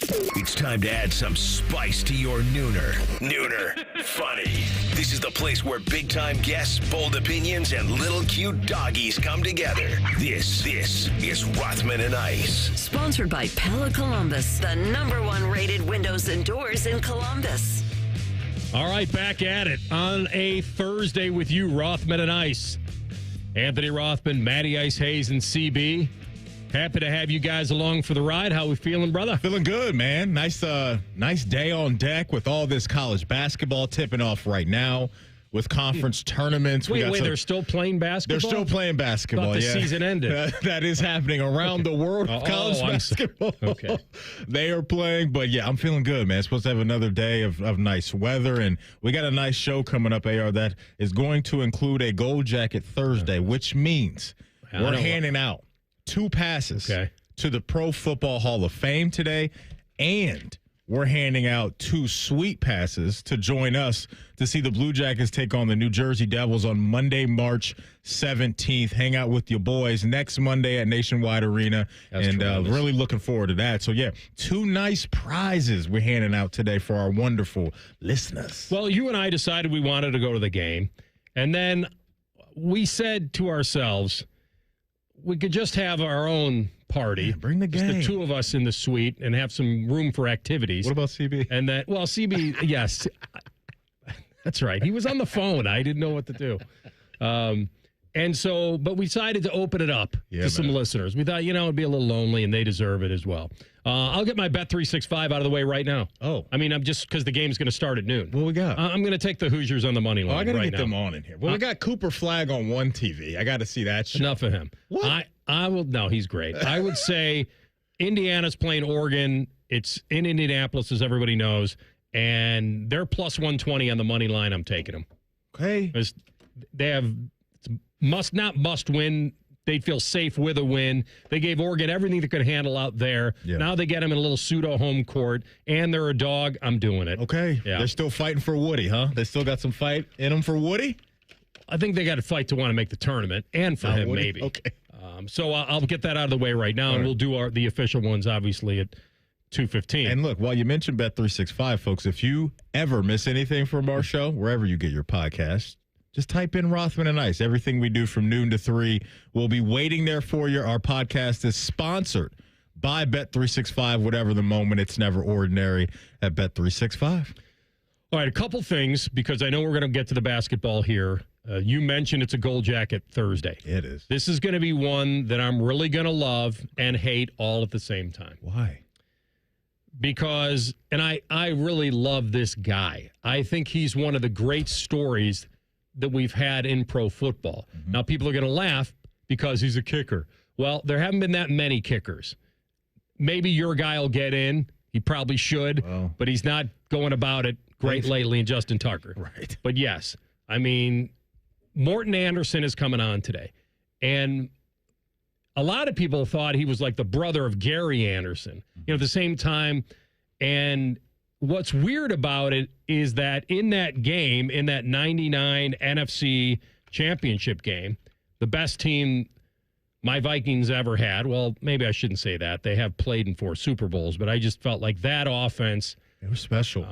It's time to add some spice to your nooner. Nooner funny. This is the place where big-time guests, bold opinions, and little cute doggies come together. This is Rothman and Ice. Sponsored by Pella Columbus, the #1 rated windows and doors in Columbus. All right, back at it on a Thursday with you, Rothman and Ice. Anthony Rothman, Matty Ice Hayes, and CB. Happy to have you guys along for the ride. How we feeling, brother? Feeling good, man. Nice day on deck with all this college basketball tipping off right now with conference tournaments. Wait, they're still playing basketball? They're still playing basketball, Thought the season ended. That is happening around the world of college basketball. Okay. They are playing, but yeah, I'm feeling good, man. Supposed to have another day of nice weather, and we got a nice show coming up, AR, that is going to include a Gold Jacket Thursday, which means we're handing out 2 passes to the Pro Football Hall of Fame today, and we're handing out 2 sweet passes to join us to see the Blue Jackets take on the New Jersey Devils on Monday, March 17th. Hang out with your boys next Monday at Nationwide Arena. And really looking forward to that. So, yeah, 2 nice prizes we're handing out today for our wonderful listeners. Well, you and I decided we wanted to go to the game. And then we said to ourselves, we could just have our own party. Yeah, bring the game. Just the 2 of us in the suite and have some room for activities. What about CB? And that, well, CB, yes. That's right. He was on the phone. I didn't know what to do. But we decided to open it up to some listeners. We thought, it'd be a little lonely, and they deserve it as well. I'll get my Bet365 out of the way right now. Oh. I mean, I'm just because the game's going to start at noon. What we got? I'm going to take the Hoosiers on the money line. I got to get now. them on in here. Well, we got Cooper Flag on one TV. I got to see that shit. Enough of him. What? I will. No, he's great. I would say Indiana's playing Oregon. It's in Indianapolis, as everybody knows, and they're plus 120 on the money line. I'm taking them. Okay. They have must win. They'd feel safe with a win. They gave Oregon everything they could handle out there. Yeah. Now they get them in a little pseudo home court, and they're a dog. I'm doing it. Okay. Yeah. They're still fighting for Woody, huh? They still got some fight in them for Woody? I think they got to fight to want to make the tournament, and for him, Woody? maybe. Okay. So I'll get that out of the way right now, and we'll do the official ones, obviously, at 2:15. And look, while you mentioned Bet365, folks, if you ever miss anything from our show, wherever you get your podcast, just type in Rothman and Ice. Everything we do from noon to 3 will be waiting there for you. Our podcast is sponsored by Bet365, whatever the moment. It's never ordinary at Bet365. All right, a couple things, because I know we're going to get to the basketball here. You mentioned it's a Gold Jacket Thursday. It is. This is going to be one that I'm really going to love and hate all at the same time. Why? Because, and I really love this guy. I think he's one of the great stories that we've had in pro football. Mm-hmm. Now, people are going to laugh because he's a kicker. Well, there haven't been that many kickers. Maybe your guy will get in. He probably should, but he's not going about it great lately in Justin Tucker. Right. But yes, I mean, Morten Andersen is coming on today. And a lot of people thought he was like the brother of Gary Anderson, at the same time. And what's weird about it is that in that game, in that 99 NFC championship game, the best team my Vikings ever had, well, maybe I shouldn't say that. They have played in 4 Super Bowls, but I just felt like that offense. It was special.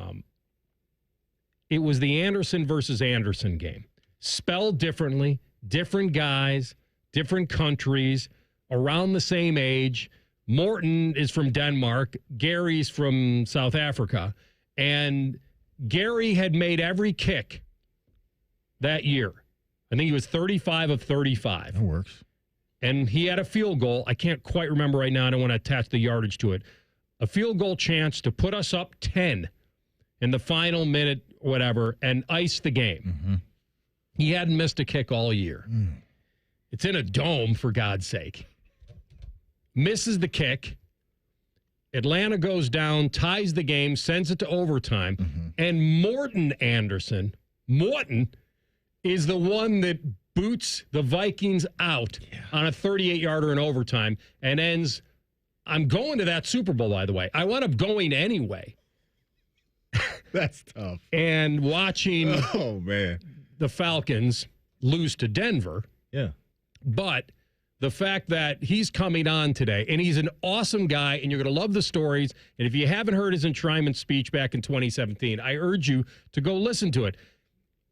It was the Anderson versus Anderson game. Spelled differently, different guys, different countries, around the same age. Morten is from Denmark. Gary's from South Africa. And Gary had made every kick that year. I think he was 35 of 35. That works. And he had a field goal. I can't quite remember right now. I don't want to attach the yardage to it. A field goal chance to put us up 10 in the final minute, whatever, and ice the game. Mm-hmm. He hadn't missed a kick all year. It's in a dome, for God's sake. Misses the kick. Atlanta goes down, ties the game, sends it to overtime. And Morten Andersen, is the one that boots the Vikings out on a 38-yarder in overtime and ends. I'm going to that Super Bowl, by the way. I wound up going anyway. That's tough. And watching the Falcons lose to Denver. Yeah. But the fact that he's coming on today, and he's an awesome guy, and you're going to love the stories. And if you haven't heard his enshrinement speech back in 2017, I urge you to go listen to it.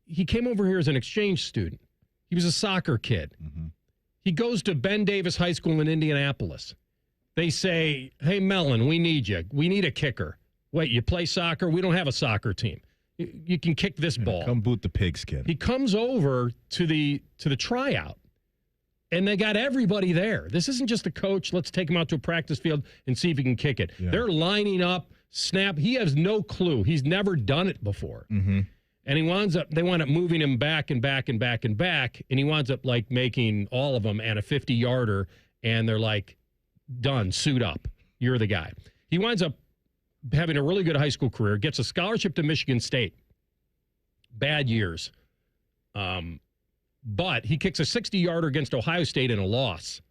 He came over here as an exchange student. He was a soccer kid. Mm-hmm. He goes to Ben Davis High School in Indianapolis. They say, hey, Mellon, we need you. We need a kicker. Wait, you play soccer? We don't have a soccer team. You can kick this ball. Come boot the pigskin. He comes over to the tryout, and they got everybody there. This isn't just a coach. Let's take him out to a practice field and see if he can kick it. Yeah. They're lining up, snap. He has no clue. He's never done it before. Mm-hmm. And they wind up moving him back and back and back and back, and he winds up like making all of them and a 50-yarder, and they're like, done, suit up. You're the guy. He winds up having a really good high school career, gets a scholarship to Michigan State. Bad years. But he kicks a 60-yarder against Ohio State in a loss.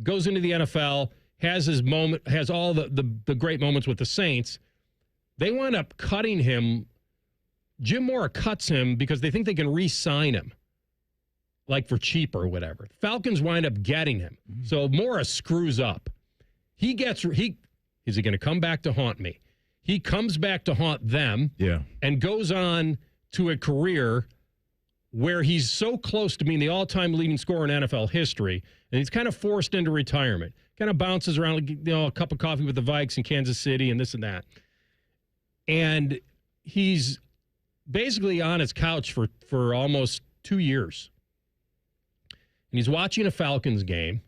Goes into the NFL, has his moment, has all the great moments with the Saints. They wind up cutting him. Jim Mora cuts him because they think they can re-sign him, like for cheap or whatever. Falcons wind up getting him. Mm-hmm. So Mora screws up. Is he going to come back to haunt me? He comes back to haunt them and goes on to a career where he's so close to being the all-time leading scorer in NFL history, and he's kind of forced into retirement. Kind of bounces around, a cup of coffee with the Vikes in Kansas City and this and that. And he's basically on his couch for almost 2 years. And he's watching a Falcons game,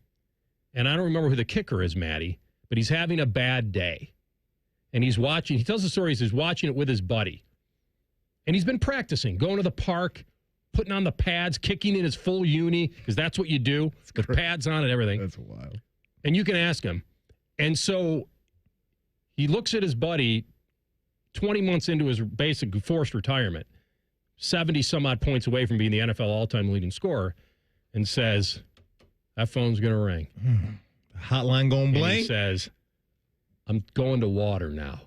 and I don't remember who the kicker is, Maddie, but he's having a bad day. And he tells the story, he's watching it with his buddy. And he's been practicing, going to the park, putting on the pads, kicking in his full uni, because that's what you do, with pads on and everything. That's wild. And you can ask him. And so he looks at his buddy 20 months into his basic forced retirement, 70-some-odd points away from being the NFL all-time leading scorer, and says, that phone's going to ring. Hotline going blank? And he says, I'm going to water now.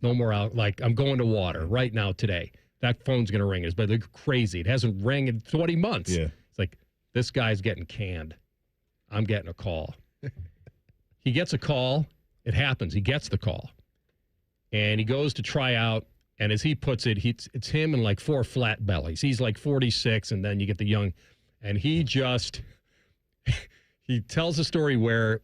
No more out. Like, I'm going to water right now today. That phone's going to ring. It's crazy. It hasn't rang in 20 months. Yeah. It's like, this guy's getting canned. I'm getting a call. He gets a call. It happens. He gets the call. And he goes to try out. And as he puts it, it's him and like 4 flat bellies. He's like 46, and then you get the young. And he tells a story where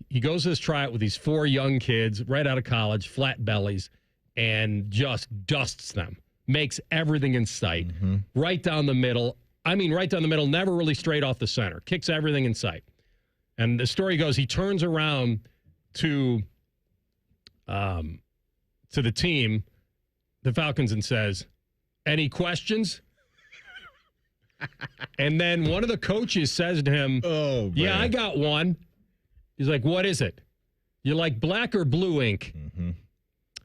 he goes to this tryout with these 4 young kids right out of college, flat bellies, and just dusts them. Makes everything in sight. Mm-hmm. Right down the middle. I mean, right down the middle, never really straight off the center. Kicks everything in sight. And the story goes, he turns around to the team, the Falcons, and says, any questions? And then one of the coaches says to him, yeah, I got one. He's like, what is it? You like black or blue ink? Mm-hmm.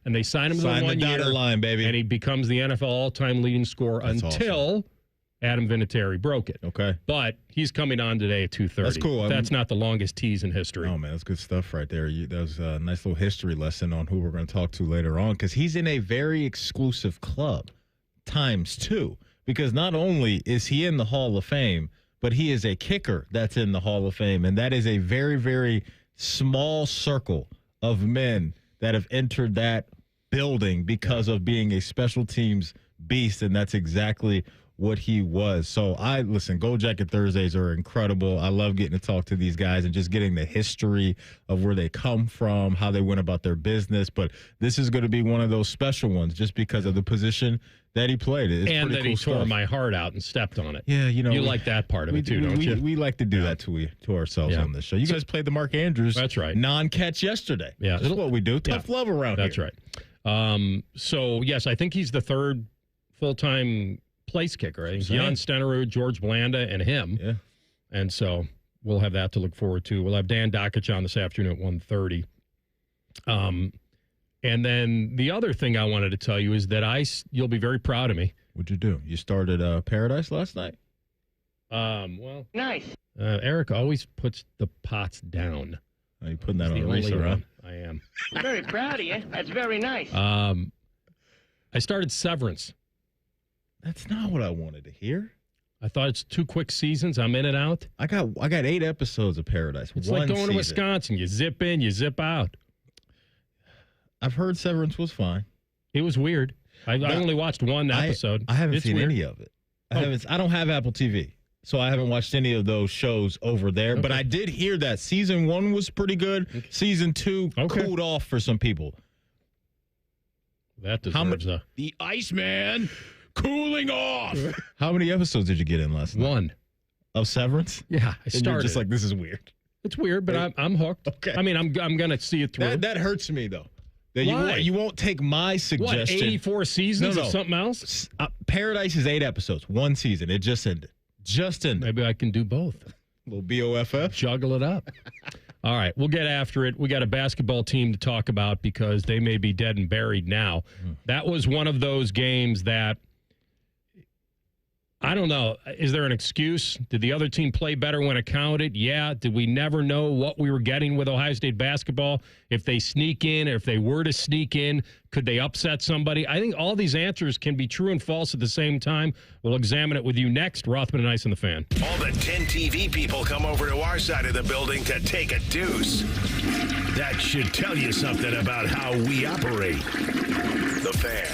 And they sign him to the 1 year. Line, baby. And he becomes the NFL all-time leading scorer until Adam Vinatieri broke it. Okay. But he's coming on today at 2:30. That's cool. That's not the longest tease in history. Oh, man, that's good stuff right there. That was a nice little history lesson on who we're going to talk to later on, because he's in a very exclusive club, ×2. Because not only is he in the Hall of Fame, but he is a kicker that's in the Hall of Fame. And that is a very, very small circle of men that have entered that building because of being a special teams beast. And that's exactly what he was. So listen, Gold Jacket Thursdays are incredible. I love getting to talk to these guys and just getting the history of where they come from, how they went about their business. But this is going to be one of those special ones just because of the position that he played. It's and that cool he tore stuff. My heart out and stepped on it. Yeah, you like that part of it too, don't you? We like to do that to ourselves on this show. You guys played the Mark Andrews non-catch yesterday. Yeah. That's what we do. Tough love around here. That's right. So, yes, I think he's the third full-time place kicker. I think Jan Stenerud, George Blanda, and him. Yeah. And so we'll have that to look forward to. We'll have Dan Dakich on this afternoon at 1:30. And then the other thing I wanted to tell you is that you'll be very proud of me. What'd you do? You started Paradise last night? Well. Nice. Eric always puts the pots down. Are you putting that on a racer, huh? I am. I'm very proud of you. That's very nice. I started Severance. That's not what I wanted to hear. I thought it's 2 quick seasons. I'm in and out. I got 8 episodes of Paradise. It's one like going season. to Wisconsin. You zip in, you zip out. I've heard Severance was fine. It was weird. I only watched one episode. I haven't seen weird. any of it. I don't have Apple TV, so I haven't watched any of those shows over there. Okay. But I did hear that season 1 was pretty good. Okay. Season 2 cooled off for some people. That deserves the Iceman cooling off. How many episodes did you get in last night? 1. Of Severance? Yeah, I started. And you're just like, this is weird. It's weird, but I'm hooked. Okay. I mean, I'm going to see it through. That hurts me, though. Why? You won't take my suggestion. What, 84 seasons of something else? Paradise is 8 episodes. 1 season. It just ended. Maybe I can do both. A little BOFF. Juggle it up. All right, we'll get after it. We got a basketball team to talk about because they may be dead and buried now. That was one of those games that, I don't know. Is there an excuse? Did the other team play better when it counted? Yeah. Did we never know what we were getting with Ohio State basketball? If they sneak in, or if they were to sneak in, could they upset somebody? I think all these answers can be true and false at the same time. We'll examine it with you next. Rothman and Ice and the Fan. All the 10 TV people come over to our side of the building to take a deuce. That should tell you something about how we operate. The Fan.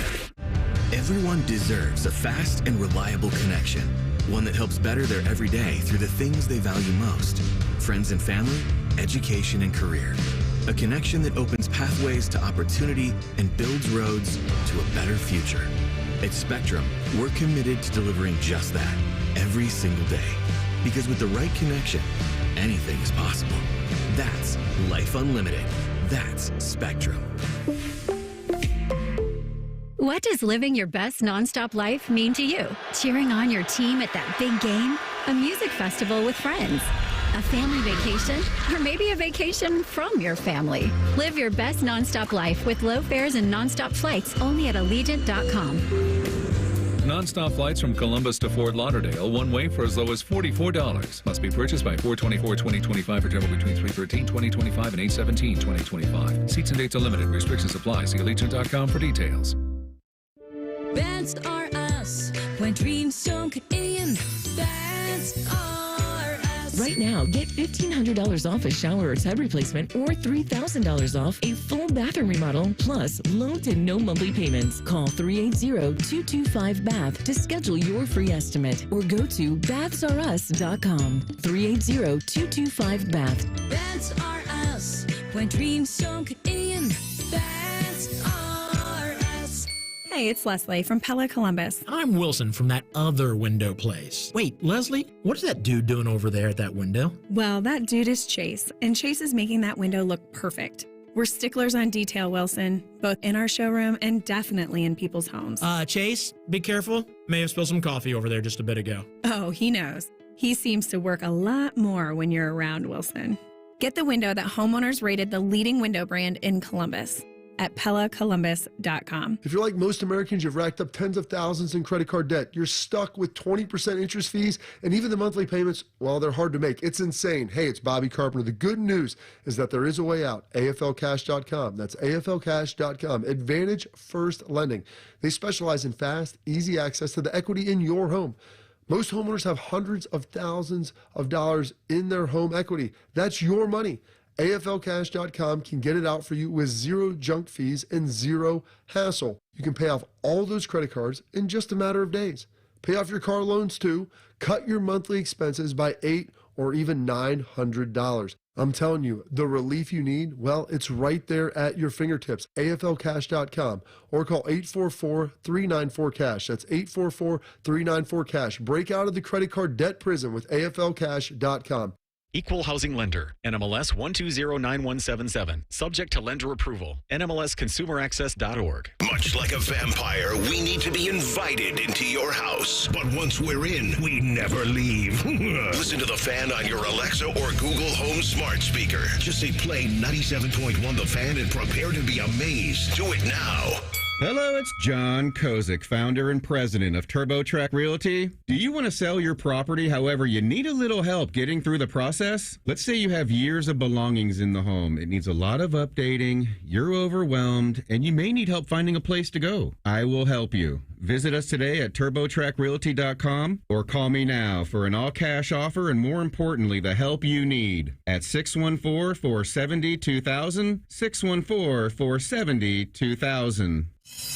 Everyone deserves a fast and reliable connection, one that helps better their everyday through the things they value most: friends and family, education and career. A connection that opens pathways to opportunity and builds roads to a better future. At Spectrum, we're committed to delivering just that every single day. Because with the right connection, anything is possible. That's Life Unlimited. That's Spectrum. What does living your best nonstop life mean to you? Cheering on your team at that big game? A music festival with friends? A family vacation? Or maybe a vacation from your family? Live your best nonstop life with low fares and nonstop flights only at Allegiant.com. Non-stop flights from Columbus to Fort Lauderdale, one way for as low as $44. Must be purchased by 4/24/2025 for travel between 3/13/2025 and 8/17/2025. Seats and dates are limited. Restrictions apply. See Allegiant.com for details. That's are us. When dreams don't get in, that's are us. Right now, get $1,500 off a shower or tub replacement or $3,000 off a full bathroom remodel, plus low to no monthly payments. Call 380-225-BATH to schedule your free estimate or go to bathsareus.com. 380-225-BATH. That's are us. When dreams don't get in, that's are us. Hey, it's Leslie from Pella Columbus. I'm Wilson from that other window place. Wait, Leslie, what is that dude doing over there at that window? Well, that dude is Chase, and Chase is making that window look perfect. We're sticklers on detail, Wilson, both in our showroom and definitely in people's homes. Chase, be careful. May have spilled some coffee over there just a bit ago. Oh, he knows. He seems to work a lot more when you're around, Wilson. Get the window that homeowners rated the leading window brand in Columbus at PellaColumbus.com. If you're like most Americans, you've racked up tens of thousands in credit card debt. You're stuck with 20% interest fees, and even the monthly payments, well, they're hard to make. It's insane. Hey, it's Bobby Carpenter. The good news is that there is a way out. AFLcash.com. That's AFLcash.com. Advantage First Lending. They specialize in fast, easy access to the equity in your home. Most homeowners have hundreds of thousands of dollars in their home equity. That's your money. AFLcash.com can get it out for you with zero junk fees and zero hassle. You can pay off all those credit cards in just a matter of days. Pay off your car loans too. Cut your monthly expenses by $800 or even $900. I'm telling you, the relief you need, well, it's right there at your fingertips. AFLcash.com or call 844-394-CASH. That's 844-394-CASH. Break out of the credit card debt prison with AFLcash.com. Equal Housing Lender, NMLS 1209177. Subject to lender approval. NMLSConsumerAccess.org. Much like a vampire, we need to be invited into your house. But once we're in, we never leave. Listen to The Fan on your Alexa or Google Home smart speaker. Just say play 97.1 The Fan and prepare to be amazed. Do it now. Hello, it's John Kozik, founder and president of TurboTrack Realty. Do you want to sell your property, however, you need a little help getting through the process? Let's say you have years of belongings in the home. It needs a lot of updating, you're overwhelmed, and you may need help finding a place to go. I will help you. Visit us today at TurboTrackRealty.com or call me now for an all-cash offer and, more importantly, the help you need at 614-470-2000, 614-470-2000.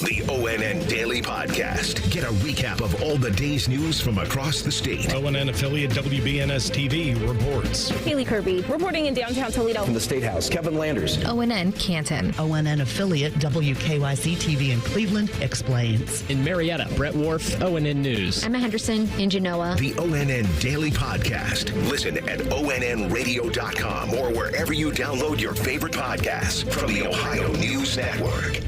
The ONN Daily Podcast. Get a recap of all the day's news from across the state. ONN affiliate WBNS TV reports. Haley Kirby reporting in downtown Toledo. From the State House, Kevin Landers. ONN Canton. ONN affiliate WKYC TV in Cleveland explains. In Marietta, Brett Wharf, ONN News. Emma Henderson in Genoa. The ONN Daily Podcast. Listen at ONNradio.com or wherever you download your favorite podcasts from the Ohio News Network.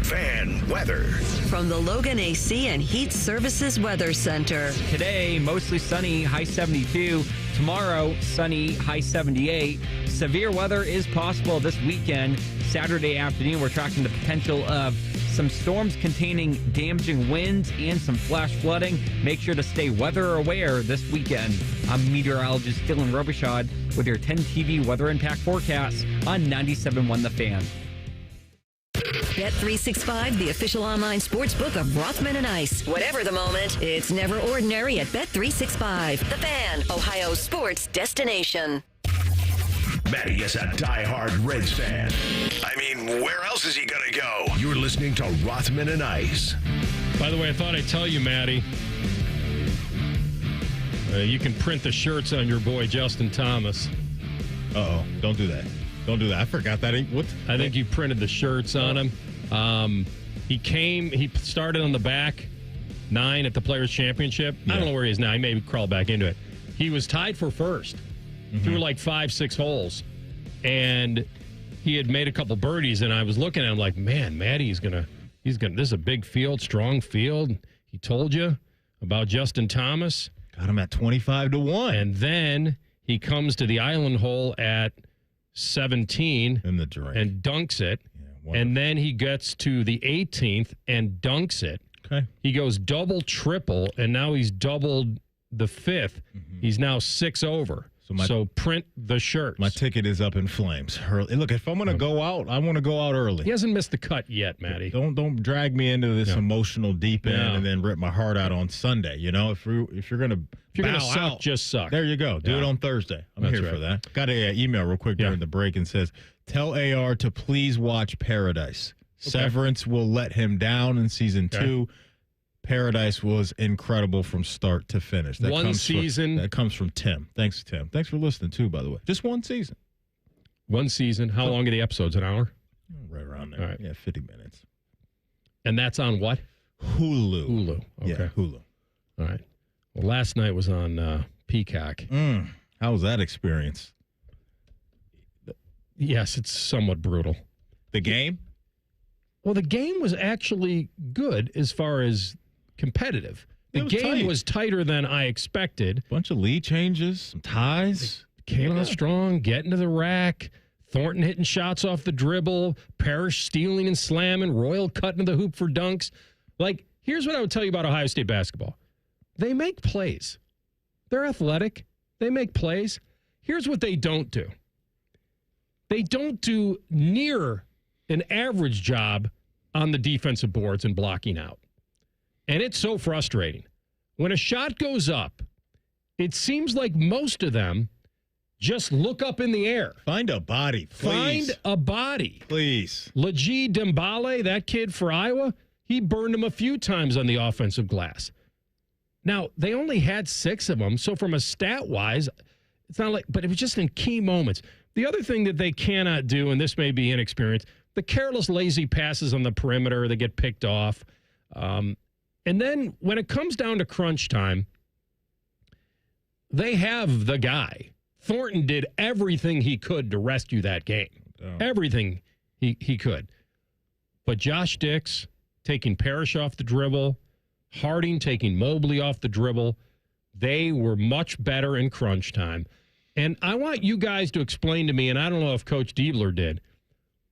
Fan weather. From the Logan AC and Heat Services Weather Center. Today, mostly sunny, high 72. Tomorrow, sunny, high 78. Severe weather is possible this weekend. Saturday afternoon, we're tracking the potential of some storms containing damaging winds and some flash flooding. Make sure to stay weather aware this weekend. I'm meteorologist Dylan Robichaud with your 10 TV weather impact forecast on 97.1 The Fan. Bet365, the official online sports book of Rothman and Ice. Whatever the moment, it's never ordinary at Bet365. The Fan, Ohio's sports destination. Matty is a diehard Reds fan. I mean, where else is he going to go? You're listening to Rothman and Ice. By the way, I thought I'd tell you, Matty, you can print the shirts on your boy Justin Thomas. Uh-oh, don't do that. Don't do that. I forgot that. What? I think you printed the shirts on him. He started on the back 9 at the Players' Championship. Yeah. I don't know where he is now. He may crawl back into it. He was tied for first through like 5-6 holes. And he had made a couple birdies, and I was looking at him like, man, Matty's this is a big field, strong field. He told you about Justin Thomas. Got him at 25-1. And then he comes to the island hole at 17 in the drink and dunks it. Yeah, and then he gets to the 18th and dunks it. Okay. He goes double, triple, and now he's doubled the 5th. He's now 6 over. So print the shirts. My ticket is up in flames. Look, if I'm going to go out, I want to go out early. He hasn't missed the cut yet, Matty. Don't drag me into this emotional deep end and then rip my heart out on Sunday. You know, if you're going to suck, out, just suck. There you go. Do it on Thursday. I'm here for that. Got an email real quick during the break and says, tell AR to please watch Paradise. Okay. Severance will let him down in season 2. Paradise was incredible from start to finish. That comes from Tim. Thanks, Tim. Thanks for listening, too, by the way. Just one season. One season. How long are the episodes? An hour? Right around there. All right. Yeah, 50 minutes. And that's on what? Hulu. Okay. Yeah, Hulu. All right. Well, last night was on Peacock. How was that experience? Yes, it's somewhat brutal. The game? Well, the game was actually good as far as competitive. The game was tighter than I expected. Bunch of lead changes, some ties. Came on strong, getting to the rack. Thornton hitting shots off the dribble. Parrish stealing and slamming. Royal cutting to the hoop for dunks. Like, here's what I would tell you about Ohio State basketball. They make plays. They're athletic. They make plays. Here's what they don't do. They don't do near an average job on the defensive boards and blocking out. And it's so frustrating. When a shot goes up, it seems like most of them just look up in the air. Find a body, please. Find a body. Please. Leji Dembele, that kid for Iowa, he burned him a few times on the offensive glass. Now, they only had 6 of them, so from a stat-wise, it's not like, but it was just in key moments. The other thing that they cannot do, and this may be inexperience, the careless, lazy passes on the perimeter that get picked off. And then when it comes down to crunch time, they have the guy. Thornton did everything he could to rescue that game. Everything he could. But Josh Dix taking Parrish off the dribble, Harding taking Mobley off the dribble, they were much better in crunch time. And I want you guys to explain to me, and I don't know if Coach Diebler did,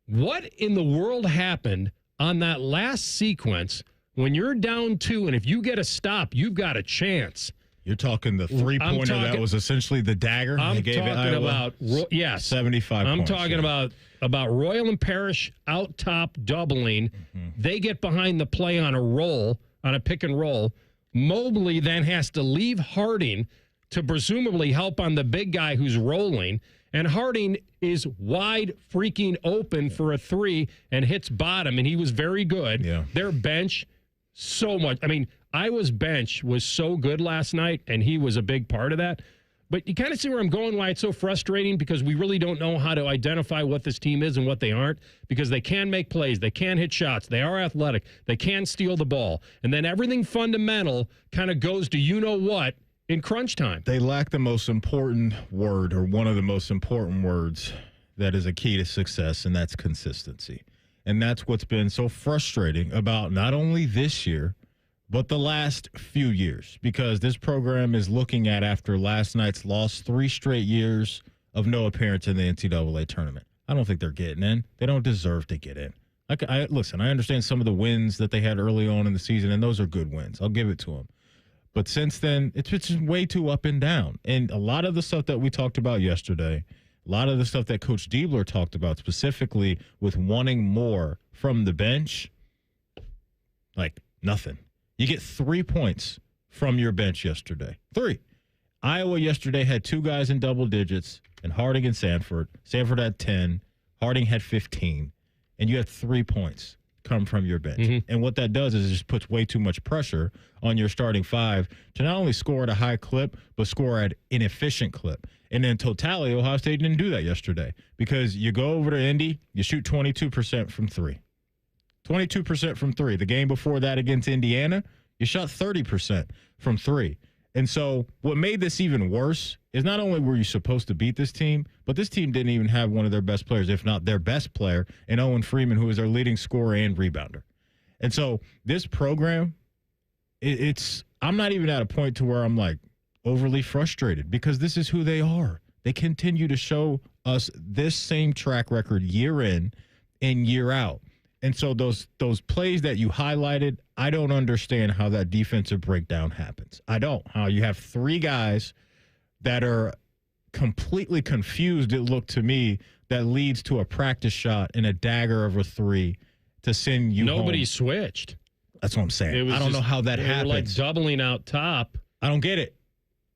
what in the world happened on that last sequence when you're down 2, and if you get a stop, you've got a chance. You're talking the three-pointer that was essentially the dagger. I'm they gave talking it about, yes. 75 I'm points. talking about Royal and Parrish out top doubling. They get behind the play on a roll, on a pick and roll. Mobley then has to leave Harding to presumably help on the big guy who's rolling. And Harding is wide freaking open for a three and hits bottom, and he was very good. Yeah. Their bench, so much. I mean, Iowa's bench was so good last night, and he was a big part of that. But you kind of see where I'm going, why it's so frustrating, because we really don't know how to identify what this team is and what they aren't, because they can make plays, they can hit shots, they are athletic, they can steal the ball. And then everything fundamental kind of goes to you-know-what in crunch time. They lack the most important word, or one of the most important words that is a key to success, and that's consistency. And that's what's been so frustrating about not only this year, but the last few years, because this program is looking at, after last night's loss, 3 straight years of no appearance in the NCAA tournament. I don't think they're getting in. They don't deserve to get in. Listen, I understand some of the wins that they had early on in the season, and those are good wins. I'll give it to them. But since then, it's just way too up and down. And a lot of the stuff that we talked about yesterday, a lot of the stuff that Coach Diebler talked about, specifically with wanting more from the bench, like nothing. You get 3 points from your bench yesterday. 3. Iowa yesterday had 2 guys in double digits, and Harding and Sanford. Sanford had 10. Harding had 15. And you had 3 points come from your bench. And what that does is it just puts way too much pressure on your starting 5 to not only score at a high clip, but score at an efficient clip. And in totality, Ohio State didn't do that yesterday, because you go over to Indy, you shoot 22% from 3. 22% from 3. The game before that against Indiana, you shot 30% from 3. And so what made this even worse is not only were you supposed to beat this team, but this team didn't even have one of their best players, if not their best player, in Owen Freeman, who is their leading scorer and rebounder. And so this program, I'm not even at a point to where I'm like overly frustrated, because this is who they are. They continue to show us this same track record year in and year out. And so those plays that you highlighted, I don't understand how that defensive breakdown happens. I don't. How you have 3 guys that are completely confused, it looked to me, that leads to a practice shot and a dagger of a 3 to send you Nobody home. switched. That's what I'm saying. I don't know how that happens. They were like doubling out top. I don't get it.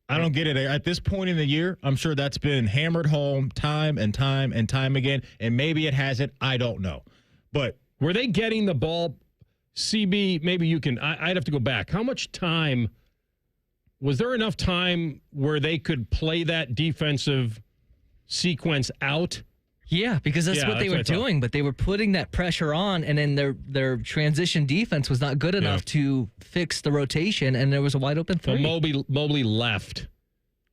I don't get it. At this point in the year, I'm sure that's been hammered home time and time and time again, and maybe it hasn't. I don't know. But were they getting the ball? CB, maybe you can. I'd have to go back. How much time? Was there enough time where they could play that defensive sequence out? Yeah, because that's what they were doing, but they were putting that pressure on, and then their transition defense was not good enough to fix the rotation, and there was a wide open 3. Well, Mobley left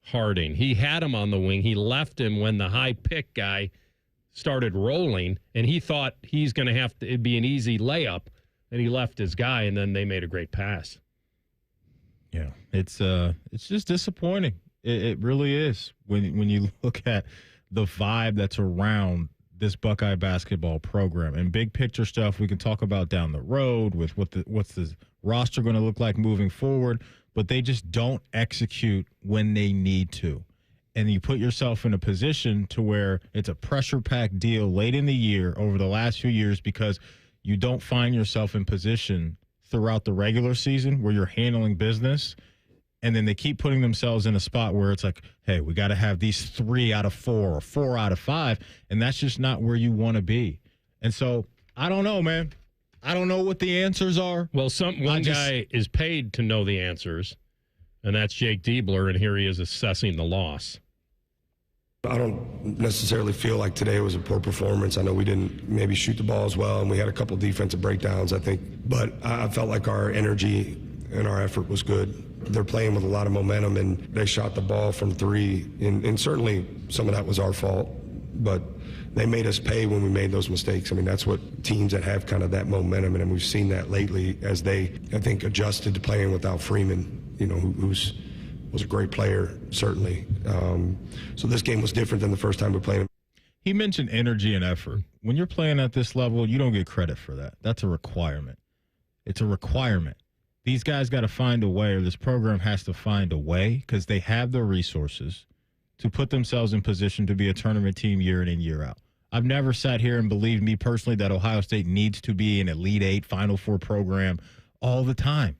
Harding. He had him on the wing. He left him when the high pick guy started rolling, and he thought he's going to have to, it'd be an easy layup, and he left his guy, and then they made a great pass. Yeah, it's just disappointing. It really is when you look at the vibe that's around this Buckeye basketball program. And big picture stuff we can talk about down the road with what's the roster going to look like moving forward, but they just don't execute when they need to. And you put yourself in a position to where it's a pressure-packed deal late in the year over the last few years, because you don't find yourself in position throughout the regular season where you're handling business. And then they keep putting themselves in a spot where it's like, hey, we got to have these 3 out of 4 or 4 out of 5. And that's just not where you want to be. And so I don't know, man. I don't know what the answers are. Well, one guy is paid to know the answers, and that's Jake Diebler, and here he is assessing the loss. I don't necessarily feel like today was a poor performance. I know we didn't maybe shoot the ball as well, and we had a couple defensive breakdowns, I think. But I felt like our energy and our effort was good. They're playing with a lot of momentum, and they shot the ball from 3. And certainly some of that was our fault. But they made us pay when we made those mistakes. I mean, that's what teams that have kind of that momentum, and we've seen that lately as they, I think, adjusted to playing without Freeman, you know, was a great player, certainly. So this game was different than the first time we played him. He mentioned energy and effort. When you're playing at this level, you don't get credit for that. That's a requirement. It's a requirement. these guys got to find a way, or this program has to find a way, because they have the resources to put themselves in position to be a tournament team year in and year out. I've never sat here and believed, me personally, that Ohio State needs to be an Elite Eight, Final Four program all the time.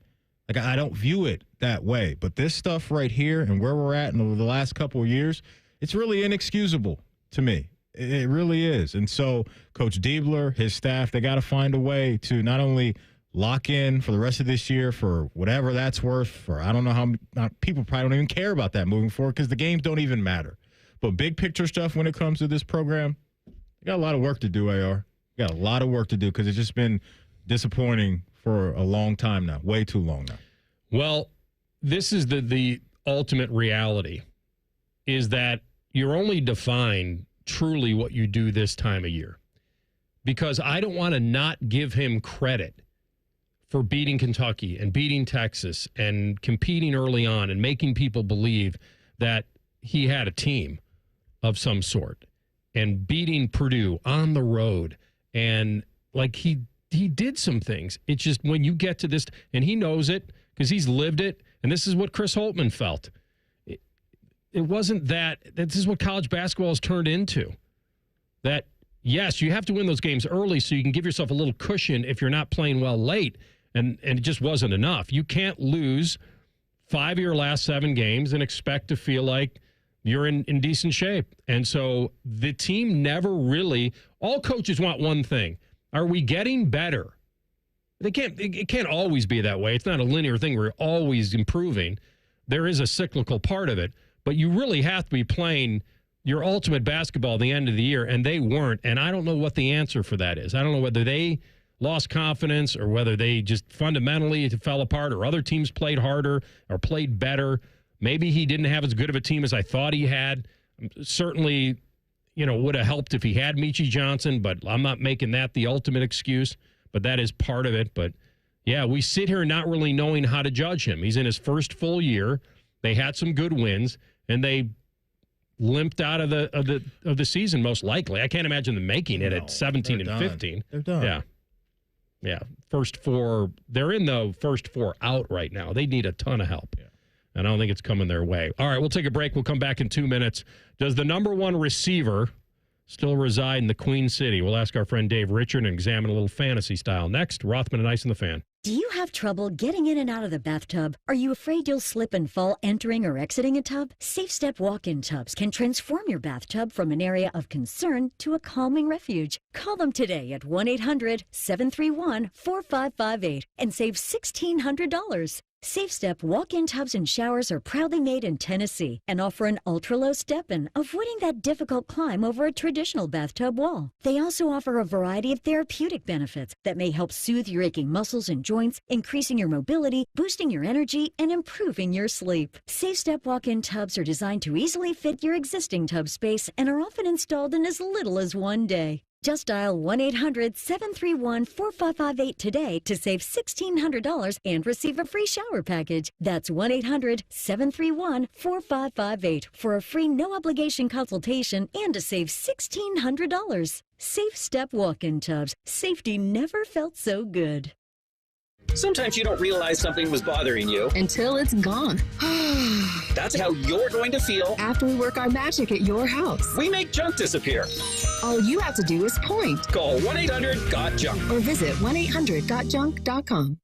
Like, I don't view it that way. But this stuff right here and where we're at in over the last couple of years, it's really inexcusable to me. It really is. And so Coach Diebler, his staff, they got to find a way to not only lock in for the rest of this year for whatever that's worth, for I don't know how people probably don't even care about that moving forward because the games don't even matter. But big picture stuff when it comes to this program, you got a lot of work to do, AR. You got a lot of work to do because it's just been disappointing for a long time now, way too long now. Well, this is the ultimate reality, is that you're only defined truly what you do this time of year. Because I don't want to not give him credit for beating Kentucky and beating Texas and competing early on and making people believe that he had a team of some sort and beating Purdue on the road. And like he did some things. It's just when you get to this, and he knows it because he's lived it, and this is what Chris Holtmann felt. It wasn't that. This is what college basketball has turned into. That, yes, you have to win those games early so you can give yourself a little cushion if you're not playing well late, and it just wasn't enough. You can't lose 5 of your last 7 games and expect to feel like you're in decent shape. And so the team never really, all coaches want one thing. Are we getting better? It can't always be that way. It's not a linear thing. We're always improving. There is a cyclical part of it, but you really have to be playing your ultimate basketball at the end of the year, and they weren't. And I don't know what the answer for that is. I don't know whether they lost confidence or whether they just fundamentally fell apart or other teams played harder or played better. Maybe he didn't have as good of a team as I thought he had. Certainly, would have helped if he had Michi Johnson, but I'm not making that the ultimate excuse. But that is part of it. But, yeah, we sit here not really knowing how to judge him. He's in his first full year. They had some good wins, and they limped out of the season most likely. I can't imagine them making it at 17 and 15. They're done. Yeah. First 4. They're in the first 4 out right now. They need a ton of help. Yeah. And I don't think it's coming their way. All right, we'll take a break. We'll come back in 2 minutes. Does the number 1 receiver still reside in the Queen City? We'll ask our friend Dave Richard and examine a little fantasy style. Next, Rothman and Ice in the Fan. Do you have trouble getting in and out of the bathtub? Are you afraid you'll slip and fall entering or exiting a tub? Safe Step walk-in tubs can transform your bathtub from an area of concern to a calming refuge. Call them today at 1-800-731-4558 and save $1,600. Safe Step walk-in tubs and showers are proudly made in Tennessee and offer an ultra-low step-in, avoiding that difficult climb over a traditional bathtub wall. They also offer a variety of therapeutic benefits that may help soothe your aching muscles and joints, increasing your mobility, boosting your energy, and improving your sleep. Safe Step walk-in tubs are designed to easily fit your existing tub space and are often installed in as little as 1 day. Just dial 1-800-731-4558 today to save $1,600 and receive a free shower package. That's 1-800-731-4558 for a free no-obligation consultation and to save $1,600. Safe Step walk-in tubs. Safety never felt so good. Sometimes you don't realize something was bothering you until it's gone. That's how you're going to feel after we work our magic at your house. We make junk disappear. All you have to do is point. Call 1-800-GOT-JUNK or visit 1-800-GOT-JUNK.com.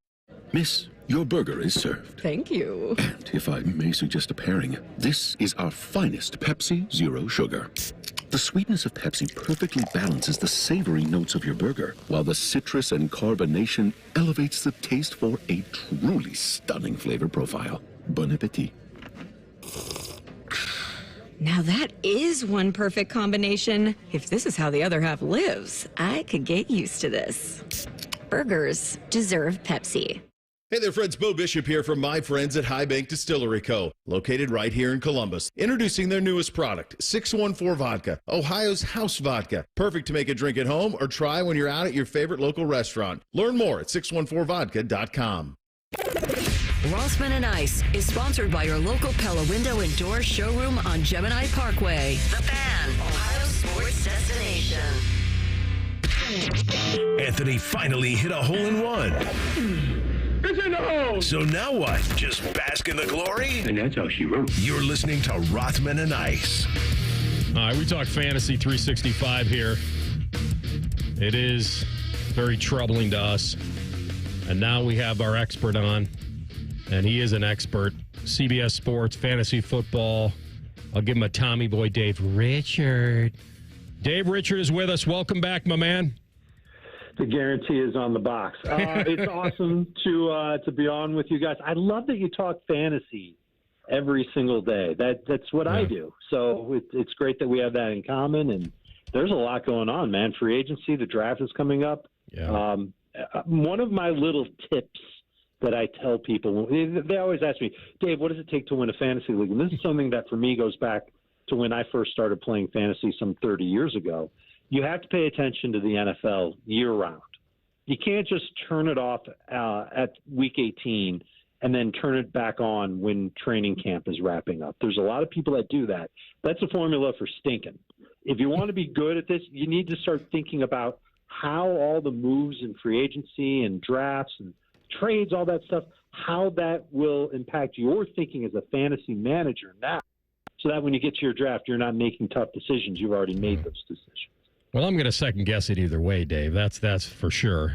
Miss, your burger is served. Thank you. And if I may suggest a pairing, this is our finest Pepsi Zero Sugar. The sweetness of Pepsi perfectly balances the savory notes of your burger, while the citrus and carbonation elevates the taste for a truly stunning flavor profile. Bon appetit. Now that is one perfect combination. If this is how the other half lives, I could get used to this. Burgers deserve Pepsi. Hey there, friends. Bo Bishop here from my friends at High Bank Distillery Co., located right here in Columbus. Introducing their newest product, 614 Vodka, Ohio's house vodka. Perfect to make a drink at home or try when you're out at your favorite local restaurant. Learn more at 614vodka.com. Rothman and Ice is sponsored by your local Pella Window and Door showroom on Gemini Parkway. The Fan, Ohio sports destination. Anthony finally hit a hole-in-one. Baker's in the hole. So now what? Just bask in the glory? And that's how she wrote. You're listening to Rothman and Ice. All right, we talk Fantasy 365 here. It is very troubling to us. And now we have our expert on, and he is an expert. CBS Sports, fantasy football. I'll give him a Tommy boy, Dave Richard. Dave Richard is with us. Welcome back, my man. The guarantee is on the box. It's awesome to be on with you guys. I love that you talk fantasy every single day. That's what I do. So it's great that we have that in common. And there's a lot going on, man. Free agency, the draft is coming up. Yeah. One of my little tips that I tell people, they always ask me, Dave, what does it take to win a fantasy league? And this is something that for me goes back to when I first started playing fantasy some 30 years ago. You have to pay attention to the NFL year-round. You can't just turn it off at Week 18 and then turn it back on when training camp is wrapping up. There's a lot of people that do that. That's a formula for stinking. If you want to be good at this, you need to start thinking about how all the moves in free agency and drafts and trades, all that stuff, how that will impact your thinking as a fantasy manager now, so that when you get to your draft, you're not making tough decisions. You've already made those decisions. Well, I'm going to second guess it either way, Dave. That's for sure.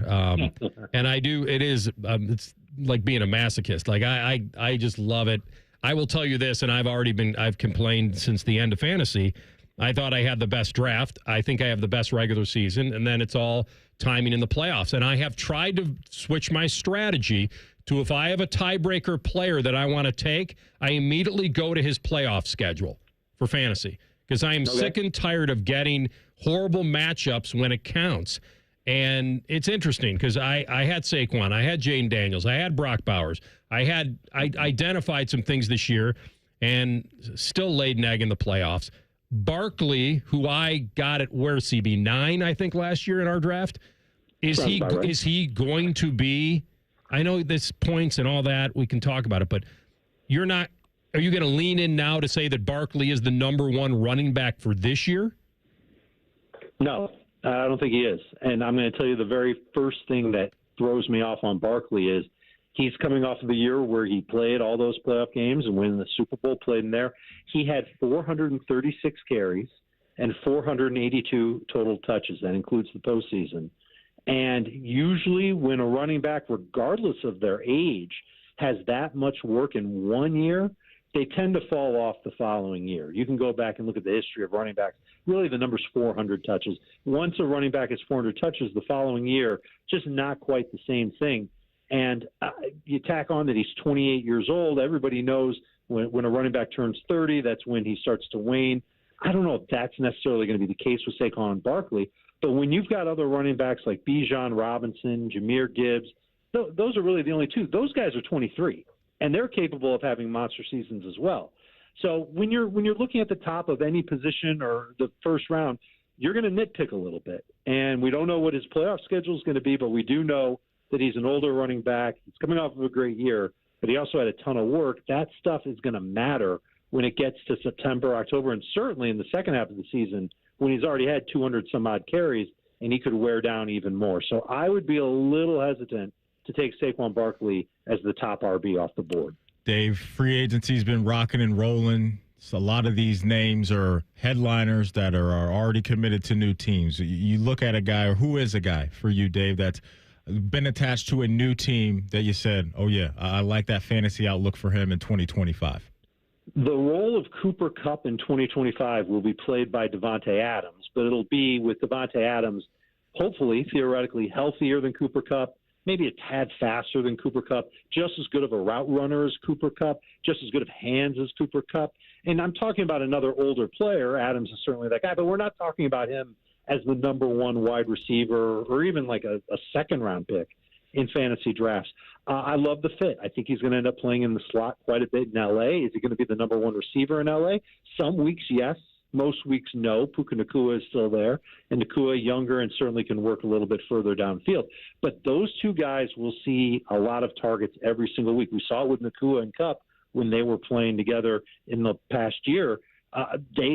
And I do. It is. It's like being a masochist. Like I just love it. I will tell you this, and I've complained since the end of fantasy. I thought I had the best draft. I think I have the best regular season, and then it's all timing in the playoffs. And I have tried to switch my strategy to, if I have a tiebreaker player that I want to take, I immediately go to his playoff schedule for fantasy, because I am sick and tired of getting horrible matchups when it counts. And it's interesting because I had Saquon, I had Jaden Daniels, I had Brock Bowers, I identified some things this year and still laid an egg in the playoffs. Barkley, who I got at CB 9, I think last year in our draft, is he going to be? I know this points and all that, we can talk about it, but you're not. Are you going to lean in now to say that Barkley is the number one running back for this year? No, I don't think he is. And I'm going to tell you the very first thing that throws me off on Barkley is he's coming off of a year where he played all those playoff games and winning the Super Bowl, played in there. He had 436 carries and 482 total touches. That includes the postseason. And usually when a running back, regardless of their age, has that much work in 1 year, they tend to fall off the following year. You can go back and look at the history of running backs. Really, the number's 400 touches. Once a running back has 400 touches the following year, just not quite the same thing. And you tack on that he's 28 years old. Everybody knows when a running back turns 30, that's when he starts to wane. I don't know if that's necessarily going to be the case with Saquon and Barkley, but when you've got other running backs like Bijan Robinson, Jahmyr Gibbs, those are really the only two. Those guys are 23, and they're capable of having monster seasons as well. So when you're looking at the top of any position or the first round, you're going to nitpick a little bit. And we don't know what his playoff schedule is going to be, but we do know that he's an older running back. He's coming off of a great year, but he also had a ton of work. That stuff is going to matter when it gets to September, October, and certainly in the second half of the season when he's already had 200-some-odd carries and he could wear down even more. So I would be a little hesitant to take Saquon Barkley as the top RB off the board. Dave, free agency's been rocking and rolling. So a lot of these names are headliners that are already committed to new teams. You look at a guy, or who is a guy for you, Dave, that's been attached to a new team that you said, oh, yeah, I like that fantasy outlook for him in 2025? The role of Cooper Kupp in 2025 will be played by Devontae Adams, but it'll be with Devontae Adams, hopefully, theoretically, healthier than Cooper Kupp, maybe a tad faster than Cooper Kupp, just as good of a route runner as Cooper Kupp, just as good of hands as Cooper Kupp. And I'm talking about another older player. Adams is certainly that guy, but we're not talking about him as the number one wide receiver or even like a second-round pick in fantasy drafts. I love the fit. I think he's going to end up playing in the slot quite a bit in L.A. Is he going to be the number one receiver in L.A.? Some weeks, yes. Most weeks, no. Puka Nacua is still there, and Nacua younger and certainly can work a little bit further downfield. But those two guys will see a lot of targets every single week. We saw it with Nacua and Kupp when they were playing together in the past year.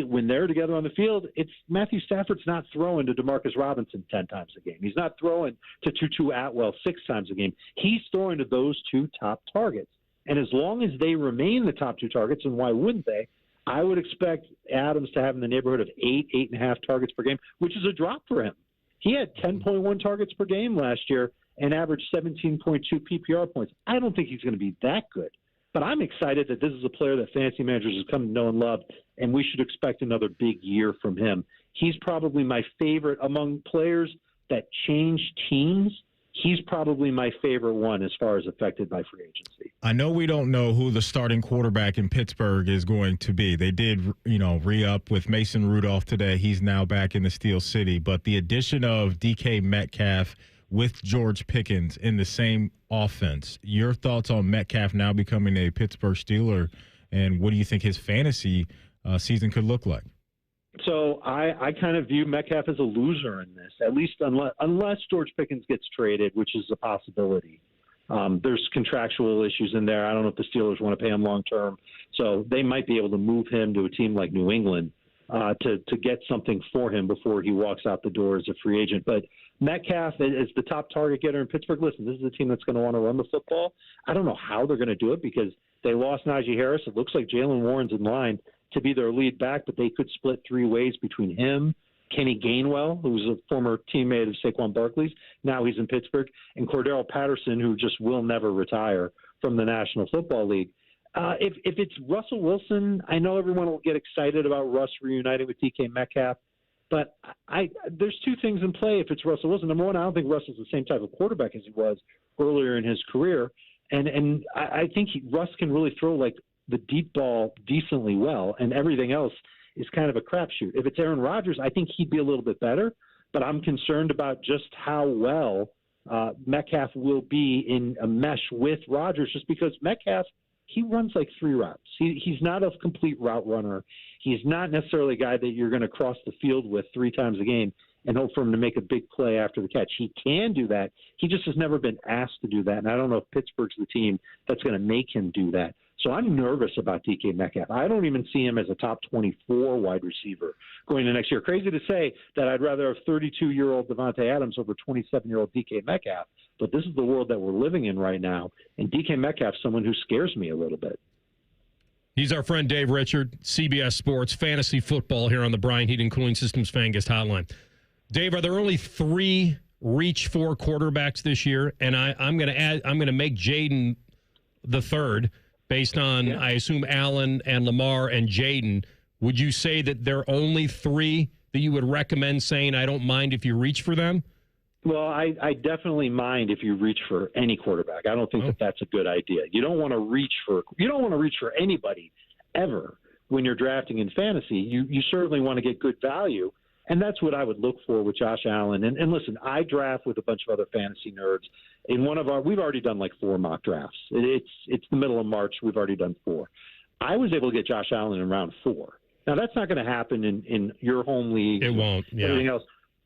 when they're together on the field, it's Matthew Stafford's not throwing to Demarcus Robinson 10 times a game. He's not throwing to Tutu Atwell 6 times a game. He's throwing to those 2 top targets. And as long as they remain the top 2 targets, and why wouldn't they, I would expect Adams to have in the neighborhood of 8.5 targets per game, which is a drop for him. He had 10.1 targets per game last year and averaged 17.2 PPR points. I don't think he's going to be that good. But I'm excited that this is a player that fantasy managers have come to know and love, and we should expect another big year from him. He's probably my favorite among players that change teams. He's probably my favorite one as far as affected by free agency. I know we don't know who the starting quarterback in Pittsburgh is going to be. They did, re-up with Mason Rudolph today. He's now back in the Steel City. But the addition of DK Metcalf with George Pickens in the same offense, your thoughts on Metcalf now becoming a Pittsburgh Steeler, and what do you think his fantasy season could look like? So I kind of view Metcalf as a loser in this, at least unless George Pickens gets traded, which is a possibility. There's contractual issues in there. I don't know if the Steelers want to pay him long term, so they might be able to move him to a team like New England to get something for him before he walks out the door as a free agent. But Metcalf is the top target getter in Pittsburgh. Listen, this is a team that's going to want to run the football. I don't know how they're going to do it because they lost Najee Harris. It looks like Jalen Warren's in line to be their lead back, but they could split 3 ways between him, Kenny Gainwell, who was a former teammate of Saquon Barkley's. Now he's in Pittsburgh, and Cordero Patterson, who just will never retire from the National Football League. If it's Russell Wilson, I know everyone will get excited about Russ reuniting with DK Metcalf, but there's 2 things in play if it's Russell Wilson. Number one, I don't think Russell's the same type of quarterback as he was earlier in his career, and I think Russ can really throw like the deep ball decently well, and everything else is kind of a crapshoot. If it's Aaron Rodgers, I think he'd be a little bit better, but I'm concerned about just how well Metcalf will be in a mesh with Rodgers, just because Metcalf, he runs like 3 routes. He's not a complete route runner. He's not necessarily a guy that you're going to cross the field with 3 times a game and hope for him to make a big play after the catch. He can do that. He just has never been asked to do that, and I don't know if Pittsburgh's the team that's going to make him do that. So I'm nervous about DK Metcalf. I don't even see him as a top 24 wide receiver going into next year. Crazy to say that I'd rather have 32-year-old Devontae Adams over 27-year-old DK Metcalf, but this is the world that we're living in right now, and DK Metcalf's someone who scares me a little bit. He's our friend Dave Richard, CBS Sports, Fantasy Football here on the Bryant Heating Cooling Systems Fan Guest Hotline. Dave, are there only 3 reach for quarterbacks this year? And I'm going to make Jaden the third. Based on, I assume, Allen and Lamar and Jaden, would you say that there are only 3 that you would recommend saying, I don't mind if you reach for them? Well, I definitely mind if you reach for any quarterback. I don't think that that's a good idea. You don't want to reach for anybody ever when you're drafting in fantasy. You certainly want to get good value. And that's what I would look for with Josh Allen. And listen, I draft with a bunch of other fantasy nerds. In we've already done like 4 mock drafts. It's the middle of March. We've already done 4. I was able to get Josh Allen in round 4. Now that's not going to happen in your home league. It won't. Yeah. Everything else.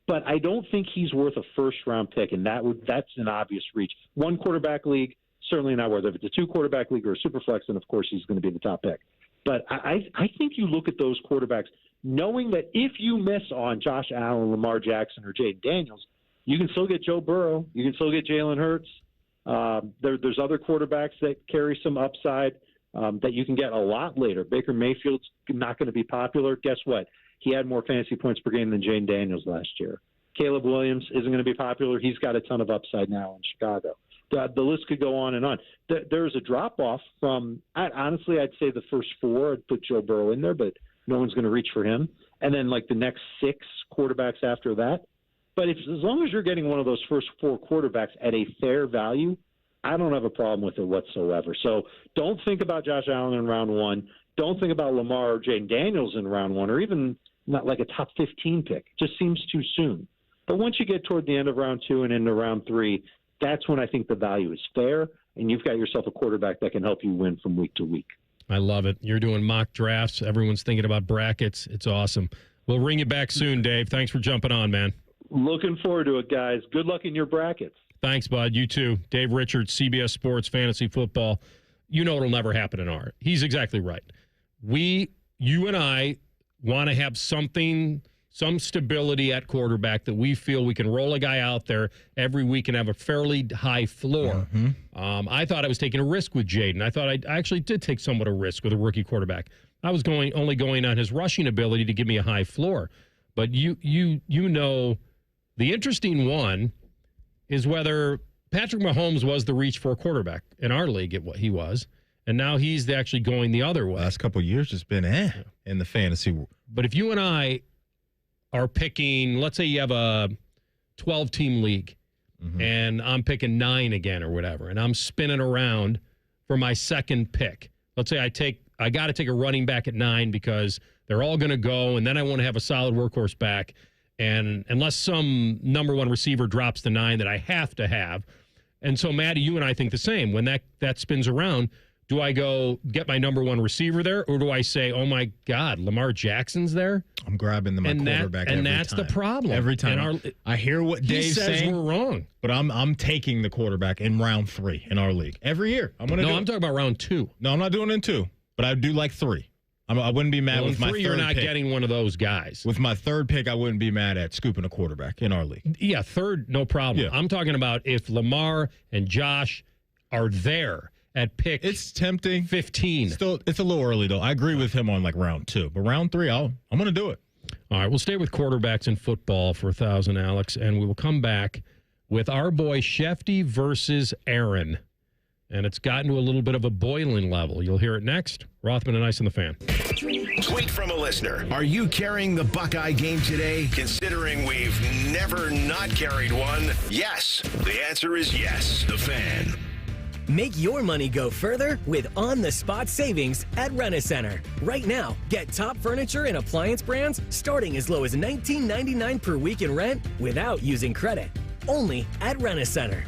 But I don't think he's worth a first-round pick, and that's an obvious reach. 1 quarterback league, certainly not worth it. If it's a 2 quarterback league or a super flex, then of course he's going to be the top pick. But I think you look at those quarterbacks knowing that if you miss on Josh Allen, Lamar Jackson, or Jaden Daniels, you can still get Joe Burrow. You can still get Jalen Hurts. There's other quarterbacks that carry some upside that you can get a lot later. Baker Mayfield's not going to be popular. Guess what? He had more fantasy points per game than Jaden Daniels last year. Caleb Williams isn't going to be popular. He's got a ton of upside now in Chicago. The list could go on and on. There's a drop-off from, honestly, I'd say the first 4. I'd put Joe Burrow in there, but no one's going to reach for him. And then, like, the next 6 quarterbacks after that. But as long as you're getting one of those first 4 quarterbacks at a fair value, I don't have a problem with it whatsoever. So don't think about Josh Allen in round 1. Don't think about Lamar or Jaden Daniels in round 1, or even not like a top 15 pick. It just seems too soon. But once you get toward the end of round 2 and into round 3, that's when I think the value is fair, and you've got yourself a quarterback that can help you win from week to week. I love it. You're doing mock drafts. Everyone's thinking about brackets. It's awesome. We'll ring you back soon, Dave. Thanks for jumping on, man. Looking forward to it, guys. Good luck in your brackets. Thanks, bud. You too. Dave Richards, CBS Sports, Fantasy Football. You know it'll never happen in our. He's exactly right. We you and I want to have some stability at quarterback that we feel we can roll a guy out there every week and have a fairly high floor. Mm-hmm. I thought I was taking a risk with Jaden. I thought I actually did take somewhat a risk with a rookie quarterback. I was only going on his rushing ability to give me a high floor. But you know, the interesting one is whether Patrick Mahomes was the reach for quarterback in our league. He was. And now he's actually going the other way. Last couple of years just been in the fantasy world. But if you and I are picking, let's say you have a 12-team league, and I'm picking 9 again or whatever, and I'm spinning around for my second pick. Let's say I got to take a running back at 9 because they're all going to go, and then I want to have a solid workhorse back. And unless some number 1 receiver drops to 9 that I have to have. And so, Maddie, you and I think the same. When that spins around, do I go get my number 1 receiver there, or do I say, oh, my God, Lamar Jackson's there? I'm grabbing my quarterback every time. And that's the problem. Every time. I hear what Dave's saying. We're wrong. But I'm taking the quarterback in round 3 in our league. Every year. I'm talking about round 2. No, I'm not doing it in 2. But I do like 3. I wouldn't be mad with my 3. You're not pick. Getting one of those guys. With my 3rd pick, I wouldn't be mad at scooping a quarterback in our league. Yeah, 3rd, no problem. Yeah. I'm talking about if Lamar and Josh are there at pick. It's tempting. 15. Still, it's a little early, though. I agree with him on round 2. But round 3, I'm going to do it. All right, we'll stay with quarterbacks in football for 1,000, Alex, and we will come back with our boy Shefty versus Aaron. And it's gotten to a little bit of a boiling level. You'll hear it next. Rothman and Ice on the Fan. Tweet from a listener. Are you carrying the Buckeye game today? Considering we've never not carried one, yes. The answer is yes. The Fan. Make your money go further with on-the-spot savings at Rent-A-Center. Right now, get top furniture and appliance brands starting as low as $19.99 per week in rent without using credit. Only at Rent-A-Center.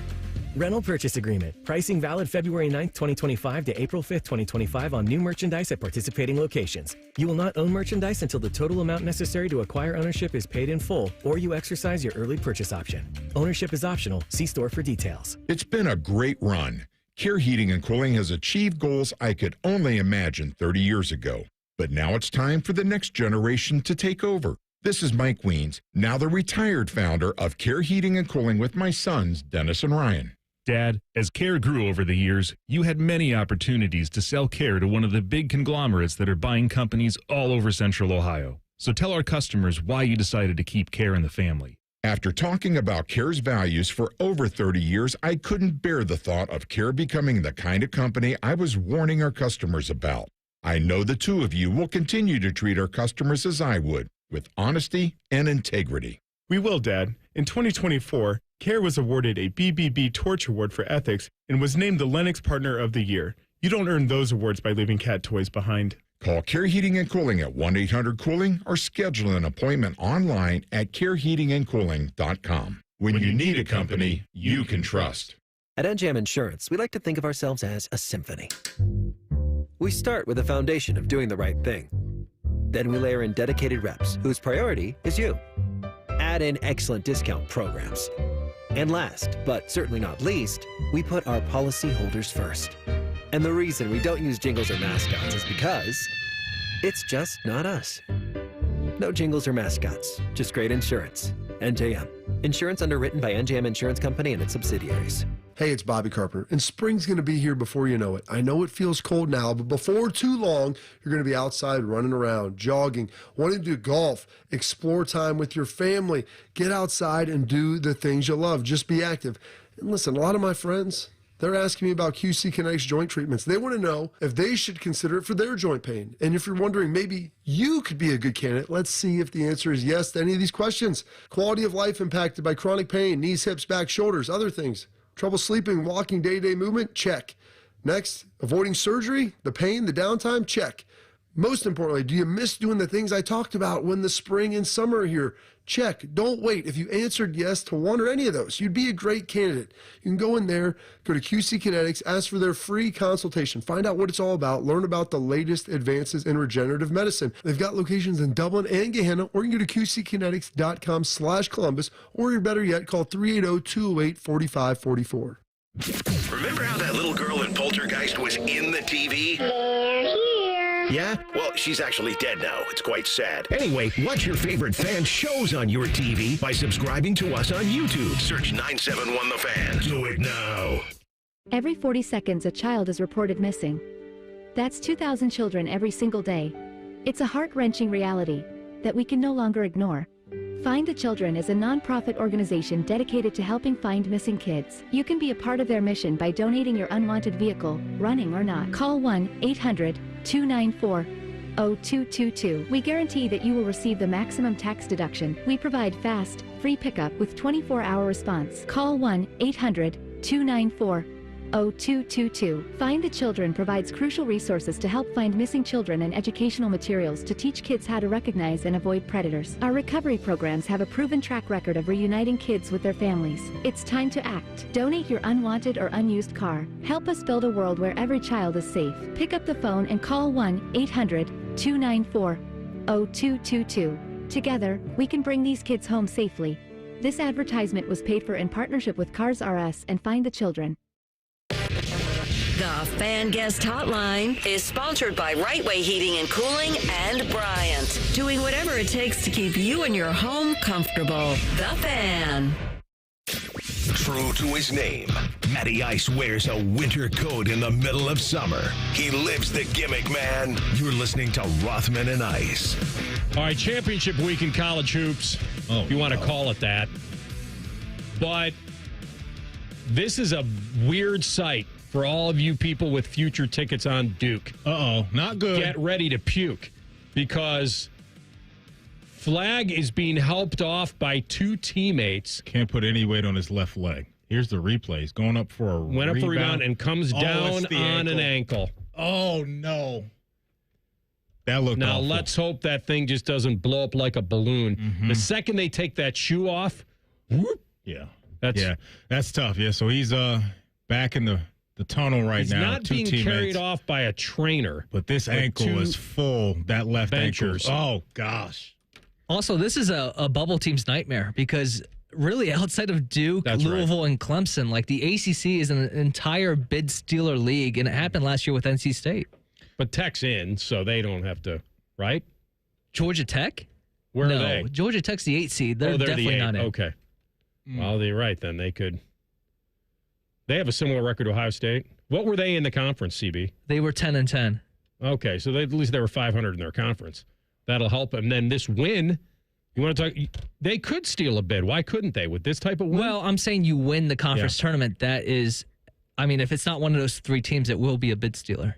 Rental purchase agreement. Pricing valid February 9th, 2025 to April 5th, 2025 on new merchandise at participating locations. You will not own merchandise until the total amount necessary to acquire ownership is paid in full or you exercise your early purchase option. Ownership is optional. See store for details. It's been a great run. Care Heating and Cooling has achieved goals I could only imagine 30 years ago. But now it's time for the next generation to take over. This is Mike Weens, now the retired founder of Care Heating and Cooling with my sons, Dennis and Ryan. Dad, as Care grew over the years, you had many opportunities to sell Care to one of the big conglomerates that are buying companies all over Central Ohio. So tell our customers why you decided to keep Care in the family. After talking about Care's values for over 30 years, I couldn't bear the thought of Care becoming the kind of company I was warning our customers about. I know the two of you will continue to treat our customers as I would, with honesty and integrity. We will, Dad. In 2024, Care was awarded a BBB Torch Award for Ethics and was named the Lennox Partner of the Year. You don't earn those awards by leaving cat toys behind. Call Care Heating and Cooling at 1-800-COOLING or schedule an appointment online at careheatingandcooling.com. When you need a company you can trust. At NJM Insurance, we like to think of ourselves as a symphony. We start with a foundation of doing the right thing. Then we layer in dedicated reps whose priority is you. Add in excellent discount programs. And last, but certainly not least, we put our policyholders first. And the reason we don't use jingles or mascots is because it's just not us. No jingles or mascots, just great insurance. NJM. Insurance underwritten by NJM Insurance Company and its subsidiaries. Hey, it's Bobby Carpenter, and spring's going to be here before you know it. I know it feels cold now, but before too long, you're going to be outside running around, jogging, wanting to do golf, explore time with your family, get outside and do the things you love. Just be active. And listen, a lot of my friends, they're asking me about QC Kinetics joint treatments. They want to know if they should consider it for their joint pain. And if you're wondering, maybe you could be a good candidate, let's see if the answer is yes to any of these questions. Quality of life impacted by chronic pain, knees, hips, back, shoulders, other things. Trouble sleeping, walking, day-to-day movement? Check. Next, avoiding surgery, the pain, the downtime? Check. Most importantly, do you miss doing the things I talked about when the spring and summer are here? Check. Don't wait. If you answered yes to one or any of those, you'd be a great candidate. You can go in there, go to QC Kinetics, ask for their free consultation, find out what it's all about, learn about the latest advances in regenerative medicine. They've got locations in Dublin and Gehenna, or you can go to qckinetics.com/Columbus, or better yet, call 380-208-4544. Remember how that little girl in Poltergeist was in the TV? They're here. Yeah? Well, she's actually dead now. It's quite sad. Anyway, watch your favorite fan shows on your TV by subscribing to us on YouTube. Search 971 The Fan. Do it now. Every 40 seconds, a child is reported missing. That's 2,000 children every single day. It's a heart-wrenching reality that we can no longer ignore. Find the Children is a non-profit organization dedicated to helping find missing kids. You can be a part of their mission by donating your unwanted vehicle, running or not. Call 1-800-294-0222. We guarantee that you will receive the maximum tax deduction. We provide fast, free pickup with 24-hour response. Call 1-800-294-0222. Find the Children provides crucial resources to help find missing children and educational materials to teach kids how to recognize and avoid predators. Our recovery programs have a proven track record of reuniting kids with their families. It's time to act. Donate your unwanted or unused car. Help us build a world where every child is safe. Pick up the phone and call 1-800-294-0222. Together, we can bring these kids home safely. This advertisement was paid for in partnership with Cars R Us and Find the Children. The Fan Guest Hotline is sponsored by Right Way Heating and Cooling and Bryant, doing whatever it takes to keep you and your home comfortable. The Fan. True to his name, Matty Ice wears a winter coat in the middle of summer. He lives the gimmick, man. You're listening to Rothman and Ice. All right, championship week in college hoops, if you want to call it that. But this is a weird sight for all of you people with future tickets on Duke. Not good. Get ready to puke, because Flag is being helped off by two teammates. Can't put any weight on his left leg. Here's the replay. He's going up for a Went up for a rebound and comes down on an ankle. Oh, no. That looked Now, awful. let's hope that thing just doesn't blow up like a balloon. Mm-hmm. The second they take that shoe off, whoop. That's tough. Yeah, so he's back in the tunnel right He's now. not being carried off by a trainer. But this ankle is full, that left benchers. ankle. Oh, gosh. Also, this is a bubble team's nightmare, because really outside of Duke, Louisville, and Clemson, like the ACC is an entire bid stealer league, and it happened last year with NC State. But Tech's in, so they don't have to, right? Georgia Tech? Where no, are they? Georgia Tech's the 8 seed. They're definitely the 8. not in. Okay. Well, they're right then. They could. They have a similar record to Ohio State. What were they in the conference, CB? They were 10-10. Okay, so at least they were 500 in their conference. That'll help them. And then this win, you want to talk? They could steal a bid. Why couldn't they with this type of win? Well, I'm saying you win the conference tournament. That is, I mean, if it's not one of those three teams, it will be a bid stealer.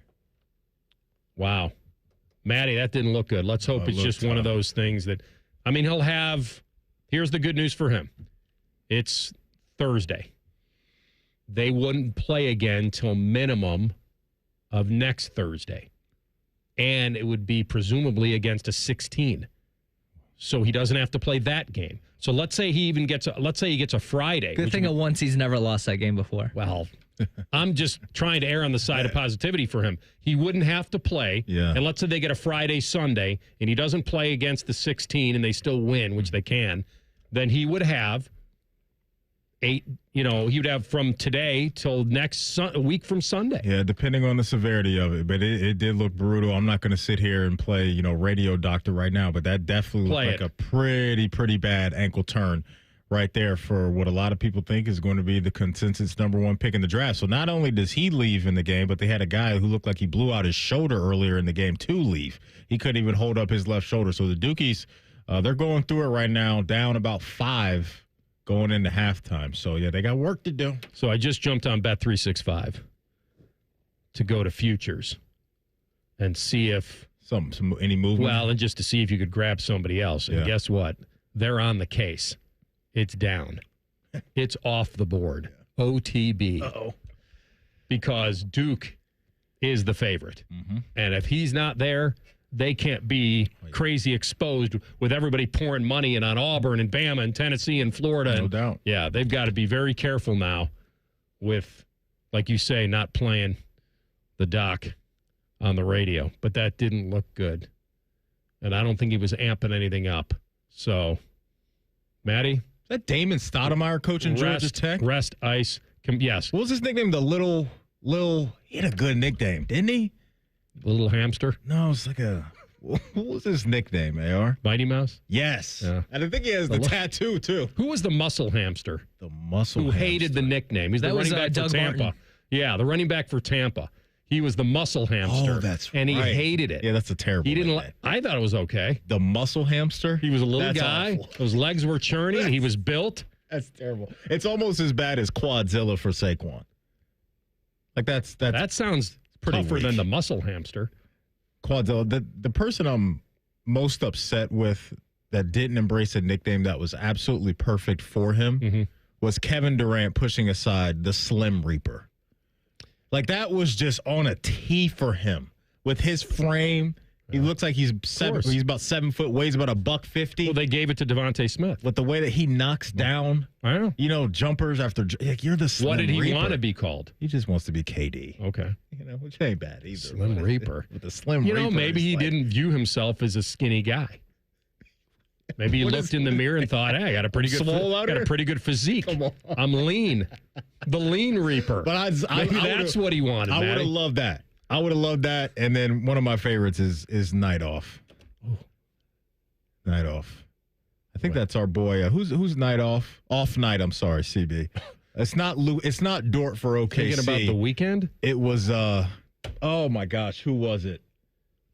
Wow. Matty, that didn't look good. Let's hope it's just one of those things that, I mean, he'll have, here's the good news for him. It's Thursday. They wouldn't play again till minimum of next Thursday. And it would be presumably against a 16. So he doesn't have to play that game. So let's say he even gets he gets a Friday. Good thing once he's never lost that game before. Well, I'm just trying to err on the side of positivity for him. He wouldn't have to play. Yeah. And let's say they get a Friday, Sunday, and he doesn't play against the 16 and they still win, which they can, then he would have 8, he would have from today till next week from Sunday. Yeah, depending on the severity of it. But it did look brutal. I'm not going to sit here and play, radio doctor right now, but that definitely looked like a pretty bad ankle turn right there for what a lot of people think is going to be the consensus number 1 pick in the draft. So not only does he leave in the game, but they had a guy who looked like he blew out his shoulder earlier in the game to leave. He couldn't even hold up his left shoulder. So the Dukies, they're going through it right now, down about 5 going into halftime. So, yeah, they got work to do. So I just jumped on Bet365 to go to futures and see if any movement. Well, and just to see if you could grab somebody else. And guess what? They're on the case. It's down. It's off the board. OTB. Uh-oh. Because Duke is the favorite. Mm-hmm. And if he's not there, they can't be crazy exposed with everybody pouring money in on Auburn and Bama and Tennessee and Florida. No doubt. Yeah, they've got to be very careful now with, like you say, not playing the doc on the radio. But that didn't look good. And I don't think he was amping anything up. So, Matty? Is that Damon Stoudemire coaching Georgia Tech? Rest Ice. Yes. What was his nickname? The little, he had a good nickname, didn't he? The little hamster? No, it's like a... What was his nickname, AR? Mighty Mouse? Yes. Yeah. And I think he has the tattoo, too. Who was the muscle hamster? The muscle Who hamster. hated the nickname. He's That the was, running back Doug for Tampa. Martin. Yeah, the running back for Tampa. He was the muscle hamster. Oh, that's And he right. hated it. Yeah, that's a terrible He didn't. nickname. I thought it was okay. The muscle hamster? He was a little That's guy. awful. Those legs were churning. He was built. That's terrible. It's almost as bad as Quadzilla for Saquon. Like That sounds pretty tougher weak. than the muscle hamster. Quadzilla. The person I'm most upset with that didn't embrace a nickname that was absolutely perfect for him was Kevin Durant pushing aside the Slim Reaper. Like, that was just on a tee for him. With his frame, he looks like he's about 7 foot, weighs about $150. Well, they gave it to Devontae Smith. With the way that he knocks down, jumpers after, like, you're the Slim What did he Reaper. want to be called? He just wants to be KD. Okay. Which ain't bad either. Slim Reaper. With the Slim Reaper. Maybe he didn't view himself as a skinny guy. Maybe he looked in the mirror and thought, hey, I got a pretty good physique. Come on. I'm lean. The lean reaper. But Maybe that's what he wanted, I would have Matty. loved that. I would have loved that. And then one of my favorites is Night Off. Night Off. I think that's our boy. Who's Night Off? Off Night. I'm sorry, CB. It's not Dort for OKC. Thinking about the weekend? It was. Oh my gosh, who was it?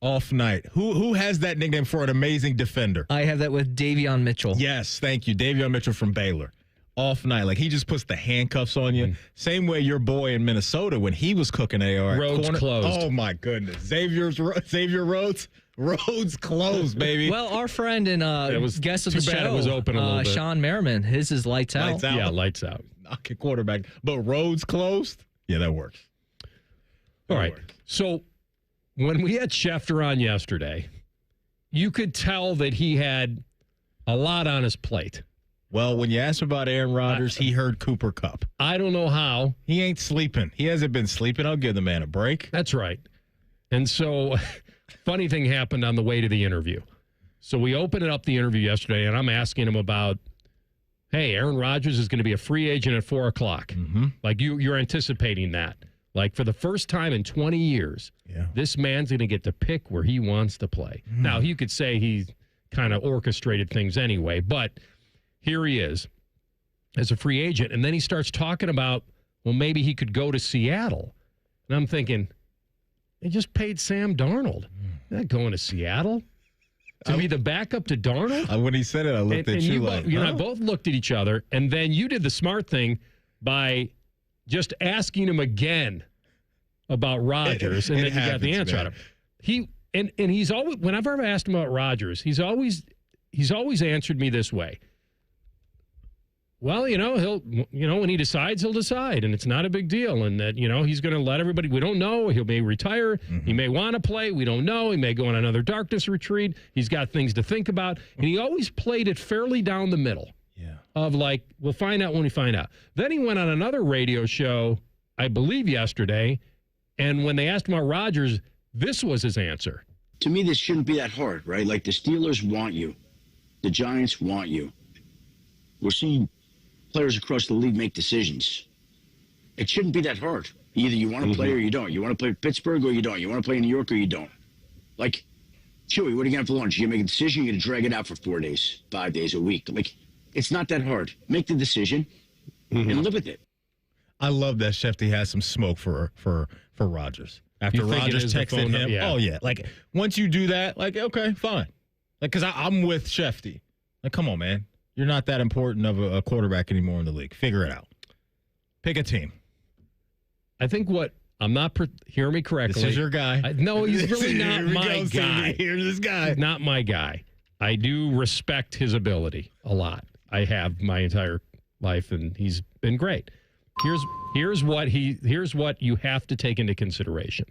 Off Night. Who has that nickname for an amazing defender? I have that with Davion Mitchell. Yes, thank you, Davion Mitchell from Baylor. Off Night, like he just puts the handcuffs on you. Same way your boy in Minnesota when he was cooking AR. Roads closed. Oh my goodness, Xavier Rhodes. Roads closed, baby. Well, our friend and guest of the too bad show, it was open a little bit. Sean Merriman, his is lights out. Lights out. Yeah, lights out. Knocking quarterback, but Rhodes closed. Yeah, that works. All right. So when we had Schefter on yesterday, you could tell that he had a lot on his plate. Well, when you asked about Aaron Rodgers, he heard Cooper Kupp. I don't know how. He ain't sleeping. He hasn't been sleeping. I'll give the man a break. That's right. And so, funny thing happened on the way to the interview. So we opened up the interview yesterday, and I'm asking him about, hey, Aaron Rodgers is going to be a free agent at 4 o'clock. Mm-hmm. Like you're anticipating that. Like for the first time in 20 years, this man's going to get to pick where he wants to play. Now, you could say he kind of orchestrated things anyway, but here he is as a free agent. And then he starts talking about, well, maybe he could go to Seattle. And I'm thinking, they just paid Sam Darnold. They're not going to Seattle to be the backup to Darnold. When he said it, I looked at you like, you and I both looked at each other, and then you did the smart thing by just asking him again about Rodgers, and then you got the answer out of him. He's always, whenever I've asked him about Rodgers, he's always answered me this way. Well, he'll, when he decides, he'll decide, and it's not a big deal, and that, he's going to let everybody, we don't know, he may retire, he may want to play, we don't know, he may go on another darkness retreat, he's got things to think about, and he always played it fairly down the middle. Of like, we'll find out when we find out. Then he went on another radio show, I believe yesterday, and when they asked him about Rodgers, this was his answer. To me, this shouldn't be that hard, right? Like the Steelers want you. The Giants want you. We're seeing players across the league make decisions. It shouldn't be that hard. Either you want to play or you don't. You want to play Pittsburgh or you don't. You want to play in New York or you don't. Like, Chewy, what are you going to have for lunch? You're going to make a decision, you're going to drag it out for 4 days, 5 days, a week. Like, it's not that hard. Make the decision and live with it. I love that Shefty has some smoke for Rodgers. After You think it Rodgers is the texted phone him, number? Yeah. oh yeah, like once you do that, like okay, fine. Like because I'm with Shefty. Like come on, man, you're not that important of a quarterback anymore in the league. Figure it out. Pick a team. I think hear me correctly. This is your guy. No, he's really not my guy. Here's this guy. He's not my guy. I do respect his ability a lot. I have my entire life, and he's been great. Here's what you have to take into consideration.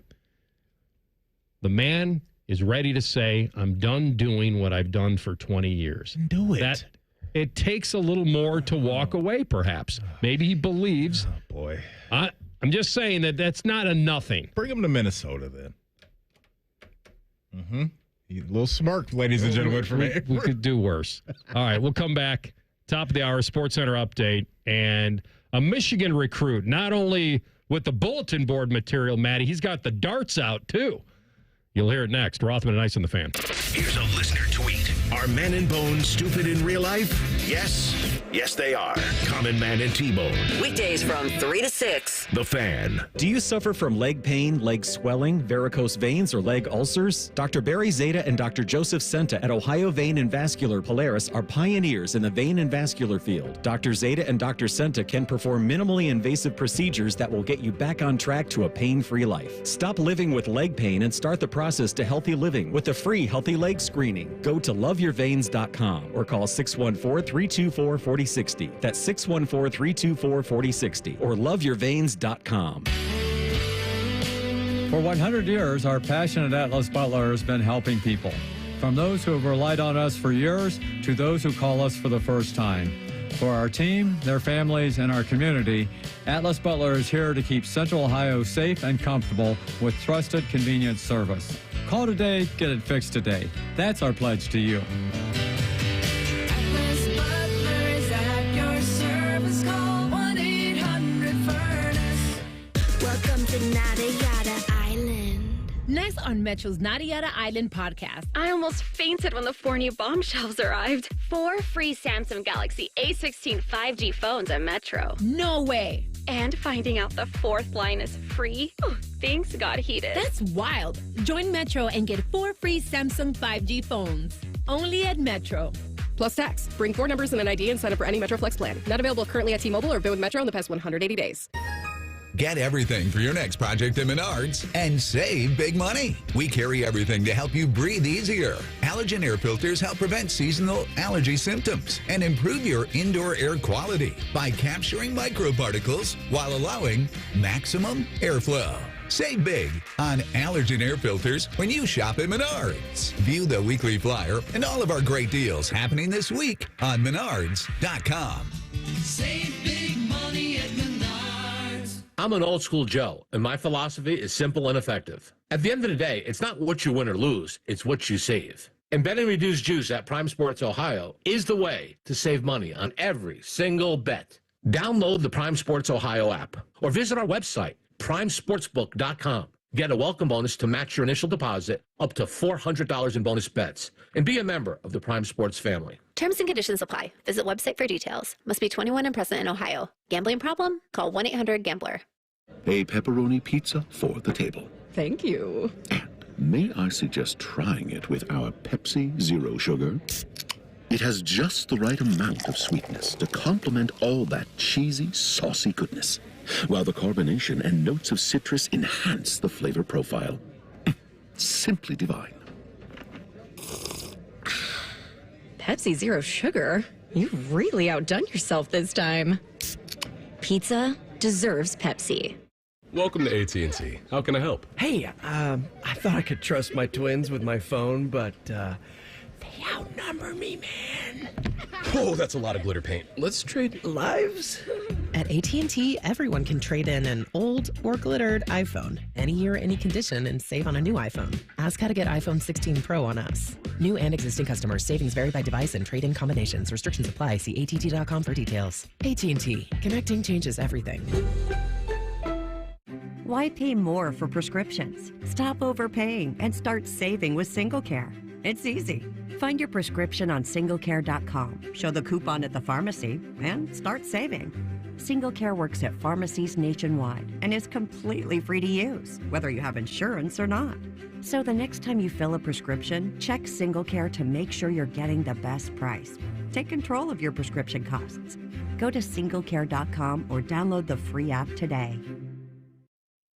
The man is ready to say, I'm done doing what I've done for 20 years. Do it. It takes a little more to walk away, perhaps. Maybe he believes. Oh, boy. I'm just saying that's not a nothing. Bring him to Minnesota, then. Mm-hmm. A little smirk, ladies and gentlemen, for me. We could do worse. All right, we'll come back. Top of the hour, Sports Center update, and a Michigan recruit, not only with the bulletin board material, Matty, he's got the darts out, too. You'll hear it next. Rothman and Ice on the Fan. Here's a listener tweet. Are Men and Bone stupid in real life? Yes. Yes, they are. Common Man and T-Bone. Weekdays from 3 to 6. The Fan. Do you suffer from leg pain, leg swelling, varicose veins, or leg ulcers? Dr. Barry Zeta and Dr. Joseph Senta at Ohio Vein and Vascular Polaris are pioneers in the vein and vascular field. Dr. Zeta and Dr. Senta can perform minimally invasive procedures that will get you back on track to a pain-free life. Stop living with leg pain and start the process to healthy living with a free Healthy Leg Screening. Go to loveyourveins.com or call 614-324-4060. That's 614-324-4060 or loveyourveins.com. For 100 years, our passion at Atlas Butler has been helping people. From those who have relied on us for years to those who call us for the first time. For our team, their families, and our community, Atlas Butler is here to keep Central Ohio safe and comfortable with trusted, convenient service. Call today, get it fixed today. That's our pledge to you. Atlas Butler is at your service. Call 1-800-FURNACE. Welcome to Nada Yada Island. Next on Metro's Nada Yada Island podcast. I almost fainted when the 4 new bomb shelves arrived. 4 free Samsung Galaxy A16 5G phones at Metro. No way. And finding out the 4th line is free. Oh, things got heated. That's wild. Join Metro and get 4 free Samsung 5G phones. Only at Metro. Plus tax. Bring 4 numbers and an ID and sign up for any Metro Flex plan. Not available currently at T-Mobile or been with Metro in the past 180 days. Get everything for your next project at Menards and save big money. We carry everything to help you breathe easier. Allergen air filters help prevent seasonal allergy symptoms and improve your indoor air quality by capturing microparticles while allowing maximum airflow. Save big on allergen air filters when you shop at Menards. View the weekly flyer and all of our great deals happening this week on Menards.com. Save big money at Menards. I'm an old school Joe, and my philosophy is simple and effective. At the end of the day, it's not what you win or lose, it's what you save. And Bet and Reduce Juice at Prime Sports Ohio is the way to save money on every single bet. Download the Prime Sports Ohio app or visit our website, primesportsbook.com. Get a welcome bonus to match your initial deposit up to $400 in bonus bets. And be a member of the Prime Sports family. Terms and conditions apply. Visit website for details. Must be 21 and present in Ohio. Gambling problem? Call 1-800-GAMBLER. A pepperoni pizza for the table. Thank you. May I suggest trying it with our Pepsi Zero Sugar? It has just the right amount of sweetness to complement all that cheesy, saucy goodness, while the carbonation and notes of citrus enhance the flavor profile. Simply divine. Pepsi Zero Sugar? You've really outdone yourself this time. Pizza deserves Pepsi. Welcome to AT&T. How can I help? Hey, I thought I could trust my twins with my phone, but they outnumber me, man. Oh, that's a lot of glitter paint. Let's trade lives. At AT&T, everyone can trade in an old or glittered iPhone, any year, any condition, and save on a new iPhone. Ask how to get iPhone 16 Pro on us. New and existing customers. Savings vary by device and trade-in combinations. Restrictions apply. See att.com for details. AT&T. Connecting changes everything. Why pay more for prescriptions? Stop overpaying and start saving with SingleCare. It's easy. Find your prescription on singlecare.com, show the coupon at the pharmacy, and start saving. SingleCare works at pharmacies nationwide and is completely free to use, whether you have insurance or not. So the next time you fill a prescription, check SingleCare to make sure you're getting the best price. Take control of your prescription costs. Go to singlecare.com or download the free app today.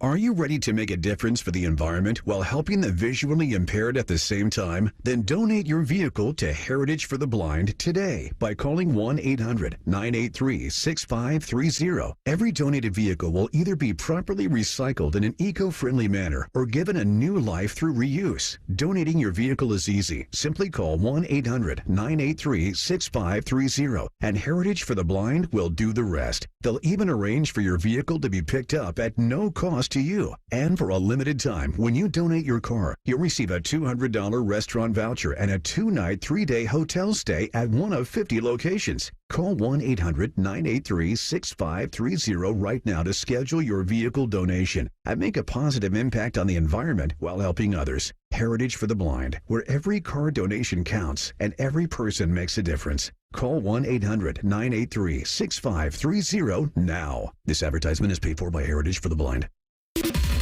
Are you ready to make a difference for the environment while helping the visually impaired at the same time? Then donate your vehicle to Heritage for the Blind today by calling 1-800-983-6530. Every donated vehicle will either be properly recycled in an eco-friendly manner or given a new life through reuse. Donating your vehicle is easy. Simply call 1-800-983-6530 and Heritage for the Blind will do the rest. They'll even arrange for your vehicle to be picked up at no cost close to you. And for a limited time, when you donate your car, you'll receive a $200 restaurant voucher and a 2-night, 3-day hotel stay at one of 50 locations. Call 1-800-983-6530 right now to schedule your vehicle donation and make a positive impact on the environment while helping others. Heritage for the Blind, where every car donation counts and every person makes a difference. Call 1-800-983-6530 now. This advertisement is paid for by Heritage for the Blind.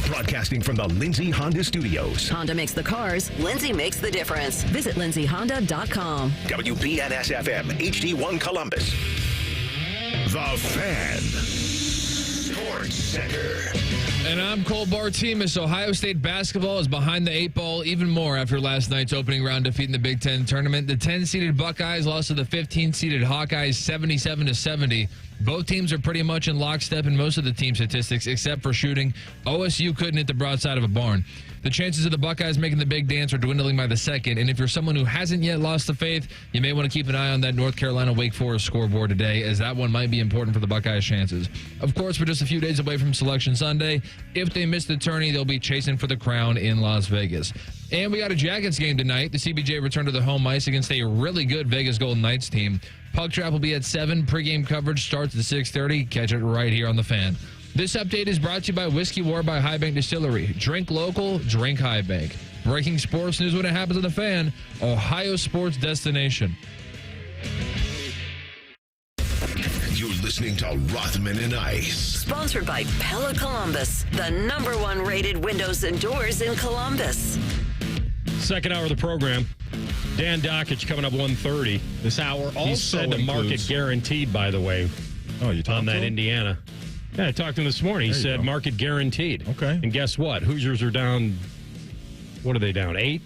Broadcasting from the Lindsay Honda Studios. Honda makes the cars, Lindsay makes the difference. Visit lindsayhonda.com. WBNS-FM, HD1 Columbus. The Fan. Sports Center. And I'm Cole Bartimus. Ohio State basketball is behind the 8 ball even more after last night's opening round defeat in the Big Ten tournament. The 10-seeded Buckeyes lost to the 15-seeded Hawkeyes 77-70. Both teams are pretty much in lockstep in most of the team statistics, except for shooting. OSU couldn't hit the broadside of a barn. The chances of the Buckeyes making the big dance are dwindling by the second, and if you're someone who hasn't yet lost the faith, you may want to keep an eye on that North Carolina-Wake Forest scoreboard today, as that one might be important for the Buckeyes' chances. Of course, we're just a few days away from Selection Sunday. If they miss the tourney, they'll be chasing for the crown in Las Vegas. And we got a Jackets game tonight. The CBJ returned to the home ice against a really good Vegas Golden Knights team. Puck Trap will be at 7. Pregame coverage starts at 6:30. Catch it right here on The Fan. This update is brought to you by Whiskey War by High Bank Distillery. Drink local, drink High Bank. Breaking sports news when it happens on The Fan. Ohio sports destination. You're listening to Rothman and Ice. Sponsored by Pella Columbus, the #1 rated windows and doors in Columbus. Second hour of the program. Dan Dakich coming up 1:30 this hour. Also he said the market guaranteed, by the way. Oh, you talked on that Indiana. Yeah, I talked to him this morning. He said market guaranteed. Okay. And guess what? Hoosiers are down. What are they down? 8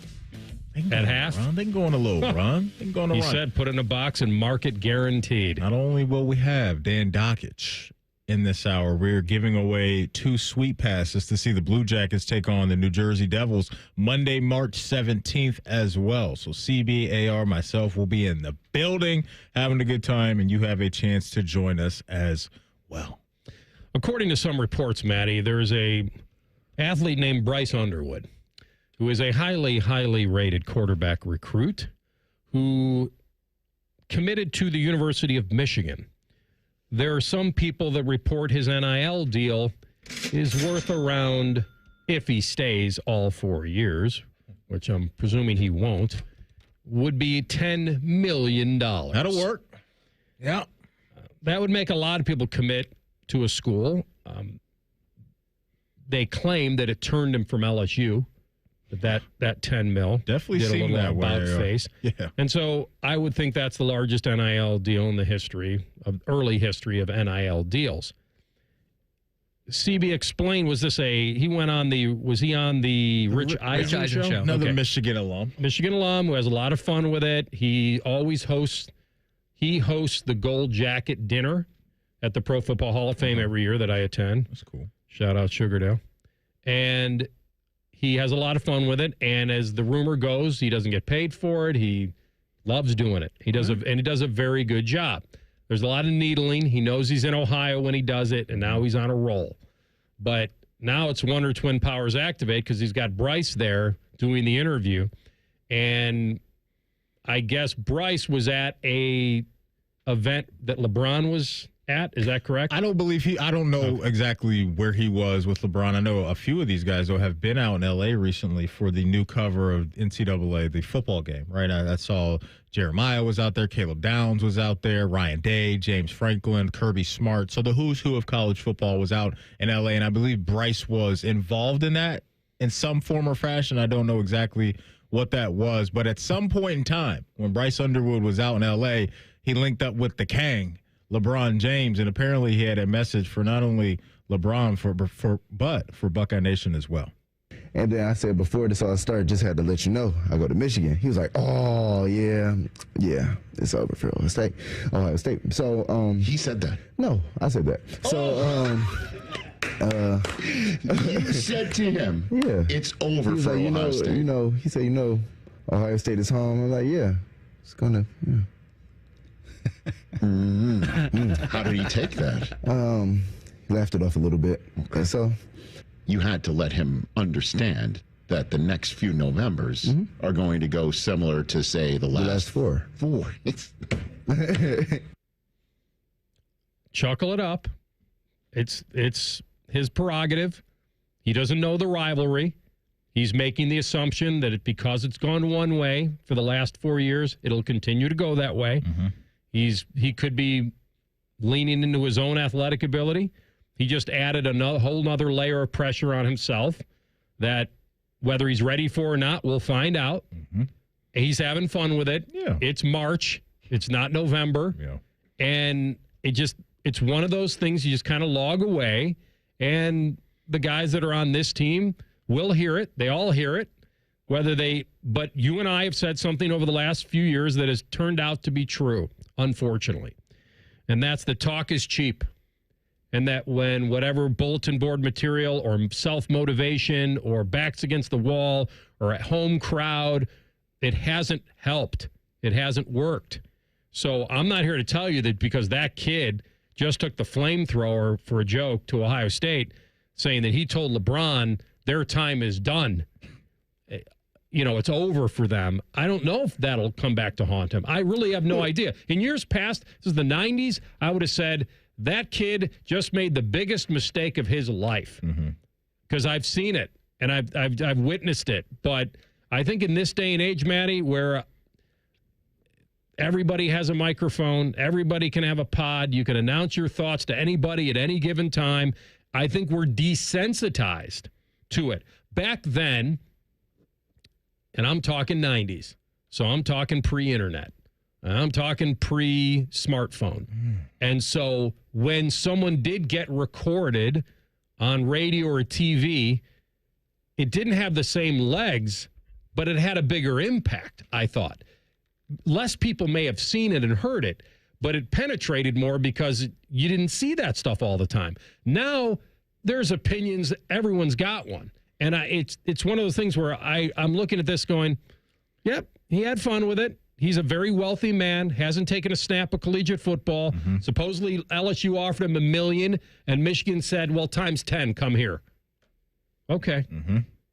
at half. They can go on a little run. They can go on a run. He said put in a box and market guaranteed. Not only will we have Dan Dakich in this hour, we're giving away 2 sweet passes to see the Blue Jackets take on the New Jersey Devils Monday, March 17th as well. So CBAR, myself, will be in the building having a good time, and you have a chance to join us as well. According to some reports, Maddie, there's a athlete named Bryce Underwood, who is a highly, highly rated quarterback recruit who committed to the University of Michigan. There are some people that report his NIL deal is worth around, if he stays all 4 years, which I'm presuming he won't, would be $10 million. That'll work. Yeah. That would make a lot of people commit to a school. They claim that it turned him from LSU. That 10 mil definitely did a seemed little that about way. face. Yeah. And so I would think that's the largest NIL deal in the history of early history of NIL deals. CB explained, was he on the Rich Eisen show? Another Michigan alum. Michigan alum who has a lot of fun with it. He hosts the Gold Jacket dinner at the Pro Football Hall of Fame every year that I attend. That's cool. Shout out Sugardale. And he has a lot of fun with it, and as the rumor goes, he doesn't get paid for it. He loves doing it. He does a very good job. There's a lot of needling. He knows he's in Ohio when he does it, and now he's on a roll. But now it's Wonder Twin Powers activate because he's got Bryce there doing the interview, and I guess Bryce was at a event that LeBron was at. Is that correct? I don't know exactly where he was with LeBron. I know a few of these guys, though, have been out in L.A. recently for the new cover of NCAA, the football game, right? I saw Jeremiah was out there, Caleb Downs was out there, Ryan Day, James Franklin, Kirby Smart. So the who's who of college football was out in L.A., and I believe Bryce was involved in that in some form or fashion. I don't know exactly what that was, but at some point in time, when Bryce Underwood was out in L.A., he linked up with the Kang, LeBron James, and apparently he had a message for not only LeBron but for Buckeye Nation as well. And then I said, before this all started, just had to let you know, I go to Michigan. He was like, oh, yeah, it's over for Ohio State. So he said that? No, I said that. So you said to him, yeah, it's over for like, Ohio State. He said, Ohio State is home. I'm like, yeah, it's gonna. Yeah. How did he take that? He laughed it off a little bit. And so you had to let him understand that the next few Novembers are going to go similar to, say, the last four. Chuckle it up. It's his prerogative. He doesn't know the rivalry. He's making the assumption that because it's gone one way for the last 4 years, it'll continue to go that way. He could be leaning into his own athletic ability. He just added a whole nother layer of pressure on himself that whether he's ready for or not, we'll find out. He's having fun with it. Yeah. It's March. It's not November. Yeah. And it's one of those things you just kind of log away. And the guys that are on this team will hear it. They all hear it. But you and I have said something over the last few years that has turned out to be true, unfortunately. And that's the talk is cheap. And that when whatever bulletin board material or self-motivation or backs against the wall or at home crowd, it hasn't helped. It hasn't worked. So I'm not here to tell you that because that kid just took the flamethrower for a joke to Ohio State, saying that he told LeBron their time is done. It's over for them. I don't know if that'll come back to haunt him. I really have no idea. In years past, this is the 90s, I would have said, that kid just made the biggest mistake of his life because I've seen it and I've witnessed it. But I think in this day and age, Maddie, where everybody has a microphone, everybody can have a pod, you can announce your thoughts to anybody at any given time. I think we're desensitized to it. Back then, and I'm talking 90s, so I'm talking pre-internet. I'm talking pre-smartphone. And so when someone did get recorded on radio or TV, it didn't have the same legs, but it had a bigger impact, I thought. Less people may have seen it and heard it, but it penetrated more because you didn't see that stuff all the time. Now, there's opinions. Everyone's got one. And it's one of those things where I'm looking at this going, yep, he had fun with it. He's a very wealthy man, hasn't taken a snap of collegiate football. Supposedly LSU offered him $1 million, and Michigan said, well, times 10, come here. Okay.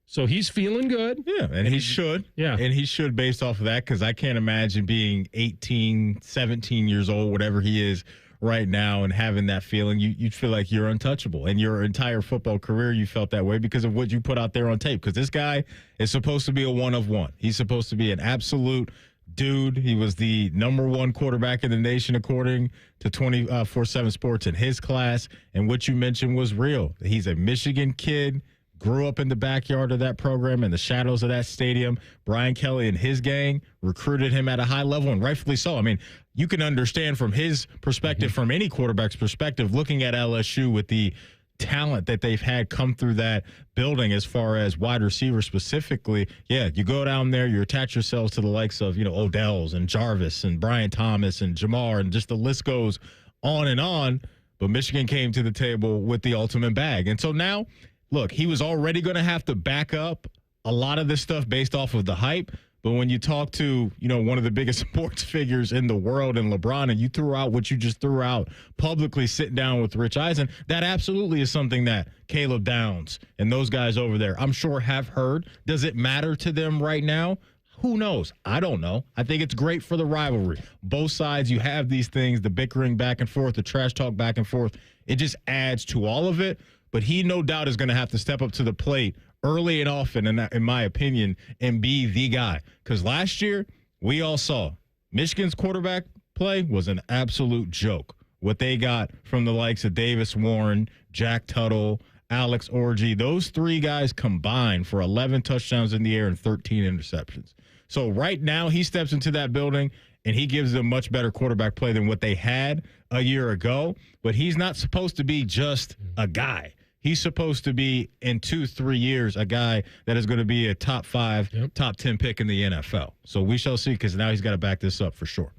So he's feeling good. Yeah, and he should. Yeah. And he should based off of that because I can't imagine being 18, 17 years old, whatever he is right now, and having that feeling. You feel like you're untouchable. And your entire football career, you felt that way because of what you put out there on tape. Because this guy is supposed to be a one of one. He's supposed to be an absolute dude. He was the #1 quarterback in the nation, according to 24/7 Sports in his class. And what you mentioned was real. He's a Michigan kid, grew up in the backyard of that program, in the shadows of that stadium. Brian Kelly and his gang recruited him at a high level, and rightfully so. I mean, you can understand from his perspective, from any quarterback's perspective, looking at LSU with the talent that they've had come through that building as far as wide receiver specifically. Yeah, you go down there, you attach yourselves to the likes of, Odell's and Jarvis and Brian Thomas and Jamar, and just the list goes on and on. But Michigan came to the table with the ultimate bag. And so now, look, he was already going to have to back up a lot of this stuff based off of the hype. But when you talk to, one of the biggest sports figures in the world in LeBron, and you threw out what you just threw out publicly sitting down with Rich Eisen, that absolutely is something that Caleb Downs and those guys over there, I'm sure, have heard. Does it matter to them right now? Who knows? I don't know. I think it's great for the rivalry. Both sides, you have these things, the bickering back and forth, the trash talk back and forth. It just adds to all of it. But he no doubt is going to have to step up to the plate early and often, in my opinion, and be the guy. Because last year, we all saw Michigan's quarterback play was an absolute joke. What they got from the likes of Davis Warren, Jack Tuttle, Alex Orji, those three guys combined for 11 touchdowns in the air and 13 interceptions. So right now, he steps into that building, and he gives them much better quarterback play than what they had a year ago. But he's not supposed to be just a guy. He's supposed to be, in 2-3 years, a guy that is going to be a top 5, top 10 pick in the NFL. So we shall see, because now he's got to back this up for sure.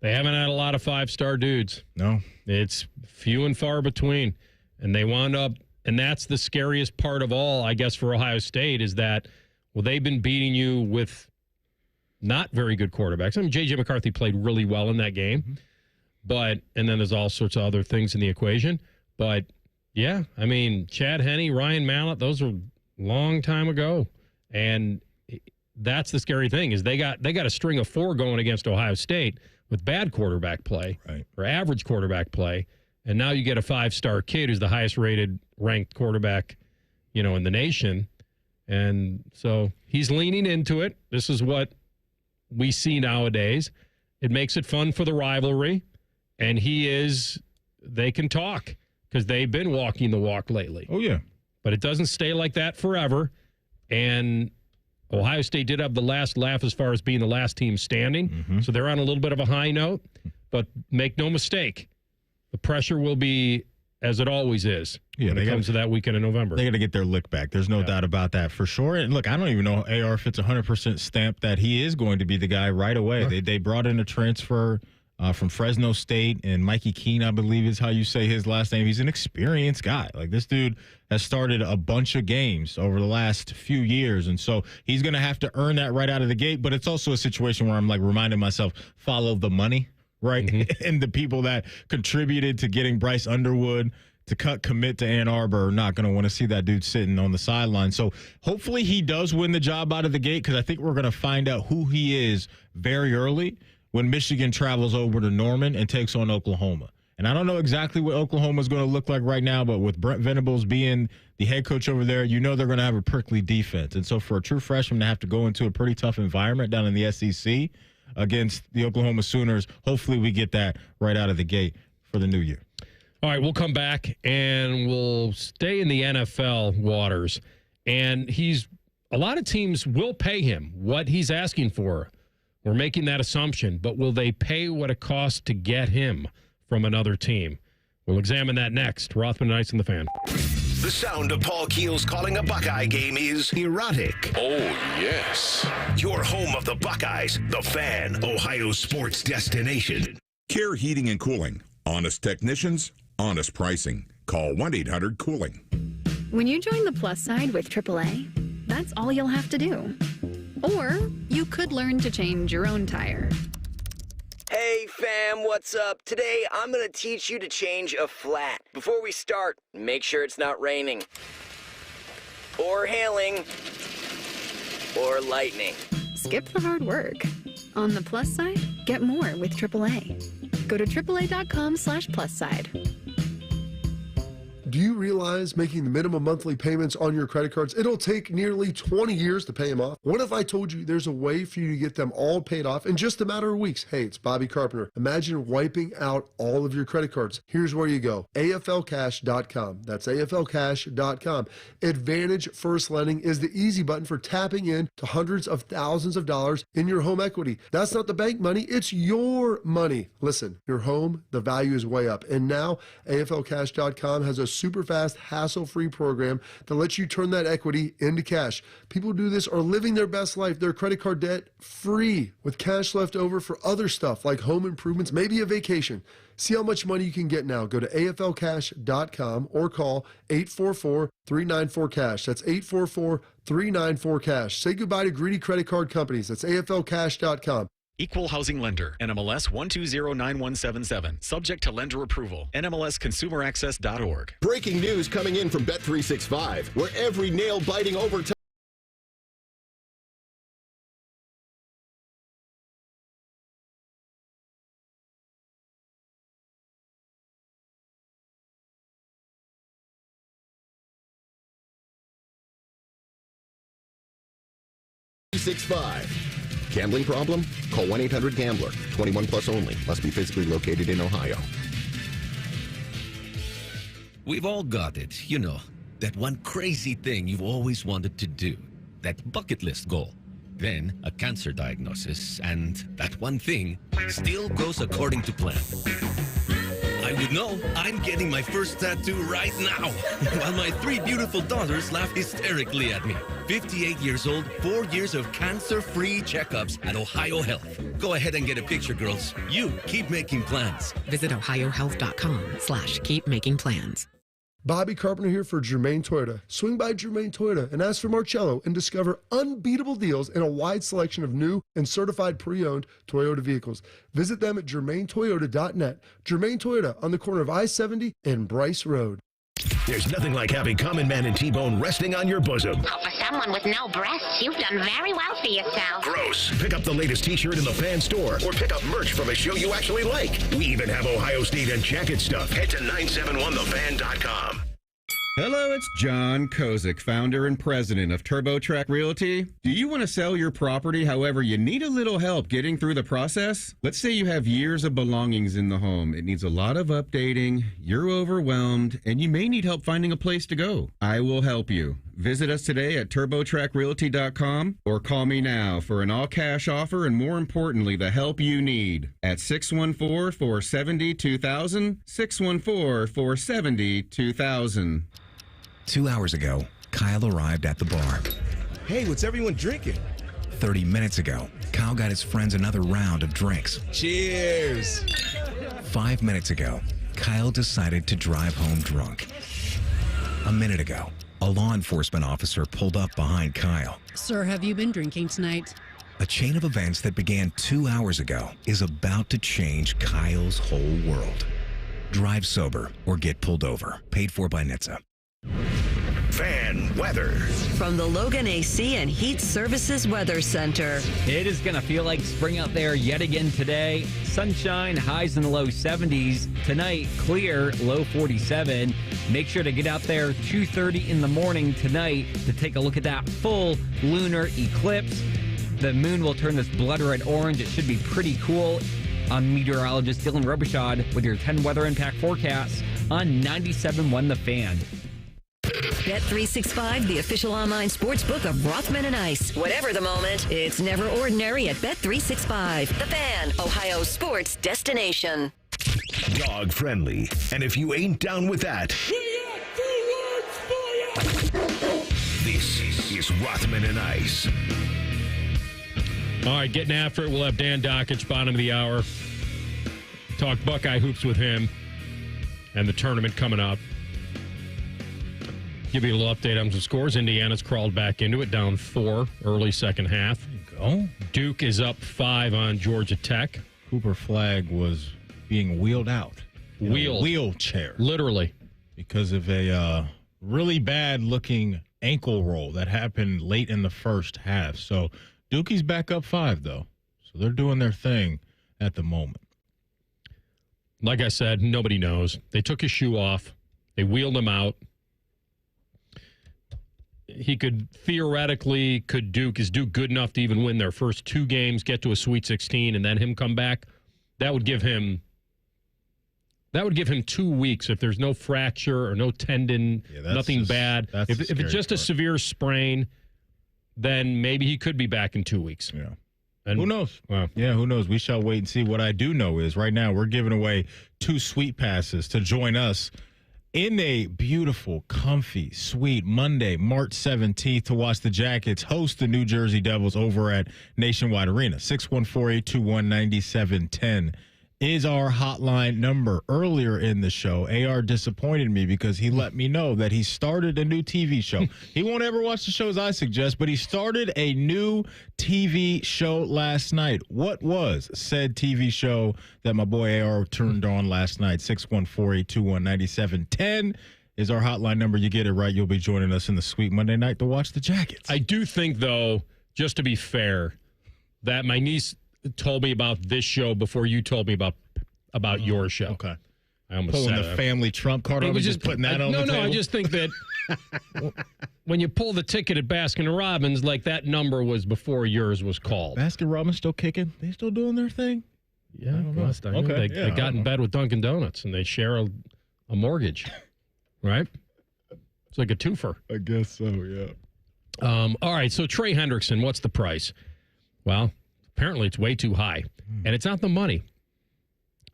They haven't had a lot of 5-star dudes. No. It's few and far between. And they wound up, and that's the scariest part of all, I guess, for Ohio State, is that, well, they've been beating you with not very good quarterbacks. I mean, J.J. McCarthy played really well in that game. And then there's all sorts of other things in the equation. But Yeah, I mean, Chad Henne, Ryan Mallett, those were long time ago. And that's the scary thing is they got a string of 4 going against Ohio State with bad quarterback play or average quarterback play. And now you get a 5-star kid who's the highest ranked quarterback, in the nation. And so he's leaning into it. This is what we see nowadays. It makes it fun for the rivalry. And they can talk because they've been walking the walk lately. Oh, yeah. But it doesn't stay like that forever. And Ohio State did have the last laugh as far as being the last team standing. Mm-hmm. So they're on a little bit of a high note. But make no mistake, the pressure will be as it always is when it comes to that weekend in November. They got to get their lick back. There's no doubt about that for sure. And look, I don't even know AR if it's 100% stamped that he is going to be the guy right away. Right. They brought in a transfer from Fresno State, and Mikey Keene, I believe is how you say his last name. He's an experienced guy. Like, this dude has started a bunch of games over the last few years, and so he's going to have to earn that right out of the gate. But it's also a situation where I'm like reminding myself, follow the money, right? Mm-hmm. And the people that contributed to getting Bryce Underwood to commit to Ann Arbor are not going to want to see that dude sitting on the sideline. So hopefully he does win the job out of the gate, because I think we're going to find out who he is very early when Michigan travels over to Norman and takes on Oklahoma. And I don't know exactly what Oklahoma is going to look like right now, but with Brent Venables being the head coach over there, they're going to have a prickly defense. And so for a true freshman to have to go into a pretty tough environment down in the SEC against the Oklahoma Sooners, hopefully we get that right out of the gate for the new year. All right, we'll come back and we'll stay in the NFL waters. And a lot of teams will pay him what he's asking for. We're making that assumption, but will they pay what it costs to get him from another team? We'll examine that next. Rothman and Ice and the Fan. The sound of Paul Keels calling a Buckeye game is erotic. Oh, yes. Your home of the Buckeyes, the Fan, Ohio's sports destination. Care Heating and Cooling. Honest technicians, honest pricing. Call 1-800-COOLING. When you join the plus side with AAA, that's all you'll have to do. Or you could learn to change your own tire. Hey fam, what's up? Today I'm gonna teach you to change a flat. Before we start, make sure it's not raining, or hailing, or lightning. Skip the hard work. On the plus side, get more with AAA. Go to AAA.com/plus side. Do you realize making the minimum monthly payments on your credit cards, it'll take nearly 20 years to pay them off? What if I told you there's a way for you to get them all paid off in just a matter of weeks? Hey, it's Bobby Carpenter. Imagine wiping out all of your credit cards. Here's where you go. AFLcash.com. That's AFLcash.com. Advantage First Lending is the easy button for tapping in to hundreds of thousands of dollars in your home equity. That's not the bank money, it's your money. Listen, your home, the value is way up. And now AFLcash.com has a super fast, hassle-free program that lets you turn that equity into cash. People who do this are living their best life, their credit card debt free, with cash left over for other stuff like home improvements, maybe a vacation. See how much money you can get now. Go to AFLcash.com or call 844-394-CASH. That's 844-394-CASH. Say goodbye to greedy credit card companies. That's AFLcash.com. Equal Housing Lender, NMLS 1209177. Subject to lender approval. NMLSConsumerAccess.org. Breaking news coming in from Bet365, where every nail-biting overtime. Gambling problem? Call 1-800-GAMBLER. 21 plus only. Must be physically located in Ohio. We've all got it, that one crazy thing you've always wanted to do, that bucket list goal. Then a cancer diagnosis, and that one thing still goes according to plan. I would know I'm getting my first tattoo right now, while my 3 beautiful daughters laugh hysterically at me. 58 years old, 4 years of cancer-free checkups at Ohio Health. Go ahead and get a picture, girls. You keep making plans. Visit ohiohealth.com/keepmakingplans. Bobby Carpenter here for Germain Toyota. Swing by Germain Toyota and ask for Marcello and discover unbeatable deals and a wide selection of new and certified pre-owned Toyota vehicles. Visit them at germaintoyota.net. Germain Toyota on the corner of I-70 and Bryce Road. There's nothing like having Common Man and T-Bone resting on your bosom. Oh, for someone with no breasts, you've done very well for yourself. Gross. Pick up the latest T-shirt in the fan store or pick up merch from a show you actually like. We even have Ohio State and jacket stuff. Head to 971thefan.com. Hello, it's John Kozik, founder and president of TurboTrack Realty. Do you want to sell your property, however, you need a little help getting through the process? Let's say you have years of belongings in the home. It needs a lot of updating, you're overwhelmed, and you may need help finding a place to go. I will help you. Visit us today at TurboTrackRealty.com or call me now for an all-cash offer and, more importantly, the help you need at 614-470-2000, 614-470-2000. 2 hours ago, Kyle arrived at the bar. Hey, what's everyone drinking? 30 minutes ago, Kyle got his friends another round of drinks. Cheers! 5 minutes ago, Kyle decided to drive home drunk. A minute ago, a law enforcement officer pulled up behind Kyle. Sir, have you been drinking tonight? A chain of events that began 2 hours ago is about to change Kyle's whole world. Drive sober or get pulled over. Paid for by NHTSA. Fan weather. From the Logan AC and Heat Services Weather Center. It is going to feel like spring out there yet again today. Sunshine, highs in the low 70s. Tonight, clear, low 47. Make sure to get out there 2:30 in the morning tonight to take a look at that full lunar eclipse. The moon will turn this blood red orange. It should be pretty cool. I'm meteorologist Dylan Robichaud with your 10 weather impact forecasts on 97.1 The Fan. Bet365, the official online sports book of Rothman and Ice. Whatever the moment, it's never ordinary at Bet365. The Fan, Ohio's sports destination. Dog friendly. And if you ain't down with that, this is Rothman and Ice. All right, getting after it. We'll have Dan Dakich, bottom of the hour. Talk Buckeye hoops with him and the tournament coming up. Give you a little update on some scores. Indiana's crawled back into it, down 4 early second half. There you go. Duke is up 5 on Georgia Tech. Cooper Flag was being wheeled out. Wheelchair. Literally. Because of a really bad-looking ankle roll that happened late in the first half. So Dookie's back up 5, though. So they're doing their thing at the moment. Like I said, nobody knows. They took his shoe off. They wheeled him out. He could theoretically, is Duke good enough to even win their first 2 games, get to a Sweet 16, and then him come back? That would give him 2 weeks if there's no fracture or no tendon, nothing bad. If it's just a severe sprain, then maybe he could be back in 2 weeks. Yeah. And who knows? Well, yeah, who knows? We shall wait and see. What I do know is right now we're giving away 2 sweet passes to join us in a beautiful, comfy, sweet Monday, March 17th to watch the Jackets host the New Jersey Devils over at Nationwide Arena. 614-821-9710 is our hotline number. Earlier in the show, AR disappointed me because he let me know that he started a new TV show. He won't ever watch the shows I suggest, but he started a new TV show last night. What was said TV show that my boy AR turned on last night? 614-821-9710 is our hotline number. You get it right, you'll be joining us in the sweet Monday night to watch the Jackets. I do think, though, just to be fair, that my niece told me about this show before you told me about your show. Okay. I almost pulling said the family trump card. I was just putting that on the table. No, I just think that when you pull the ticket at Baskin Robbins, like that number was before yours was called. Baskin Robbins still kicking? They still doing their thing? Yeah, must. They got in bed with Dunkin' Donuts and they share a mortgage, right? It's like a twofer. I guess so, yeah. All right, so Trey Hendrickson, what's the price? Well, apparently it's way too high, and it's not the money.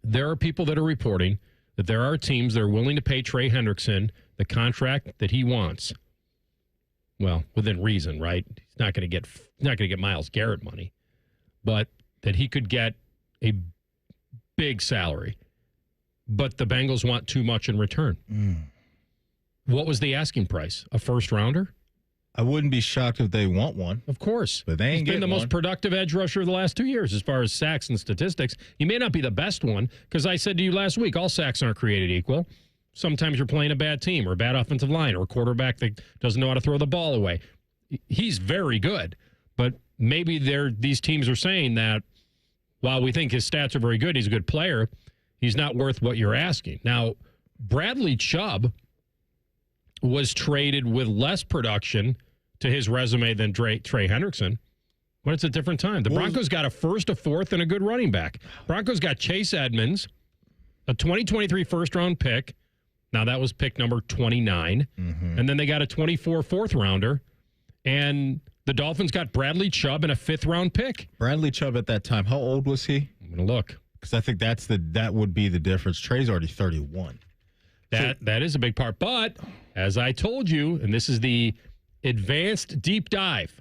There are people that are reporting that there are teams that are willing to pay Trey Hendrickson the contract that he wants. Well, within reason, right? He's not going to get Myles Garrett money, but that he could get a big salary. But the Bengals want too much in return. What was the asking price? A first rounder? I wouldn't be shocked if they want one. Of course. But they ain't He's been the one. most productive edge rusher of the last 2 years as far as sacks and statistics. He may not be the best one, because I said to you last week, all sacks aren't created equal. sometimes you're playing a bad team or a bad offensive line or a quarterback that doesn't know how to throw the ball away. He's very good, but maybe these teams are saying that while we think his stats are very good, he's a good player, he's not worth what you're asking. Now, Bradley Chubb was traded with less production to his resume than Trey Hendrickson, but it's a different time. The Broncos got a first, a fourth, and a good running back. Broncos got Chase Edmonds, a 2023 first-round pick. Now, that was pick number 29. And then they got a 24 fourth-rounder. And the Dolphins got Bradley Chubb and a fifth-round pick. Bradley Chubb at that time, how old was he? I'm going to look. Because I think that would be the difference. Trey's already 31. That is a big part. But, as I told you, and this is the advanced deep dive,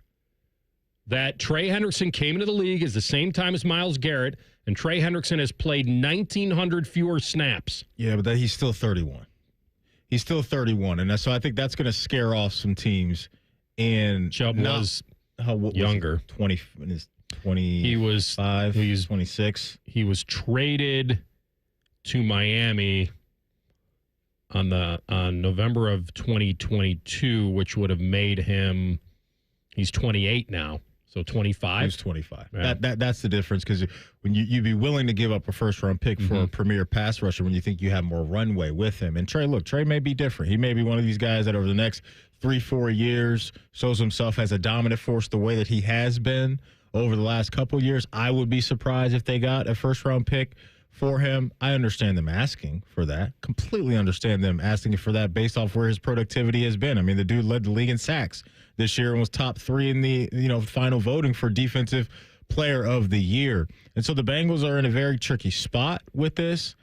that Trey Hendrickson came into the league at the same time as Myles Garrett, and Trey Hendrickson has played 1,900 fewer snaps. Yeah, but he's still 31. He's still 31, and so I think that's going to scare off some teams. And Chubb was Was younger. 20 in his 20. He was 26. He was traded to Miami on November of 2022, which would have made him. He's 28 now, so 25. He's 25. Yeah. That's the difference, because when you'd be willing to give up a first-round pick for a premier pass rusher when you think you have more runway with him. And Trey may be different. He may be one of these guys that over the next 3-4 years shows himself as a dominant force the way that he has been over the last couple of years. I would be surprised if they got a first-round pick for him. I understand them asking for that. Completely understand them asking for that based off where his productivity has been. I mean, the dude led the league in sacks this year and was top 3 in the final voting for defensive player of the year. And so the Bengals are in a very tricky spot with this.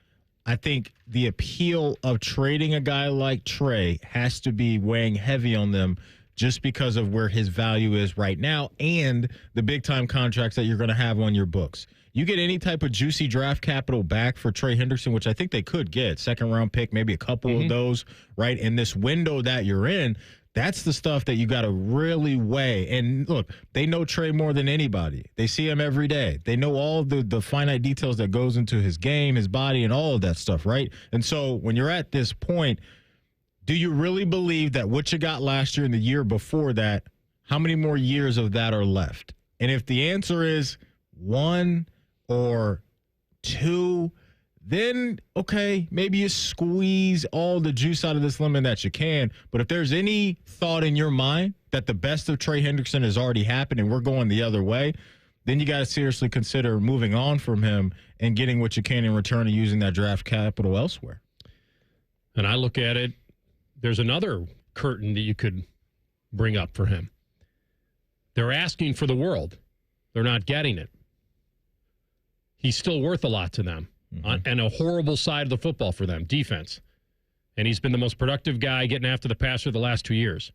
I think the appeal of trading a guy like Trey has to be weighing heavy on them just because of where his value is right now and the big-time contracts that you're going to have on your books. You get any type of juicy draft capital back for Trey Hendrickson, which I think they could get, second-round pick, maybe a couple of those, right, in this window that you're in. That's the stuff that you got to really weigh. And look, they know Trey more than anybody. They see him every day. They know all the finite details that goes into his game, his body, and all of that stuff, right? And so when you're at this point, do you really believe that what you got last year and the year before that, how many more years of that are left? And if the answer is 1 or 2, then, okay, maybe you squeeze all the juice out of this lemon that you can. But if there's any thought in your mind that the best of Trey Hendrickson has already happened and we're going the other way, then you got to seriously consider moving on from him and getting what you can in return and using that draft capital elsewhere. And I look at it, there's another curtain that you could bring up for him. They're asking for the world. They're not getting it. He's still worth a lot to them. And a horrible side of the football for them, defense. And he's been the most productive guy getting after the passer the last 2 years.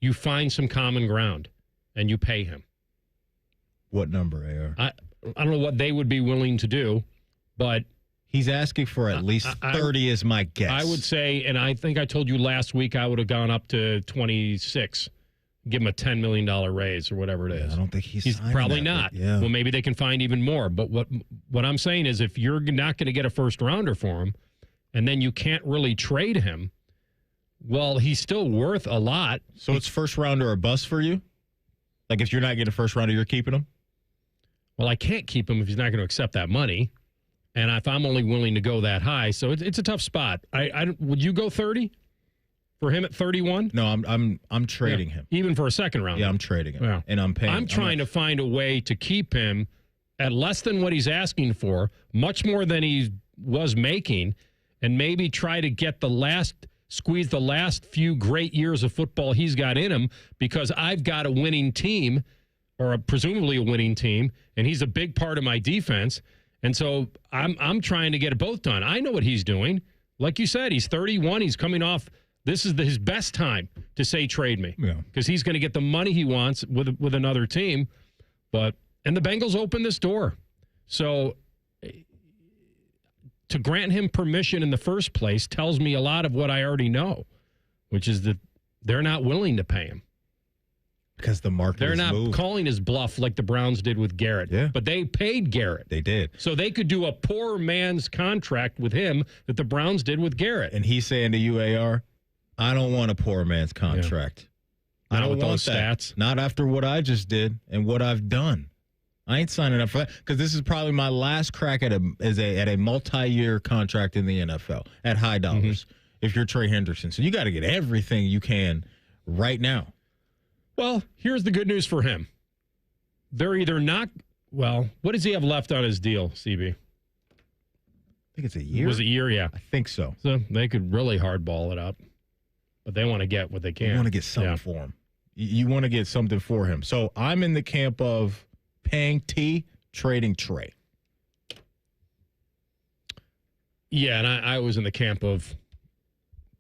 You find some common ground, and you pay him. What number, AR? I don't know what they would be willing to do, but... He's asking for at least 30 is my guess. I would say, and I think I told you last week I would have gone up to 26. Give him a $10 million raise or whatever it is. I don't think he's probably that, not. Yeah. Well, maybe they can find even more. But what I'm saying is if you're not going to get a first rounder for him and then you can't really trade him, well, he's still worth a lot. So it's first rounder or bust for you? Like if you're not getting a first rounder, you're keeping him? Well, I can't keep him if he's not going to accept that money. And if I'm only willing to go that high, so it's a tough spot. Would you go 30? For him at 31? No, I'm trading him. Even for a second round. Yeah, I'm trading him. Yeah. And I'm paying. I'm trying to find a way to keep him at less than what he's asking for, much more than he was making, and maybe try to squeeze the last few great years of football he's got in him, because I've got a winning team, or presumably a winning team, and he's a big part of my defense. And so I'm trying to get it both done. I know what he's doing. Like you said, he's 31. He's coming off. This is his best time to say trade me, because he's going to get the money he wants with another team. And the Bengals opened this door. So to grant him permission in the first place tells me a lot of what I already know, which is that they're not willing to pay him. Because the market They're has not moved. calling his bluff like the Browns did with Garrett. Yeah. But they paid Garrett. They did. So they could do a poor man's contract with him that the Browns did with Garrett. And he's saying to UAR, I don't want a poor man's contract. I don't with want those that. stats. Not after what I just did and what I've done. I ain't signing up for that because this is probably my last crack at a multi-year contract in the NFL at high dollars. If you're Trey Hendrickson, so you got to get everything you can right now. Well, here's the good news for him. They're either not. Well, what does he have left on his deal, CB? I think it's a year. Was it a year? Yeah, I think so. So they could really hardball it up, but they want to get what they can. You want to get something for him. You want to get something for him. So I'm in the camp of paying T, trading Trey. Yeah, and I was in the camp of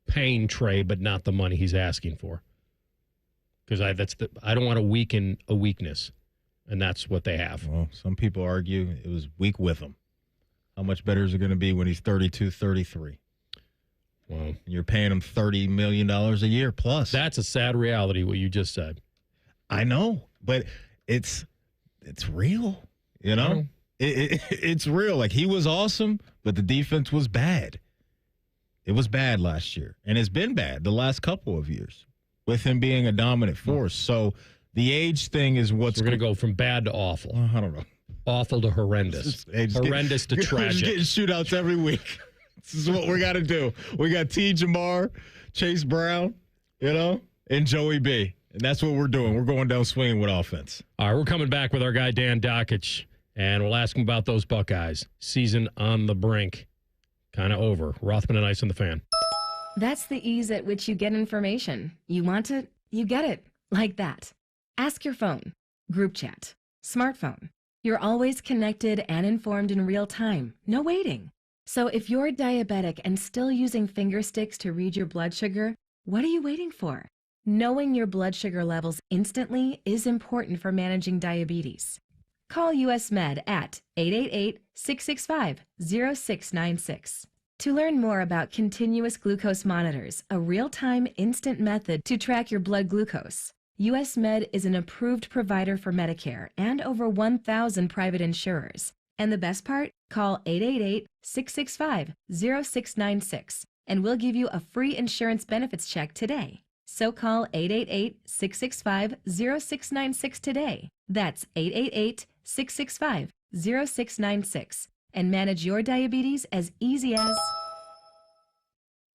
paying Trey, but not the money he's asking for. Because I don't want to weaken a weakness, and that's what they have. Well, some people argue it was weak with him. How much better is it going to be when he's 32, 33? Well, and you're paying him $30 million a year plus. That's a sad reality, what you just said. I know, but it's real, you know? It's real. Like, he was awesome, but the defense was bad. It was bad last year, and it's been bad the last couple of years with him being a dominant force. So the age thing is what's we're going to go from bad to awful. I don't know. Awful to horrendous. Horrendous to tragic. Getting shootouts every week. This is what we got to do. We got T. Jamar, Chase Brown, and Joey B. And that's what we're doing. We're going down swinging with offense. All right, we're coming back with our guy, Dan Dakich, and we'll ask him about those Buckeyes. Season on the brink. Kind of over. Rothman and Ice on the Fan. That's the ease at which you get information. You want it, you get it. Like that. Ask your phone. Group chat. Smartphone. You're always connected and informed in real time. No waiting. So if you're diabetic and still using finger sticks to read your blood sugar, what are you waiting for? Knowing your blood sugar levels instantly is important for managing diabetes. Call US Med at 888-665-0696. To learn more about continuous glucose monitors, a real-time instant method to track your blood glucose, US Med is an approved provider for Medicare and over 1,000 private insurers. And the best part? Call 888-665-0696 and we'll give you a free insurance benefits check today. So call 888-665-0696 today. That's 888-665-0696 and manage your diabetes as easy as...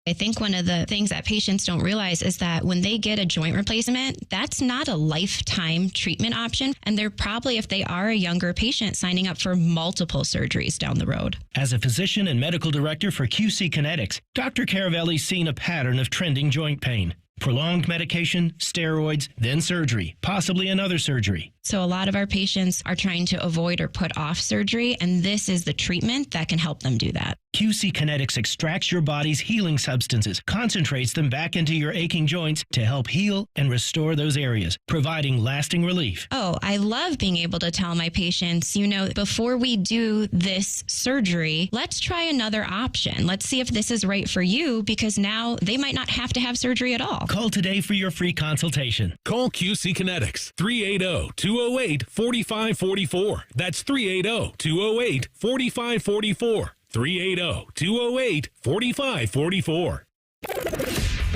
I think one of the things that patients don't realize is that when they get a joint replacement, that's not a lifetime treatment option. And they're probably, if they are a younger patient, signing up for multiple surgeries down the road. As a physician and medical director for QC Kinetics, Dr. Caravelli's seen a pattern of trending joint pain. Prolonged medication, steroids, then surgery, possibly another surgery. So a lot of our patients are trying to avoid or put off surgery, and this is the treatment that can help them do that. QC Kinetics extracts your body's healing substances, concentrates them back into your aching joints to help heal and restore those areas, providing lasting relief. Oh, I love being able to tell my patients, before we do this surgery, let's try another option. Let's see if this is right for you, because now they might not have to have surgery at all. Call today for your free consultation. Call QC Kinetics, 380-208-4544. That's 380-208-4544. 380-208-4544.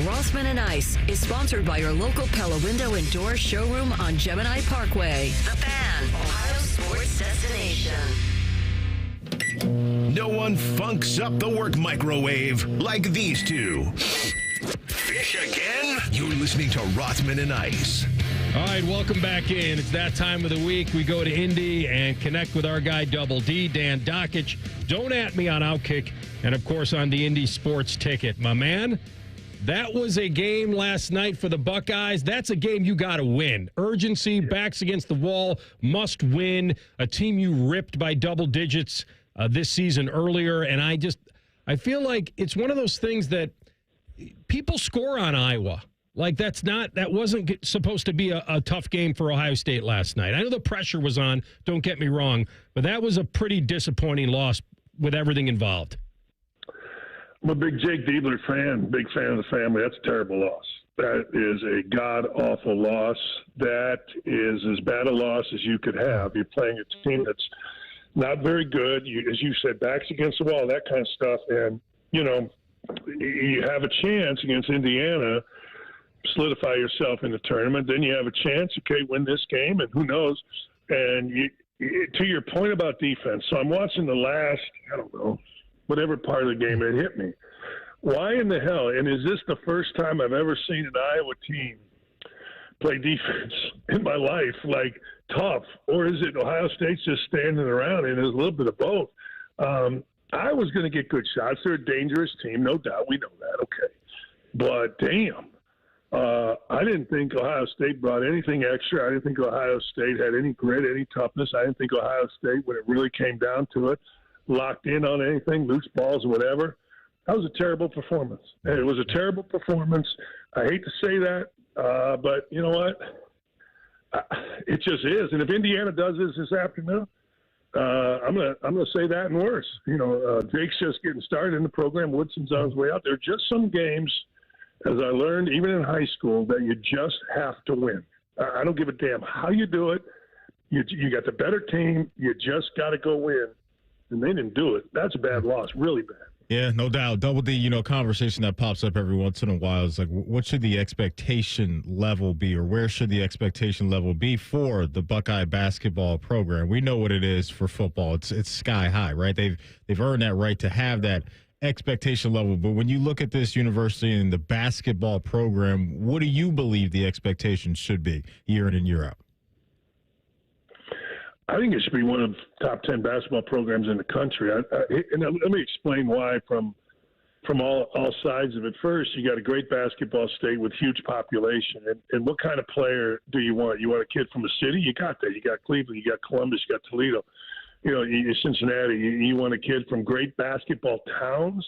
Rothman and Ice is sponsored by your local Pella Window and Door showroom on Gemini Parkway. The Fan, Ohio sports destination. No one funks up the work microwave like these two. Fish again? You're listening to Rothman and Ice. All right, welcome back in. It's that time of the week. We go to Indy and connect with our guy, Double D, Dan Dakich. Don't at me on Outkick, and of course on the Indy Sports Ticket. My man, that was a game last night for the Buckeyes. That's a game you got to win. Urgency, backs against the wall, must win. A team you ripped by double digits this season earlier, and I feel like it's one of those things that people score on Iowa. Like, that wasn't supposed to be a tough game for Ohio State last night. I know the pressure was on, don't get me wrong, but that was a pretty disappointing loss with everything involved. I'm a big Jake Diebler fan, big fan of the family. That's a terrible loss. That is a god-awful loss. That is as bad a loss as you could have. You're playing a team that's not very good. As you said, backs against the wall, that kind of stuff. And, you have a chance against Indiana, solidify yourself in the tournament. Then you have a chance, win this game, and who knows. And to your point about defense, so I'm watching the last, whatever part of the game, it hit me. Why in the hell, and is this the first time I've ever seen an Iowa team play defense in my life, like tough, or is it Ohio State's just standing around, and there's a little bit of both? Iowa's going to get good shots. They're a dangerous team, no doubt. We know that, okay. But, damn, I didn't think Ohio State brought anything extra. I didn't think Ohio State had any grit, any toughness. I didn't think Ohio State, when it really came down to it, locked in on anything, loose balls or whatever. That was a terrible performance. And it was a terrible performance. I hate to say that, but you know what? It just is. And if Indiana does this afternoon, I'm gonna say that and worse. Jake's just getting started in the program. Woodson's on his way out. There are just some games, as I learned even in high school, that you just have to win. I don't give a damn how you do it. You got the better team. You just got to go win. And they didn't do it. That's a bad loss, really bad. Yeah, no doubt. Double D, conversation that pops up every once in a while is like, what should the expectation level be, or where should the expectation level be for the Buckeye basketball program? We know what it is for football. It's sky high, right? They've earned that right to have that expectation level. But when you look at this university and the basketball program, what do you believe the expectations should be year in and year out? I think it should be one of the top 10 basketball programs in the country. And let me explain why from all sides of it. First, you got a great basketball state with huge population. And what kind of player do you want? You want a kid from a city? You got that. You got Cleveland. You got Columbus. You got Toledo. Cincinnati. You want a kid from great basketball towns?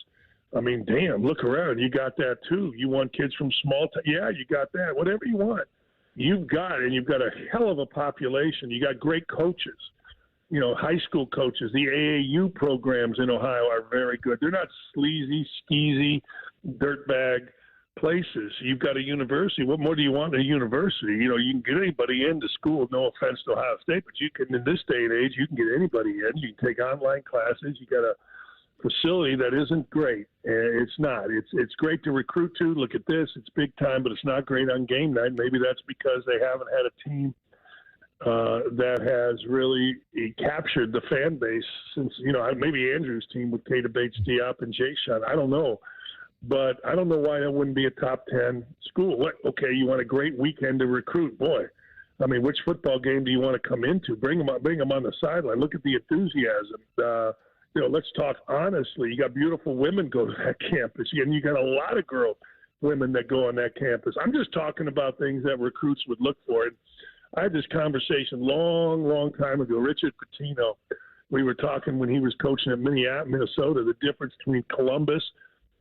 I mean, damn, look around. You got that, too. You want kids from small towns? Yeah, you got that. Whatever you want. You've got it, and you've got a hell of a population. You got great coaches, high school coaches. The AAU programs in Ohio are very good. They're not sleazy, skeezy, dirtbag places. You've got a university. What more do you want in a university? You can get anybody into school. No offense to Ohio State, but you can, in this day and age, you can get anybody in. You can take online classes. You got a facility that isn't great. It's not. It's great to recruit to. Look at this. It's big time, but it's not great on game night. Maybe that's because they haven't had a team that has really captured the fan base since, maybe Andrew's team with Kata Bates, Diop, and Jay Sean. I don't know. But I don't know why that wouldn't be a top 10 school. Okay, you want a great weekend to recruit. Boy, I mean, which football game do you want to come into? Bring them on the sideline. Look at the enthusiasm. Let's talk honestly. You got beautiful women go to that campus, and you got a lot of women that go on that campus. I'm just talking about things that recruits would look for. And I had this conversation long time ago. Richard Pitino, we were talking when he was coaching at Minnesota, the difference between Columbus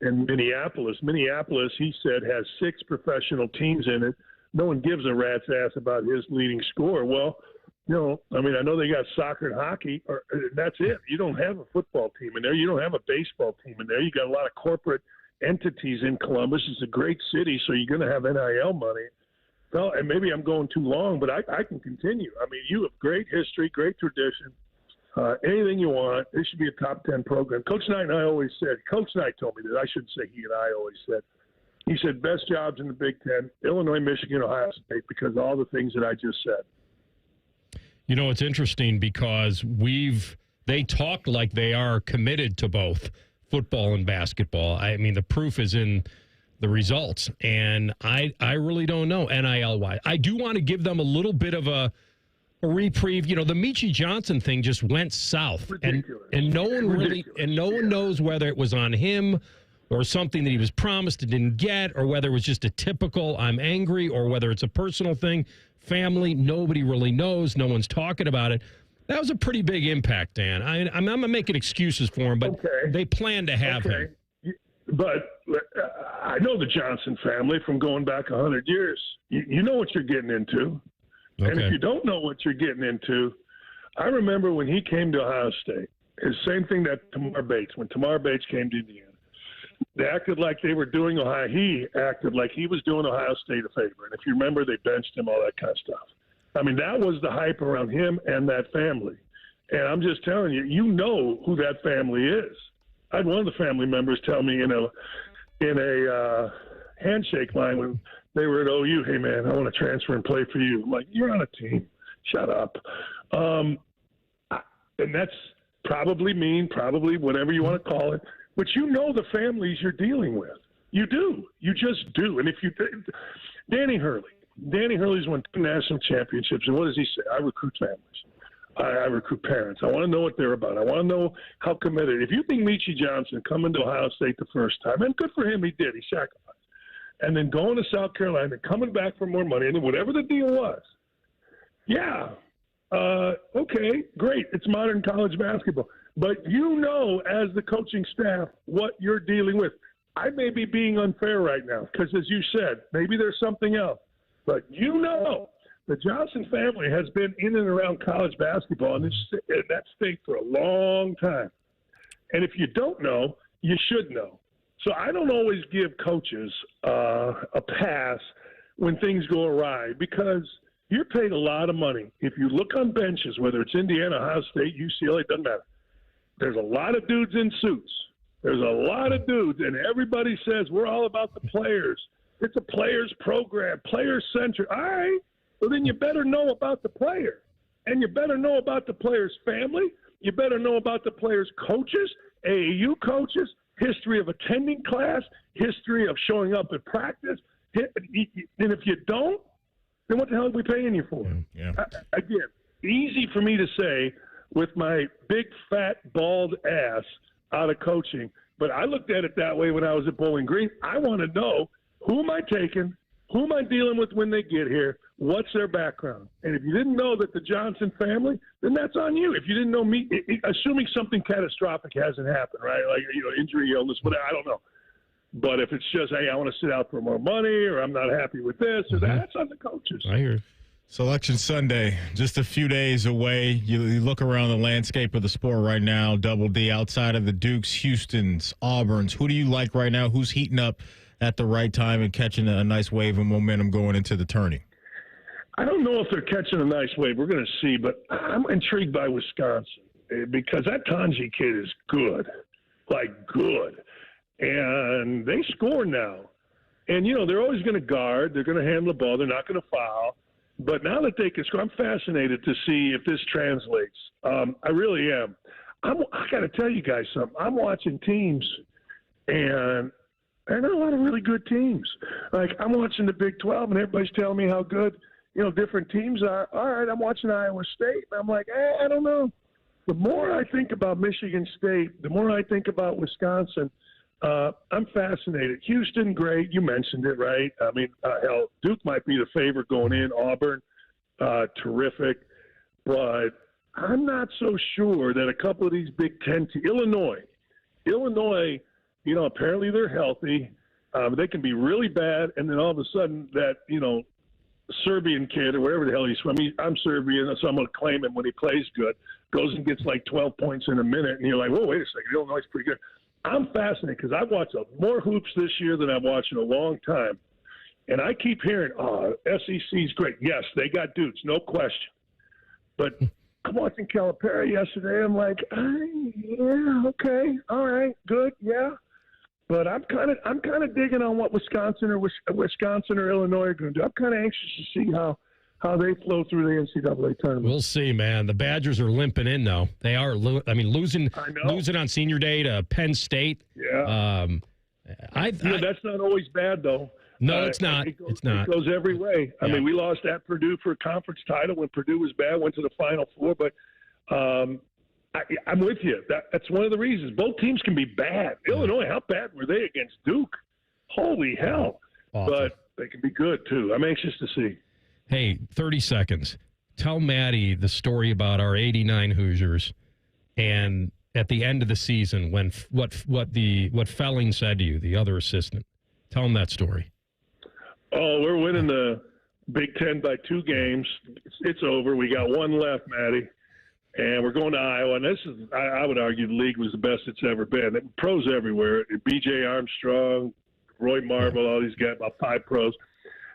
and Minneapolis. Minneapolis, he said, has 6 professional teams in it. No one gives a rat's ass about his leading scorer. Well, I know they got soccer and hockey, that's it. You don't have a football team in there. You don't have a baseball team in there. You got a lot of corporate entities in Columbus. It's a great city, so you're going to have NIL money. Well, and maybe I'm going too long, but I can continue. I mean, you have great history, great tradition. Anything you want. It should be a top 10 program. Coach Knight and I always said, Coach Knight told me that. I shouldn't say he and I always said. He said, best jobs in the Big Ten, Illinois, Michigan, Ohio State, because of all the things that I just said. It's interesting because they talk like they are committed to both football and basketball. I mean, the proof is in the results, and I really don't know NIL-wise. I do want to give them a little bit of a reprieve. The Michie Johnson thing just went south, and no one knows whether it was on him or something that he was promised and didn't get, or whether it was just a typical I'm angry, or whether it's a personal thing. Family, nobody really knows. No one's talking about it. That was a pretty big impact, Dan. I'm not making excuses for him, but they plan to have him. But I know the Johnson family from going back 100 years. You know what you're getting into. Okay. And if you don't know what you're getting into, I remember when he came to Ohio State, it's the same thing that Tamar Bates, when Tamar Bates came to Indiana. They acted like they were doing Ohio. He acted like he was doing Ohio State a favor. And if you remember, they benched him, all that kind of stuff. I mean, that was the hype around him and that family. And I'm just telling you, you know who that family is. I had one of the family members tell me in a handshake line when they were at OU, hey, man, I want to transfer and play for you. I'm like, you're on a team. Shut up. And that's probably mean, probably whatever you want to call it. But you know the families you're dealing with. You do. You just do. And if you – Danny Hurley's won 2 national championships. And what does he say? I recruit families. I recruit parents. I want to know what they're about. I want to know how committed. If you think Michie Johnson coming to Ohio State the first time, and good for him, he did. He sacrificed. And then going to South Carolina and coming back for more money, and then whatever the deal was, yeah, okay, great. It's modern college basketball. But you know as the coaching staff what you're dealing with. I may be being unfair right now because, as you said, maybe there's something else. But you know the Johnson family has been in and around college basketball in that state for a long time. And if you don't know, you should know. So I don't always give coaches a pass when things go awry because you're paid a lot of money. If you look on benches, whether it's Indiana, Ohio State, UCLA, it doesn't matter. There's a lot of dudes in suits. There's a lot of dudes, and everybody says we're all about the players. It's a players program, player-centric. All right. Well, then you better know about the player, and you better know about the player's family. You better know about the player's coaches, AAU coaches, history of attending class, history of showing up at practice. And if you don't, then what the hell are we paying you for? Yeah. Again, easy for me to say with my big, fat, bald ass out of coaching, but I looked at it that way when I was at Bowling Green. I want to know who am I taking, who am I dealing with when they get here, what's their background? And if you didn't know that the Johnson family, then that's on you. If you didn't know me, assuming something catastrophic hasn't happened, right? Like, injury, illness, whatever, I don't know. But if it's just, hey, I want to sit out for more money or I'm not happy with this or that, that's on the coaches. I hear. Selection Sunday, just a few days away. You look around the landscape of the sport right now, Double D, outside of the Dukes, Houstons, Auburns. Who do you like right now? Who's heating up at the right time and catching a nice wave of momentum going into the tourney? I don't know if they're catching a nice wave. We're going to see, but I'm intrigued by Wisconsin because that Tanji kid is good, like good. And they score now. And, they're always going to guard. They're going to handle the ball. They're not going to foul. But now that they can score, I'm fascinated to see if this translates. I really am. I got to tell you guys something. I'm watching teams, and there are not a lot of really good teams. Like, I'm watching the Big 12, and everybody's telling me how good, different teams are. All right, I'm watching Iowa State, and I'm like, I don't know. The more I think about Michigan State, the more I think about Wisconsin, I'm fascinated. Houston, great. You mentioned it, right? I mean, hell, Duke might be the favorite going in. Auburn, terrific. But I'm not so sure that a couple of these Big Ten teams, Illinois, apparently they're healthy. They can be really bad, and then all of a sudden that, Serbian kid or wherever the hell he's from, I'm Serbian, so I'm going to claim him when he plays good, goes and gets like 12 points in a minute, and you're like, whoa, wait a second, Illinois is pretty good. I'm fascinated because I've watched more hoops this year than I've watched in a long time. And I keep hearing, SEC's great. Yes, they got dudes, no question. But I'm watching Calipari yesterday. I'm like, yeah, okay, all right, good, yeah. But I'm kind of digging on what Wisconsin or Illinois are going to do. I'm kind of anxious to see how they flow through the NCAA tournament. We'll see, man. The Badgers are limping in, though. They are. Losing on senior day to Penn State. Yeah. That's not always bad, though. No, it's not. It's not. It goes every way. I mean, we lost at Purdue for a conference title when Purdue was bad, went to the Final Four. But I'm with you. That's one of the reasons. Both teams can be bad. Illinois, how bad were they against Duke? Holy hell. Awesome. But they can be good, too. I'm anxious to see. Hey, 30 seconds. Tell Maddie the story about our 89 Hoosiers and at the end of the season when what Felling said to you, the other assistant. Tell him that story. Oh, we're winning the Big Ten by 2 games. It's over. We got one left, Maddie. And we're going to Iowa, and this is, I would argue, the league was the best it's ever been. Pros everywhere. B.J. Armstrong, Roy Marble, all these guys, about 5 pros.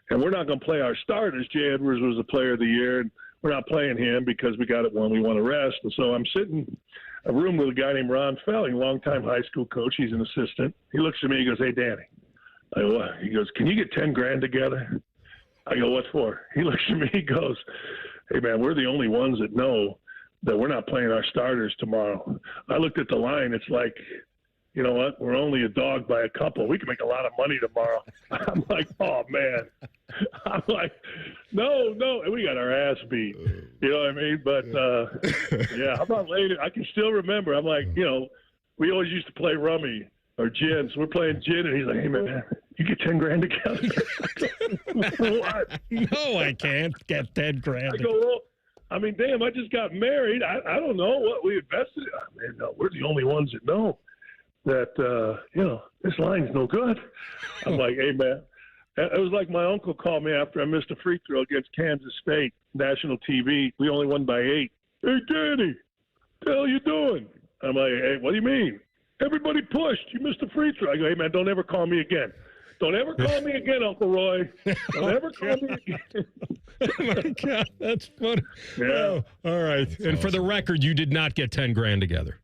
And we're not going to play our starters. Jay Edwards was the player of the year, and we're not playing him because we got it when we want to rest. And so I'm sitting in a room with a guy named Ron Felling, longtime high school coach. He's an assistant. He looks at me, he goes, "Hey, Danny." I go, "What?" He goes, "Can you get $10,000 together?" I go, "What for?" He looks at me, he goes, "Hey, man, we're the only ones that know that we're not playing our starters tomorrow." I looked at the line. It's like, you know what? We're only a dog by a couple. We can make a lot of money tomorrow. I'm like, oh, man. I'm like, no. And we got our ass beat. You know what I mean? But, yeah, how about later? I can still remember. I'm like, you know, we always used to play rummy or gin. So we're playing gin, and he's like, "Hey, man, you get $10,000 together." What? No, I can't get $10,000. I go, well, I mean, damn, I just got married. I don't know what we invested in. Oh, man, no, we're the only ones that know that, you know, this line's no good. I'm like, hey, man. It was like my uncle called me after I missed a free throw against Kansas State, national TV. We only won by 8. "Hey, Danny, what the hell you doing?" I'm like, "Hey, what do you mean?" "Everybody pushed. You missed a free throw." I go, "Hey, man, don't ever call me again. Don't ever call me again, Uncle Roy. Don't ever call me again." Oh, my God. That's funny. Yeah. Oh, all right. That's and awesome. For the record, you did not get $10,000 together.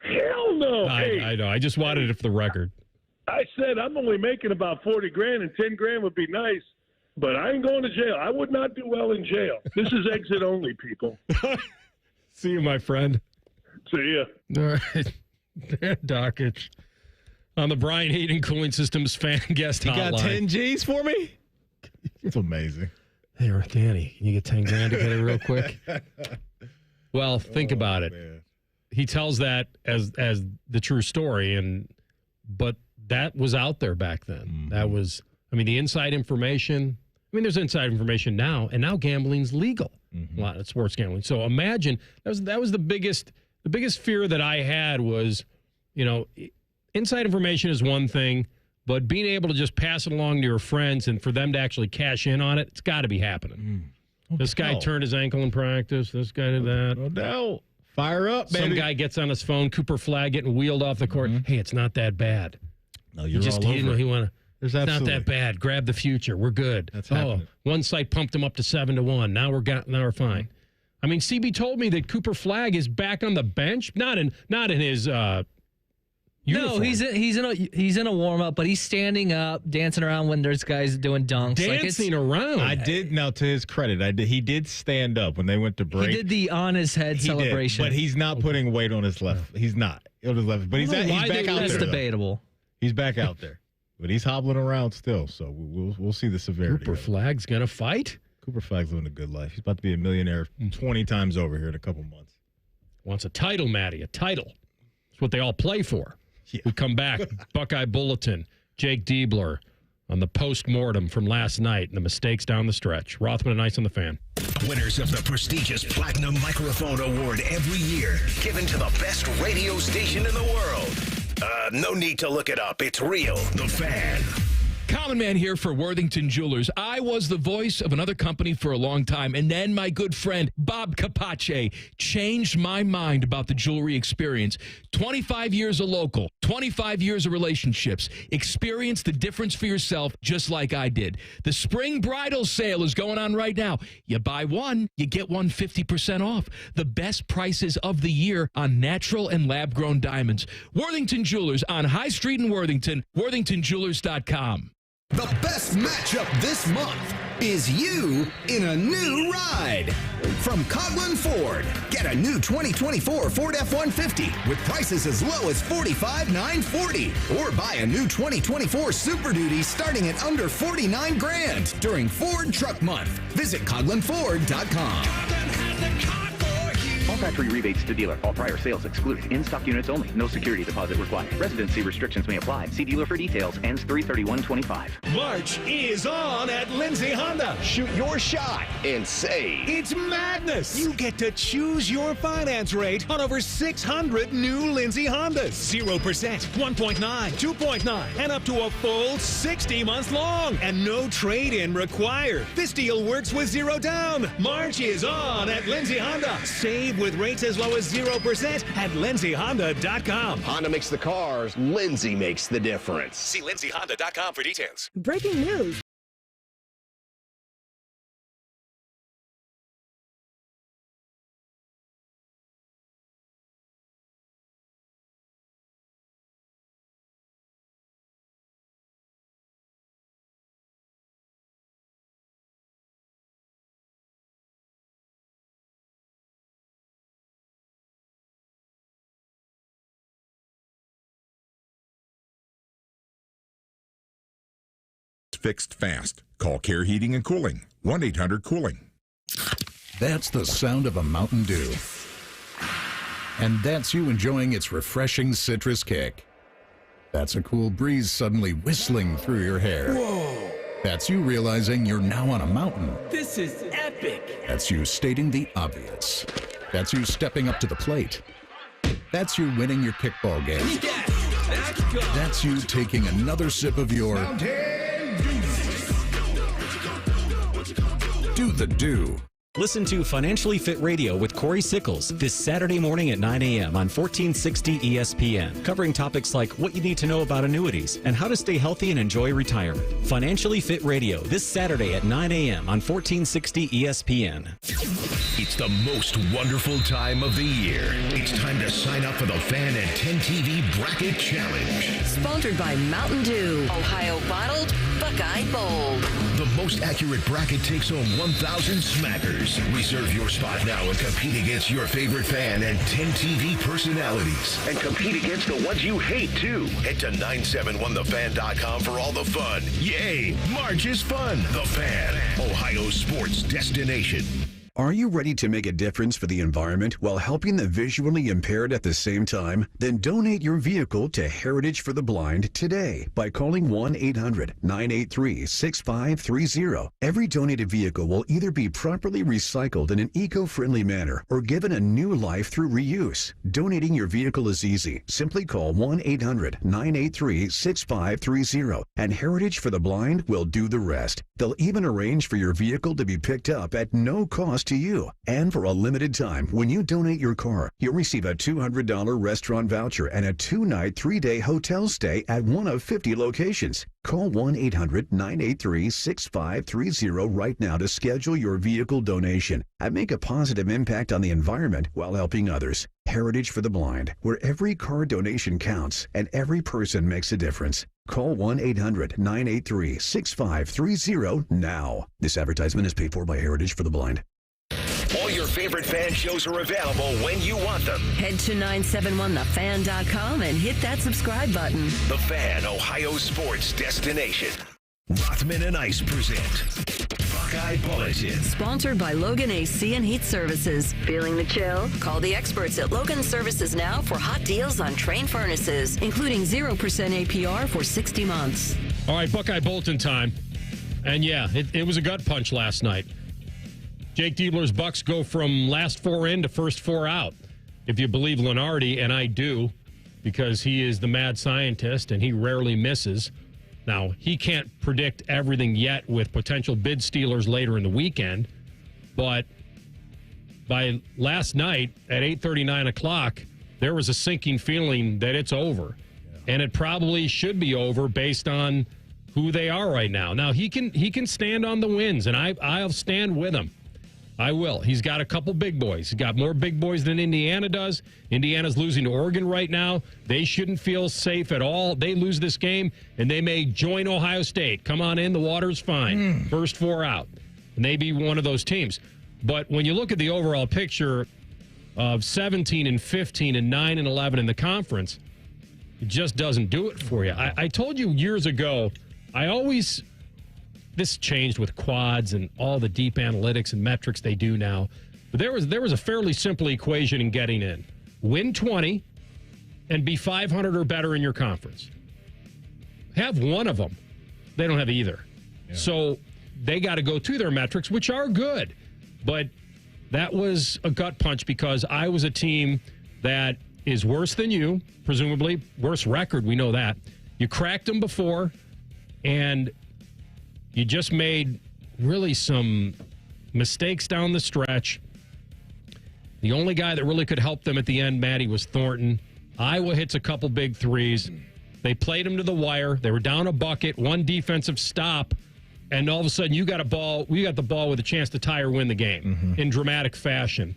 Hell no. I know. I just wanted it for the record. I said I'm only making about $40,000, and $10,000 would be nice, but I ain't going to jail. I would not do well in jail. This is exit only, people. See you, my friend. See ya. All right. Dakich on the Brian Heating Cooling Systems fan guest hotline. You got 10 G's for me? It's amazing. Hey, Danny, can you get $10,000 together real quick? Well, think about it. Man. He tells that as the true story, but that was out there back then. Mm-hmm. That was, I mean, the inside information. I mean, there's inside information now, and now gambling's legal. Mm-hmm. A lot of sports gambling. So imagine that was the biggest fear that I had was, you know, inside information is one thing, but being able to just pass it along to your friends and for them to actually cash in on it, it's got to be happening. This guy turned his ankle in practice. This guy did that. No doubt. Fire up, baby. Some guy gets on his phone, Cooper Flagg getting wheeled off the court. Mm-hmm. Hey, it's not that bad. No, you're all over. It's not that bad. Grab the future. We're good. That's happening. One site pumped him up to 7-1. Now we're fine. I mean, CB told me that Cooper Flagg is back on the bench. Not in his uniform. No, he's in a warm up, but he's standing up, dancing around when there's guys doing dunks. Dancing around. I did. Now, to his credit, he did stand up when they went to break. He did the on his head celebration, but he's not putting weight on his left. He's not on his left, but he's back out there. That's debatable. He's back out there, but he's hobbling around still. So we'll see the severity. Cooper Flagg's gonna fight. Cooper Flagg's living a good life. He's about to be a millionaire 20 times over here in a couple months. Wants a title, Matty. A title. That's what they all play for. Yeah. We come back. Buckeye Bulletin. Jake Diebler on the post-mortem from last night and the mistakes down the stretch. Rothman and Ice on the Fan. Winners of the prestigious Platinum Microphone Award every year, given to the best radio station in the world. No need to look it up. It's real. The Fan. Common Man here for Worthington Jewelers. I was the voice of another company for a long time, and then my good friend Bob Capace changed my mind about the jewelry experience. 25 years of local, 25 years of relationships. Experience the difference for yourself just like I did. The spring bridal sale is going on right now. You buy one, you get one 50% off. The best prices of the year on natural and lab-grown diamonds. Worthington Jewelers on High Street in Worthington, worthingtonjewelers.com. The best matchup this month is you in a new ride. From Coughlin Ford, get a new 2024 Ford F-150 with prices as low as $45,940. Or buy a new 2024 Super Duty starting at under $49,000 during Ford Truck Month. Visit CoughlinFord.com. factory rebates to dealer. All prior sales excluded. In-stock units only. No security deposit required. Residency restrictions may apply. See dealer for details. Ends 3/31/25. March is on at Lindsay Honda. Shoot your shot and save. It's madness. You get to choose your finance rate on over 600 new Lindsay Hondas. 0%, 1.9, 2.9, and up to a full 60 months long. And no trade-in required. This deal works with 0 down. March is on at Lindsay Honda. Save with rates as low as 0% at lindsayhonda.com. Honda makes the cars. Lindsay makes the difference. See lindsayhonda.com for details. Breaking news. Fixed fast. Call Care Heating and Cooling. 1-800-COOLING. That's the sound of a Mountain Dew. And that's you enjoying its refreshing citrus kick. That's a cool breeze suddenly whistling through your hair. Whoa! That's you realizing you're now on a mountain. This is epic! That's you stating the obvious. That's you stepping up to the plate. That's you winning your kickball game. Yes! Let's go! That's you taking another sip of your Do the Do. Listen to Financially Fit Radio with Corey Sickles this Saturday morning at 9 a.m. on 1460 ESPN, covering topics like what you need to know about annuities and how to stay healthy and enjoy retirement. Financially Fit Radio this Saturday at 9 a.m. on 1460 ESPN. It's the most wonderful time of the year. It's time to sign up for the Fan and 10 TV Bracket Challenge. Sponsored by Mountain Dew, Ohio bottled, Buckeye Bold. The most accurate bracket takes home 1,000 smackers. Reserve your spot now and compete against your favorite fan and 10 TV personalities. And compete against the ones you hate, too. Head to 971thefan.com for all the fun. Yay! March is fun. The Fan, Ohio sports destination. Are you ready to make a difference for the environment while helping the visually impaired at the same time? Then donate your vehicle to Heritage for the Blind today by calling 1-800-983-6530. Every donated vehicle will either be properly recycled in an eco-friendly manner or given a new life through reuse. Donating your vehicle is easy. Simply call 1-800-983-6530 and Heritage for the Blind will do the rest. They'll even arrange for your vehicle to be picked up at no cost to you. And for a limited time, when you donate your car, you'll receive a $200 restaurant voucher and a 2-night, 3-day hotel stay at one of 50 locations. Call 1-800-983-6530 right now to schedule your vehicle donation and make a positive impact on the environment while helping others. Heritage for the Blind, where every car donation counts and every person makes a difference. Call 1-800-983-6530 now. This advertisement is paid for by Heritage for the Blind. All your favorite fan shows are available when you want them. Head to 971thefan.com and hit that subscribe button. The Fan, Ohio sports destination. Rothman and Ice present Buckeye Bulletin. Sponsored by Logan AC and Heat Services. Feeling the chill? Call the experts at Logan Services now for hot deals on Train furnaces, including 0% APR for 60 months. All right, Buckeye Bulletin time. And yeah, it was a gut punch last night. Jake Diebler's Bucks go from last 4 in to first 4 out. If you believe Lenardi, and I do, because he is the mad scientist and he rarely misses. Now, he can't predict everything yet with potential bid stealers later in the weekend, but by last night at 8:30, 9 o'clock, there was a sinking feeling that it's over. And it probably should be over based on who they are right now. Now, he can stand on the wins, and I'll stand with him. I will. He's got a couple big boys. He's got more big boys than Indiana does. Indiana's losing to Oregon right now. They shouldn't feel safe at all. They lose this game, and they may join Ohio State. Come on in. The water's fine. First 4 out. And they be one of those teams. But when you look at the overall picture of 17 and 15 and 9 and 11 in the conference, it just doesn't do it for you. I told you years ago, this changed with quads and all the deep analytics and metrics they do now. But there was a fairly simple equation in getting in. Win 20 and be 500 or better in your conference. Have one of them. They don't have either. Yeah. So they got to go to their metrics, which are good. But that was a gut punch because I was a team that is worse than you, presumably. Worse record, we know that. You cracked them before, and you just made really some mistakes down the stretch. The only guy that really could help them at the end, Matty, was Thornton. Iowa hits a couple big threes. They played him to the wire. They were down a bucket, one defensive stop, and all of a sudden you got the ball with a chance to tie or win the game in dramatic fashion.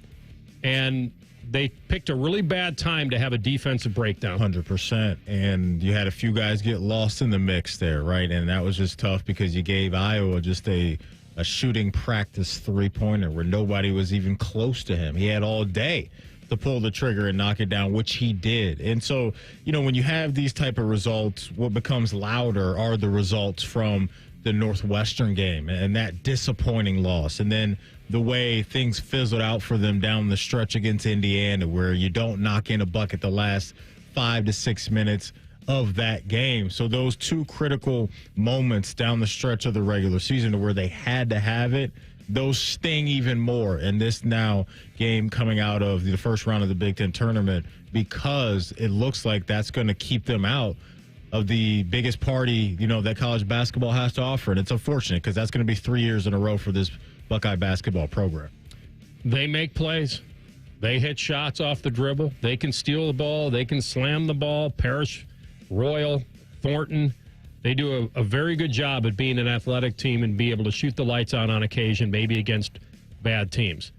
And they picked a really bad time to have a defensive breakdown. 100%. And you had a few guys get lost in the mix there, right? And that was just tough because you gave Iowa just a shooting practice three-pointer where nobody was even close to him. He had all day to pull the trigger and knock it down, which he did. And so, when you have these type of results, what becomes louder are the results from the Northwestern game and that disappointing loss. And then the way things fizzled out for them down the stretch against Indiana, where you don't knock in a bucket the last 5 to 6 minutes of that game. So those two critical moments down the stretch of the regular season to where they had to have it, those sting even more in this now game coming out of the first round of the Big Ten tournament, because it looks like that's going to keep them out of the biggest party, that college basketball has to offer. And it's unfortunate because that's going to be 3 years in a row for this Buckeye basketball program. They make plays. They hit shots off the dribble. They can steal the ball. They can slam the ball. Parrish, Royal, Thornton. They do a very good job at being an athletic team and be able to shoot the lights out on occasion, maybe against bad teams.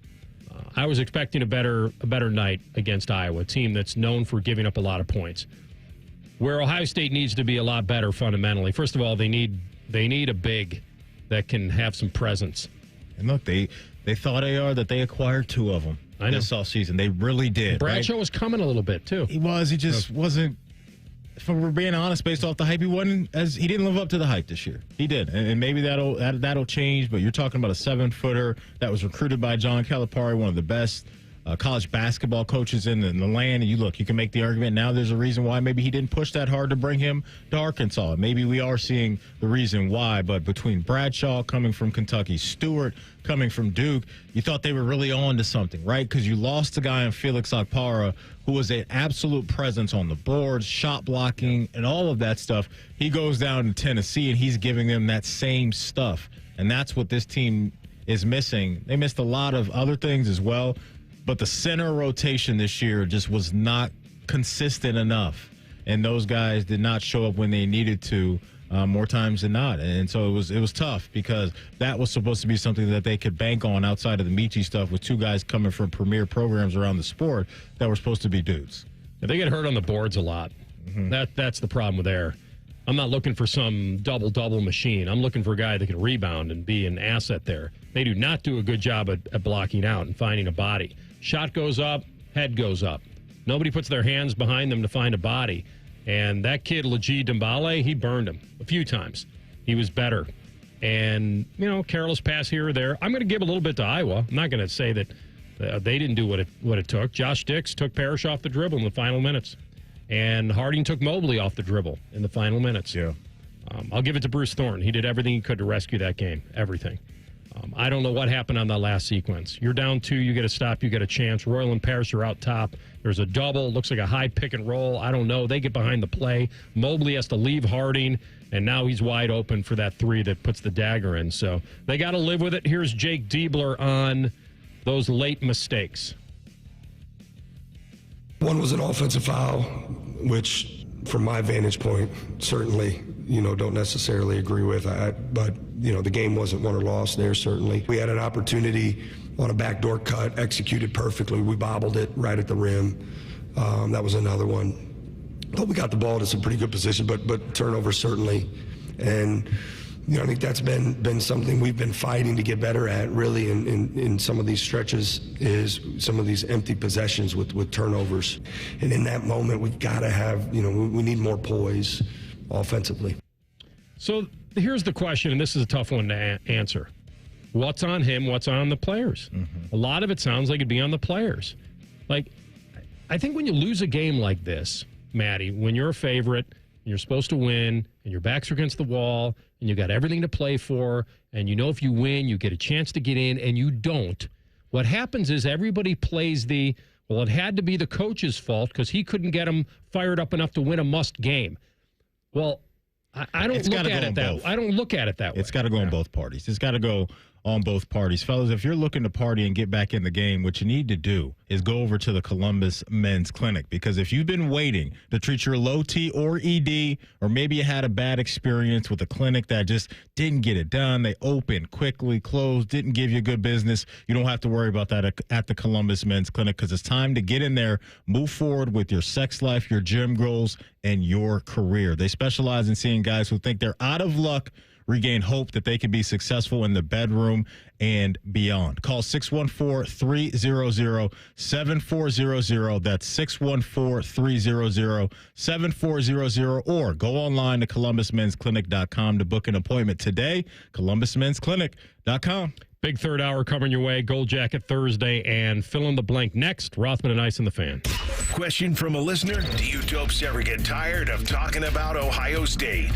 I was expecting a better night against Iowa, a team that's known for giving up a lot of points. Where Ohio State needs to be a lot better fundamentally. First of all, they need a big that can have some presence. And look, they thought that they acquired two of them this offseason. They really did. Bradshaw was coming a little bit too. He was. He just wasn't. If we're being honest, based off the hype, he didn't live up to the hype this year. He did, and maybe that'll change. But you're talking about a 7-footer that was recruited by John Calipari, one of the best college basketball coaches in the land. And you can make the argument now there's a reason why maybe he didn't push that hard to bring him to Arkansas. Maybe we are seeing the reason why. But between Bradshaw coming from Kentucky, Stewart coming from Duke, you thought they were really on to something, right? Because you lost a guy in Felix Okpara who was an absolute presence on the boards, shot blocking, and all of that stuff. He goes down to Tennessee, and he's giving them that same stuff. And that's what this team is missing. They missed a lot of other things as well, but the center rotation this year just was not consistent enough. And those guys did not show up when they needed to more times than not. And so it was tough because that was supposed to be something that they could bank on outside of the Michi stuff with two guys coming from premier programs around the sport that were supposed to be dudes. They get hurt on the boards a lot. That's the problem with there. I'm not looking for some double-double machine. I'm looking for a guy that can rebound and be an asset there. They do not do a good job at blocking out and finding a body. Shot goes up, head goes up. Nobody puts their hands behind them to find a body. And that kid, Laji Dembele, he burned him a few times. He was better. And, careless pass here or there. I'm going to give a little bit to Iowa. I'm not going to say that they didn't do what it took. Josh Dix took Parrish off the dribble in the final minutes. And Harding took Mobley off the dribble in the final minutes. Yeah. I'll give it to Bruce Thornton. He did everything he could to rescue that game. Everything. I don't know what happened on that last sequence. You're down 2, you get a stop, you get a chance. Royal and Parrish are out top. There's a double, looks like a high pick and roll. I don't know. They get behind the play. Mobley has to leave Harding, and now he's wide open for that 3 that puts the dagger in. So they got to live with it. Here's Jake Diebler on those late mistakes. One was an offensive foul, which from my vantage point, certainly, don't necessarily agree with. But the game wasn't won or lost there, certainly. We had an opportunity on a backdoor cut, executed perfectly. We bobbled it right at the rim. That was another one. But we got the ball to some pretty good position, but turnover certainly. And, I think that's been something we've been fighting to get better at, really, in some of these stretches, is some of these empty possessions with turnovers. And in that moment, we've got to have, we need more poise offensively. So here's the question, and this is a tough one to answer. what's on him, what's on the players. A lot of it sounds like it'd be on the players. Like, I think when you lose a game like this, Maddie, when you're a favorite, and you're supposed to win, and your backs are against the wall, and you got everything to play for, and you know if you win, you get a chance to get in, and you don't, what happens is everybody plays well, it had to be the coach's fault because he couldn't get him fired up enough to win a must game. Well, I don't look at it that way. I don't look at it that way. It's got to go on both parties. It's got to go on both parties. Fellas, if you're looking to party and get back in the game, what you need to do is go over to the Columbus Men's Clinic, because if you've been waiting to treat your low T or ED, or maybe you had a bad experience with a clinic that just didn't get it done, they opened quickly, closed, didn't give you good business, you don't have to worry about that at the Columbus Men's Clinic, because it's time to get in there, move forward with your sex life, your gym goals, and your career. They specialize in seeing guys who think they're out of luck regain hope that they can be successful in the bedroom and beyond. Call 614-300-7400. That's 614-300-7400. Or go online to columbusmensclinic.com to book an appointment today. columbusmensclinic.com. Big third hour coming your way. Gold Jacket Thursday and fill in the blank next. Rothman and Ice and the Fan. Question from a listener. Do you dopes ever get tired of talking about Ohio State?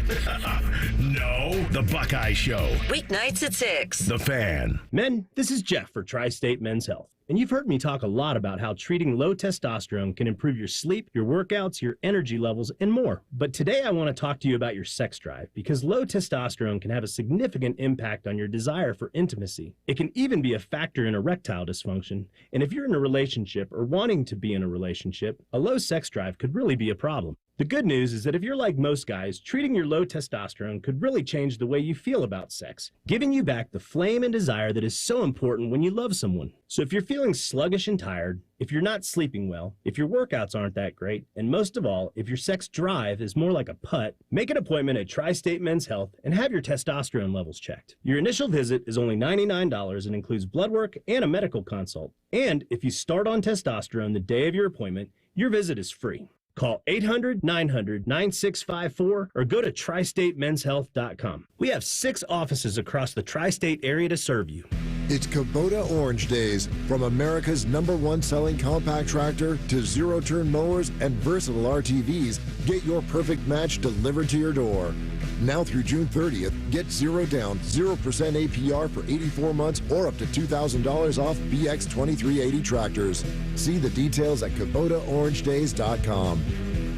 No. The Buckeye Show. Weeknights at 6. The Fan. Men, this is Jeff for Tri-State Men's Health. And you've heard me talk a lot about how treating low testosterone can improve your sleep, your workouts, your energy levels, and more. But today I want to talk to you about your sex drive, because low testosterone can have a significant impact on your desire for intimacy. It can even be a factor in erectile dysfunction. And if you're in a relationship or wanting to be in a relationship, a low sex drive could really be a problem. The good news is that if you're like most guys, treating your low testosterone could really change the way you feel about sex, giving you back the flame and desire that is so important when you love someone. So if you're feeling sluggish and tired, if you're not sleeping well, if your workouts aren't that great, and most of all, if your sex drive is more like a putt, make an appointment at Tri-State Men's Health and have your testosterone levels checked. Your initial visit is only $99 and includes blood work and a medical consult. And if you start on testosterone the day of your appointment, your visit is free. Call 800-900-9654 or go to tristatemenshealth.com. We have 6 offices across the tri-state area to serve you. It's Kubota Orange Days. From America's #1 selling compact tractor to zero-turn mowers and versatile RTVs, get your perfect match delivered to your door. Now through June 30th, get 0 down, 0% APR for 84 months or up to $2,000 off BX 2380 tractors. See the details at KubotaOrangeDays.com.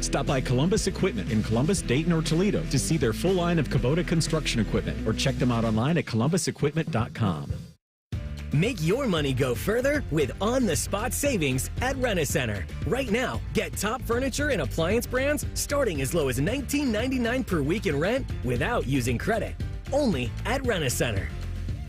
Stop by Columbus Equipment in Columbus, Dayton, or Toledo to see their full line of Kubota construction equipment, or check them out online at columbusequipment.com. Make your money go further with on-the-spot savings at Rent-A-Center. Right now, get top furniture and appliance brands starting as low as $19.99 per week in rent without using credit. Only at Rent-A-Center.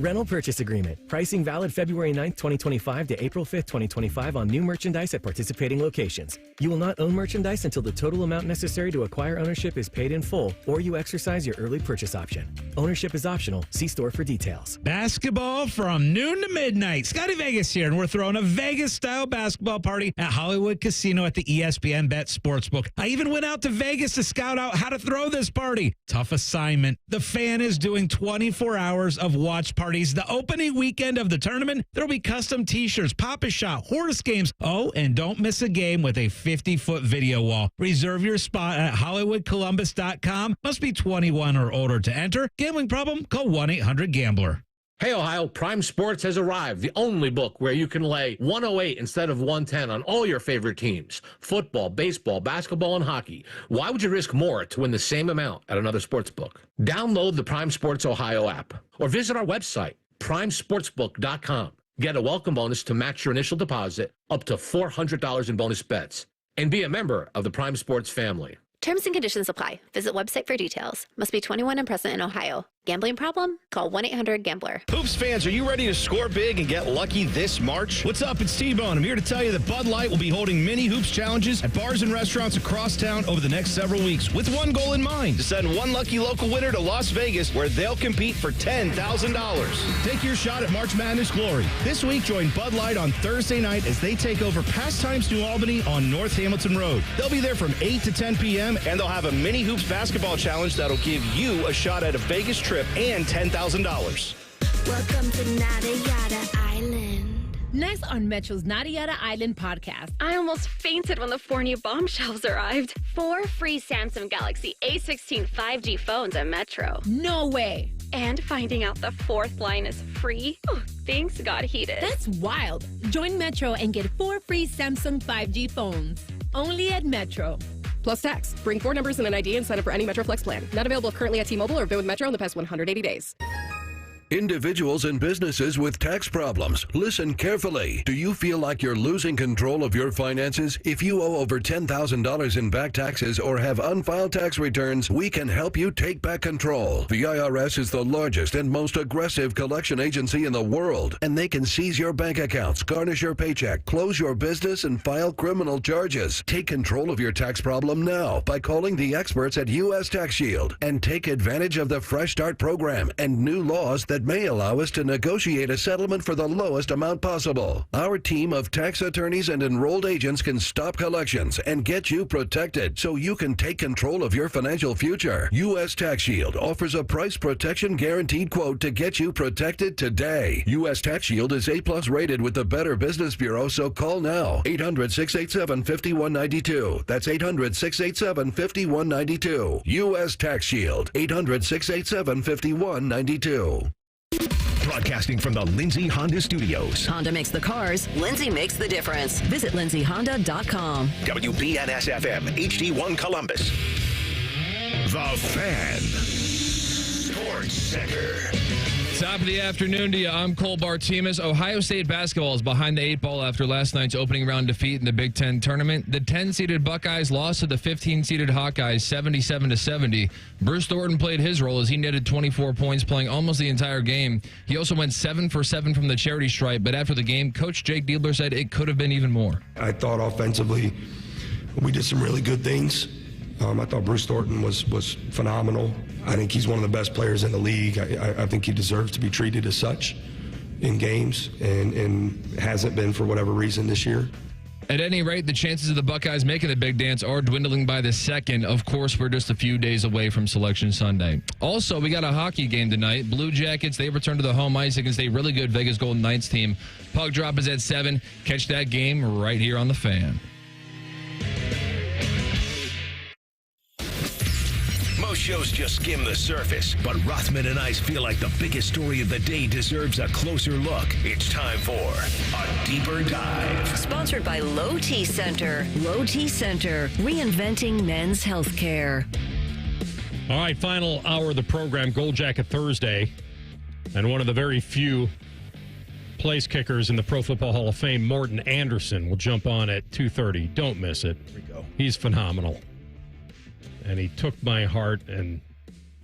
Rental purchase agreement. Pricing valid February 9th, 2025 to April 5th, 2025 on new merchandise at participating locations. You will not own merchandise until the total amount necessary to acquire ownership is paid in full or you exercise your early purchase option. Ownership is optional. See store for details. Basketball from noon to midnight. Scotty Vegas here, and we're throwing a Vegas-style basketball party at Hollywood Casino at the ESPN Bet Sportsbook. I even went out to Vegas to scout out how to throw this party. Tough assignment. The Fan is doing 24 hours of watch parties. The opening weekend of the tournament, there'll be custom t-shirts, Pop-A-Shot, horse games. Oh, and don't miss a game with a 50-foot video wall. Reserve your spot at HollywoodColumbus.com. Must be 21 or older to enter. Gambling problem? Call 1-800-GAMBLER. Hey, Ohio, Prime Sports has arrived, the only book where you can lay 108 instead of 110 on all your favorite teams. Football, baseball, basketball, and hockey. Why would you risk more to win the same amount at another sports book? Download the Prime Sports Ohio app or visit our website, primesportsbook.com. Get a welcome bonus to match your initial deposit up to $400 in bonus bets. And be a member of the Prime Sports family. Terms and conditions apply. Visit website for details. Must be 21 and present in Ohio. Gambling problem? Call 1-800-GAMBLER. Hoops fans, are you ready to score big and get lucky this March? What's up? It's T-Bone. I'm here to tell you that Bud Light will be holding mini hoops challenges at bars and restaurants across town over the next several weeks with one goal in mind. To send one lucky local winner to Las Vegas where they'll compete for $10,000. Take your shot at March Madness glory. This week, join Bud Light on Thursday night as they take over Pastimes New Albany on North Hamilton Road. They'll be there from 8 to 10 p.m. And they'll have a mini hoops basketball challenge that'll give you a shot at a Vegas trip and $10,000. Welcome to Nada Yada Island. Next on Metro's Nada Yada Island podcast. I almost fainted when the 4 new bombshells arrived. 4 free Samsung Galaxy A16 5G phones at Metro. No way. And finding out the 4th line is free. Oh, things got heated. That's wild. Join Metro and get 4 free Samsung 5G phones. Only at Metro. Plus tax. Bring 4 numbers and an ID and sign up for any Metro Flex plan. Not available currently at T-Mobile or been with Metro in the past 180 days. Individuals and businesses with tax problems, listen carefully. Do you feel like you're losing control of your finances? If you owe over $10,000 in back taxes or have unfiled tax returns, we can help you take back control. The IRS is the largest and most aggressive collection agency in the world, and they can seize your bank accounts, garnish your paycheck, close your business, and file criminal charges. Take control of your tax problem now by calling the experts at U.S. Tax Shield and take advantage of the Fresh Start program and new laws that may allow us to negotiate a settlement for the lowest amount possible. Our team of tax attorneys and enrolled agents can stop collections and get you protected so you can take control of your financial future. U.S. Tax Shield offers a price protection guaranteed quote to get you protected today. U.S. Tax Shield is A+ rated with the Better Business Bureau, so call now. 800-687-5192. That's 800-687-5192. U.S. Tax Shield. 800-687-5192. Broadcasting from the Lindsay Honda Studios. Honda makes the cars. Lindsay makes the difference. Visit lindsayhonda.com. WBNS-FM, HD1 Columbus. The Fan. Sports Center. Top of the afternoon to you. I'm Cole Bartimas. Ohio State basketball is behind the 8 ball after last night's opening round defeat in the Big Ten tournament. The 10-seeded Buckeyes lost to the 15-seeded Hawkeyes 77-70. Bruce Thornton played his role as he netted 24 points, playing almost the entire game. He also went 7 for 7 from the charity stripe, but after the game, Coach Jake Diebler said it could have been even more. I thought offensively we did some really good things. I thought Bruce Thornton was phenomenal. I think he's one of the best players in the league. I think he deserves to be treated as such in games and hasn't been for whatever reason this year. At any rate, the chances of the Buckeyes making the big dance are dwindling by the second. Of course, we're just a few days away from Selection Sunday. Also, we got a hockey game tonight. Blue Jackets, they return to the home ice against a really good Vegas Golden Knights team. Puck drop is at 7. Catch that game right here on The Fan. Most shows just skim the surface, but Rothman and I feel like the biggest story of the day deserves a closer look. It's time for a deeper dive. Sponsored by Low T Center. Low T Center, reinventing men's health care. All right, final hour of the program, Gold Jacket Thursday. And one of the very few place kickers in the Pro Football Hall of Fame, Morten Andersen, will jump on at 2:30. Don't miss it. Here we go. He's phenomenal. And he took my heart and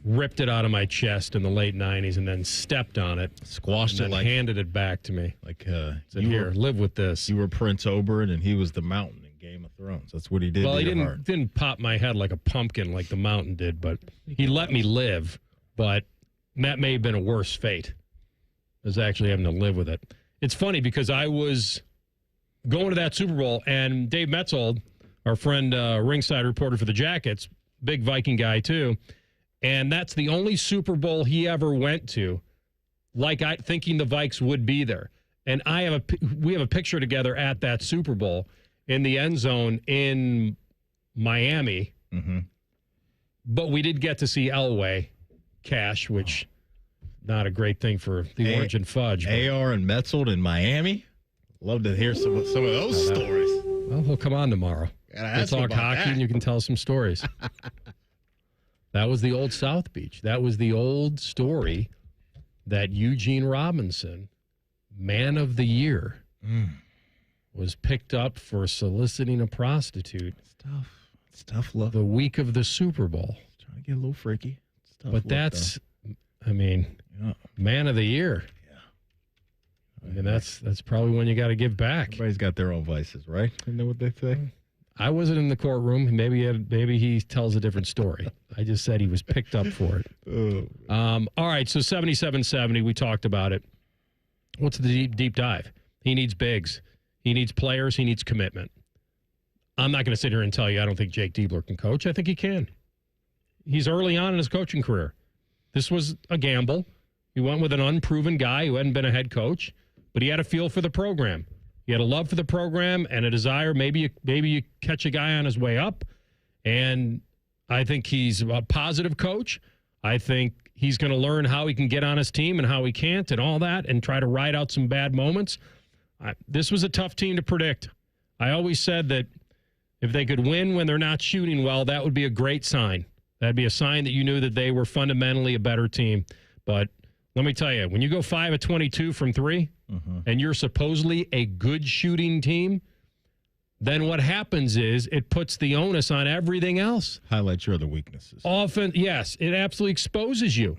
ripped it out of my chest in the late 90s and then stepped on it. Squashed and it then handed it back to me. Like, said, here, live with this. You were Prince Oberyn and he was the Mountain in Game of Thrones. That's what he did. Well, to he your heart. didn't pop my head like a pumpkin like the Mountain did, but he let me live. But that may have been a worse fate, is actually having to live with it. It's funny because I was going to that Super Bowl and Dave Metzold, our friend, ringside reporter for the Jackets, big Viking guy too, and that's the only Super Bowl he ever went to, thinking the Vikes would be there. And we have a picture together at that Super Bowl in the end zone in Miami. Mm-hmm. But we did get to see Elway Cash, which not a great thing for the Orange and Fudge. AR and Metzold in Miami. Love to hear some of those stories. Well, he'll come on tomorrow. We'll talk hockey and you can tell some stories. That was the old South Beach. That was the old story that Eugene Robinson, Man of the Year, was picked up for soliciting a prostitute. It's tough love. The week of the Super Bowl. Trying to get a little freaky. It's tough but that's, Man of the Year. I mean, that's probably when you got to give back. Everybody's got their own vices, right? You know what they say? I wasn't in the courtroom. Maybe he tells a different story. I just said he was picked up for it. All right, so 77-70, we talked about it. What's the deep dive? He needs bigs. He needs players. He needs commitment. I'm not going to sit here and tell you I don't think Jake Diebler can coach. I think he can. He's early on in his coaching career. This was a gamble. He He went with an unproven guy who hadn't been a head coach, but he had a feel for the program. He had a love for the program and a desire. Maybe you catch a guy on his way up, and I think he's a positive coach. I think he's going to learn how he can get on his team and how he can't and all that and try to ride out some bad moments. This was a tough team to predict. I always said that if they could win when they're not shooting well, that would be a great sign. That'd be a sign that you knew that they were fundamentally a better team. But let me tell you, when you go 5 of 22 from 3 and you're supposedly a good shooting team, then what happens is it puts the onus on everything else. Highlights your other weaknesses. Often, yes, it absolutely exposes you.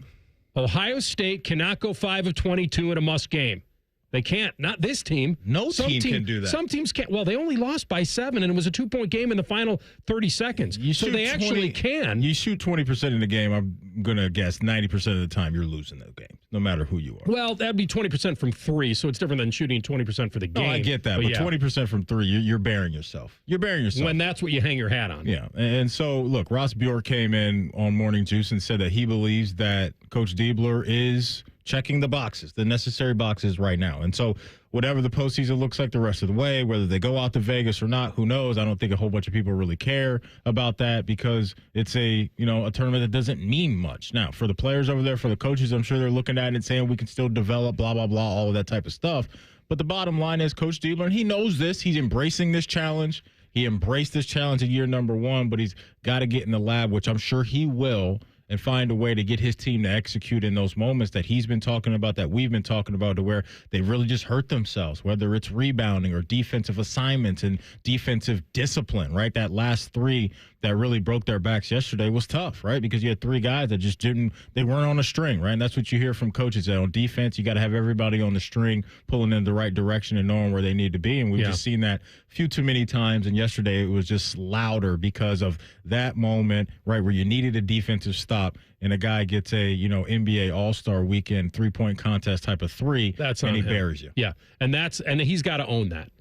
Ohio State cannot go 5 of 22 in a must game. They can't. Not this team. Some team can do that. Some teams can't. Well, they only lost by 7, and it was a 2-point game in the final 30 seconds. So they actually can. You shoot 20% in the game, I'm going to guess 90% of the time you're losing those games, no matter who you are. Well, that'd be 20% from 3, so it's different than shooting 20% for the game. No, I get that, but yeah. 20% from 3, you're bearing yourself. You're bearing yourself. When that's what you hang your hat on. Yeah, and so, look, Ross Bjork came in on Morning Juice and said that he believes that Coach Diebler is checking the boxes, the necessary boxes right now. And so whatever the postseason looks like the rest of the way, whether they go out to Vegas or not, who knows? I don't think a whole bunch of people really care about that because it's a tournament that doesn't mean much. Now, for the players over there, for the coaches, I'm sure they're looking at it and saying we can still develop, blah, blah, blah, all of that type of stuff. But the bottom line is Coach Diebler, and he knows this. He's embracing this challenge. He embraced this challenge in year number 1, but he's got to get in the lab, which I'm sure he will, and find a way to get his team to execute in those moments that he's been talking about, that we've been talking about, to where they really just hurt themselves, whether it's rebounding or defensive assignments and defensive discipline, right? That last 3 that really broke their backs yesterday was tough, right? Because you had 3 guys that just they weren't on a string, right? And that's what you hear from coaches, that on defense, you got to have everybody on the string pulling in the right direction and knowing where they need to be. And we've just seen that few too many times. And yesterday it was just louder because of that moment, right, where you needed a defensive stop and a guy gets a, NBA All-Star weekend 3-point contest type of 3, and he buries you. Yeah, and he's got to own that.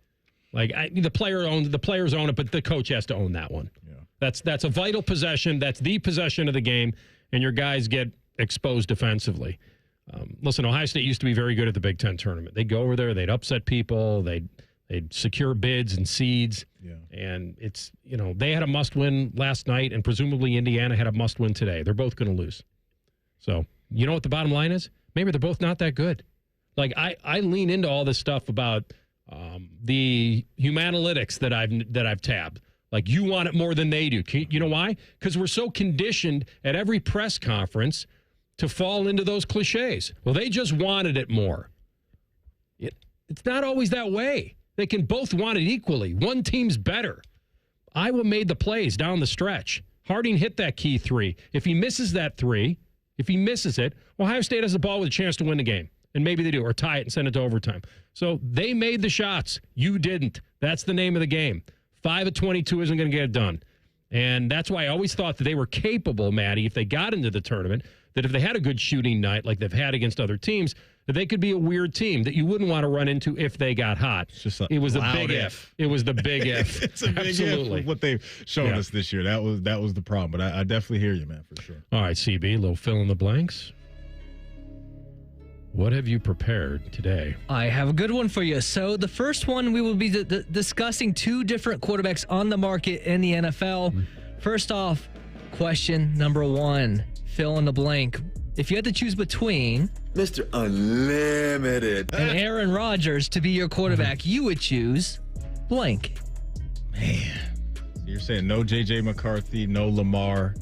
Like the players own it, but the coach has to own that one. Yeah. That's a vital possession. That's the possession of the game, and your guys get exposed defensively. Listen, Ohio State used to be very good at the Big Ten tournament. They'd go over there, they'd upset people, they'd secure bids and seeds. Yeah. And it's, they had a must-win last night, and presumably Indiana had a must-win today. They're both going to lose. So, you know what the bottom line is? Maybe they're both not that good. Like, I lean into all this stuff about the humanalytics that I've tabbed. Like, you want it more than they do. You know why? Because we're so conditioned at every press conference to fall into those cliches. Well, they just wanted it more. It's not always that way. They can both want it equally. One team's better. Iowa made the plays down the stretch. Harding hit that key 3. If he misses that 3, if he misses it, Ohio State has the ball with a chance to win the game. And maybe they do, or tie it and send it to overtime. So they made the shots. You didn't. That's the name of the game. 5 of 22 isn't going to get it done. And that's why I always thought that they were capable, Maddie, if they got into the tournament, that if they had a good shooting night like they've had against other teams, that they could be a weird team that you wouldn't want to run into if they got hot. It was the big if. It was the big if. It's a big Absolutely. if. What they've shown us this year. That was the problem. But I definitely hear you, man, for sure. All right, CB, a little fill in the blanks. What have you prepared today? I have a good one for you. So the first one, we will be discussing 2 different quarterbacks on the market in the NFL. First off, question number 1, fill in the blank. If you had to choose between Mr. Unlimited and Aaron Rodgers to be your quarterback, you would choose blank. Man. You're saying no J.J. McCarthy, no Lamar.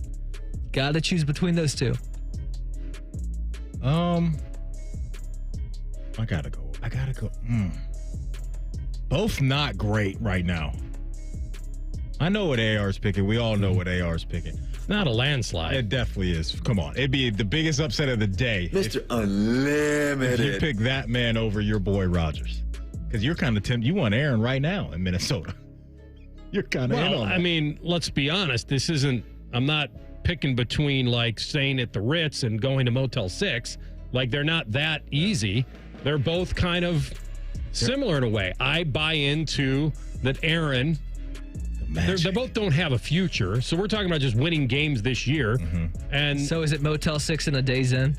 Got to choose between those 2. I gotta go. Both not great right now. I know what AR's picking. We all know what AR's picking. It's not a landslide. It definitely is. Come on. It'd be the biggest upset of the day. Mr. Unlimited. If you pick that man over your boy Rodgers. Because you're kind of tempted. You want Aaron right now in Minnesota. You're kind of in on that. I mean, let's be honest. I'm not picking between like staying at the Ritz and going to Motel 6. Like, they're not that easy. They're both kind of similar in a way. I buy into that Aaron, they both don't have a future. So we're talking about just winning games this year. And so is it Motel 6 in a Days Inn?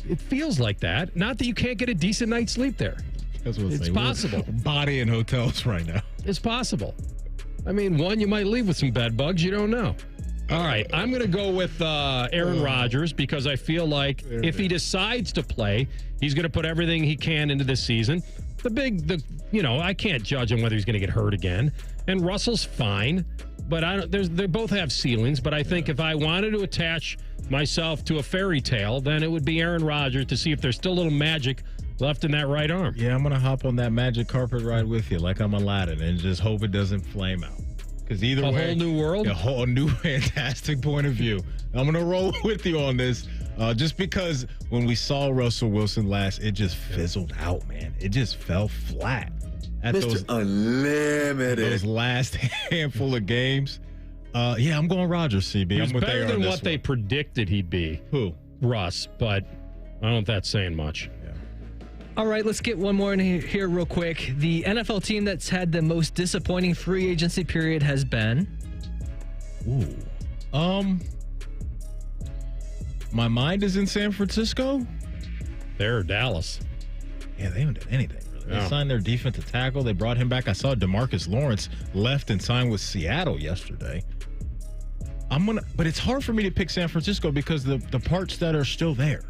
It feels like that. Not that you can't get a decent night's sleep there. That's what It's possible. Body in hotels right now. It's possible. I mean, one, you might leave with some bed bugs. You don't know. All right, I'm going to go with Aaron Rodgers because I feel like if he decides to play, he's going to put everything he can into this season. I can't judge him whether he's going to get hurt again. And Russell's fine, but they both have ceilings. But I think if I wanted to attach myself to a fairy tale, then it would be Aaron Rodgers to see if there's still a little magic left in that right arm. Yeah, I'm going to hop on that magic carpet ride with you like I'm Aladdin and just hope it doesn't flame out. Because either way, whole new world, a whole new fantastic point of view. I'm gonna roll with you on this, just because when we saw Russell Wilson last, it just fizzled out, man. It just fell flat at Mr. Unlimited. Those last handful of games. Yeah, I'm going Rodgers, CB. He was I'm with better than what they predicted he'd be. Who? Russ, but I don't know if that's saying much. All right, let's get one more in here real quick. The NFL team that's had the most disappointing free agency period has been... My mind is in San Francisco. They're Dallas. Yeah, they haven't done anything, really. No. They signed their defensive tackle. They brought him back. I saw DeMarcus Lawrence left and signed with Seattle yesterday. But it's hard for me to pick San Francisco because the parts that are still there.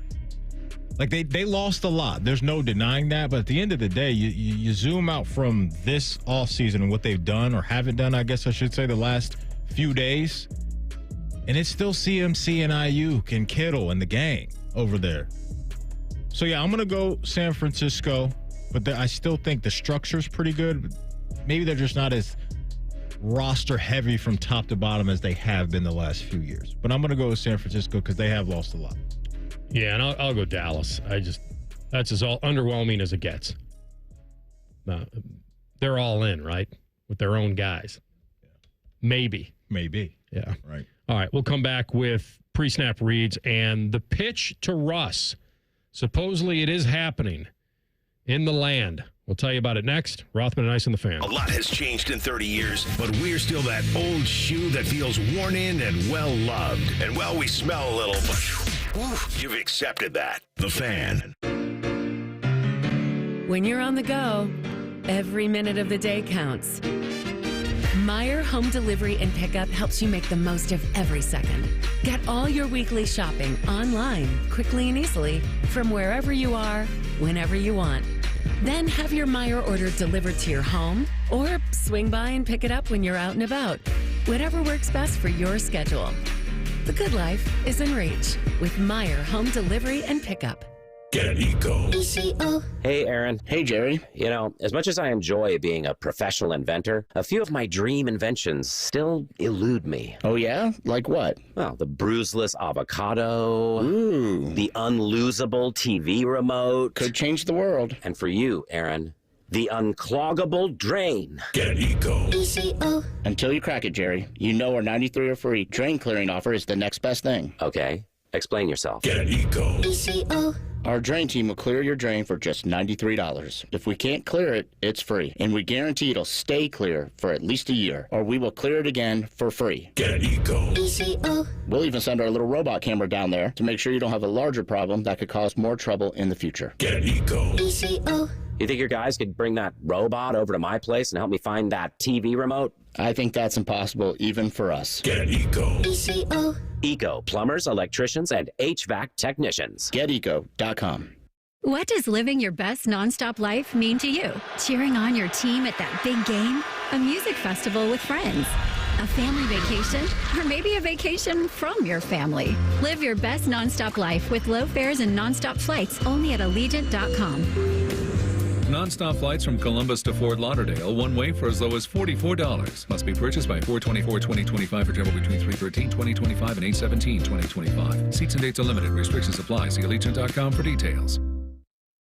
Like, they lost a lot. There's no denying that. But at the end of the day, you zoom out from this offseason and what they've done or haven't done, I guess I should say, the last few days. And it's still CMC and Ayuk and Kittle and the gang over there. So, yeah, I'm going to go San Francisco. But I still think the structure's pretty good. Maybe they're just not as roster heavy from top to bottom as they have been the last few years. But I'm going to go with San Francisco because they have lost a lot. Yeah, and I'll go Dallas. That's as underwhelming as it gets. They're all in, right? With their own guys. Maybe. Yeah. Right. All right, we'll come back with pre-snap reads and the pitch to Russ. Supposedly it is happening in the land. We'll tell you about it next. Rothman and Ice and the Fan. A lot has changed in 30 years, but we're still that old shoe that feels worn in and well-loved. And well, we smell a little, but you've accepted that. The Fan. When you're on the go, every minute of the day counts. Meijer Home Delivery and Pickup helps you make the most of every second. Get all your weekly shopping online, quickly and easily, from wherever you are, whenever you want. Then have your Meijer order delivered to your home or swing by and pick it up when you're out and about. Whatever works best for your schedule. The good life is in reach with Meijer Home Delivery and Pickup. Get Eco. Hey, Aaron. Hey, Jerry. You know, as much as I enjoy being a professional inventor, a few of my dream inventions still elude me. Oh, yeah? Like what? Well, the bruiseless avocado. Ooh. The unlosable TV remote. Could change the world. And for you, Aaron, the uncloggable drain. Get Eco. Until you crack it, Jerry. You know our 93 or free drain clearing offer is the next best thing. Okay. Explain yourself. Get Eco. Our drain team will clear your drain for just $93. If we can't clear it, it's free. And we guarantee it'll stay clear for at least a year, or we will clear it again for free. Get Eco. We'll even send our little robot camera down there to make sure you don't have a larger problem that could cause more trouble in the future. Get Eco. You think your guys could bring that robot over to my place and help me find that TV remote? I think that's impossible even for us. Get Eco. Eco, plumbers, electricians, and HVAC technicians. GetEco.com. What does living your best nonstop life mean to you? Cheering on your team at that big game? A music festival with friends? A family vacation? Or maybe a vacation from your family? Live your best nonstop life with low fares and nonstop flights only at Allegiant.com. Non-stop flights from Columbus to Fort Lauderdale, one way for as low as $44. Must be purchased by 4/24/2025 for travel between 3/13/2025 and 8/17/2025. Seats and dates are limited. Restrictions apply. See Allegiant.com for details.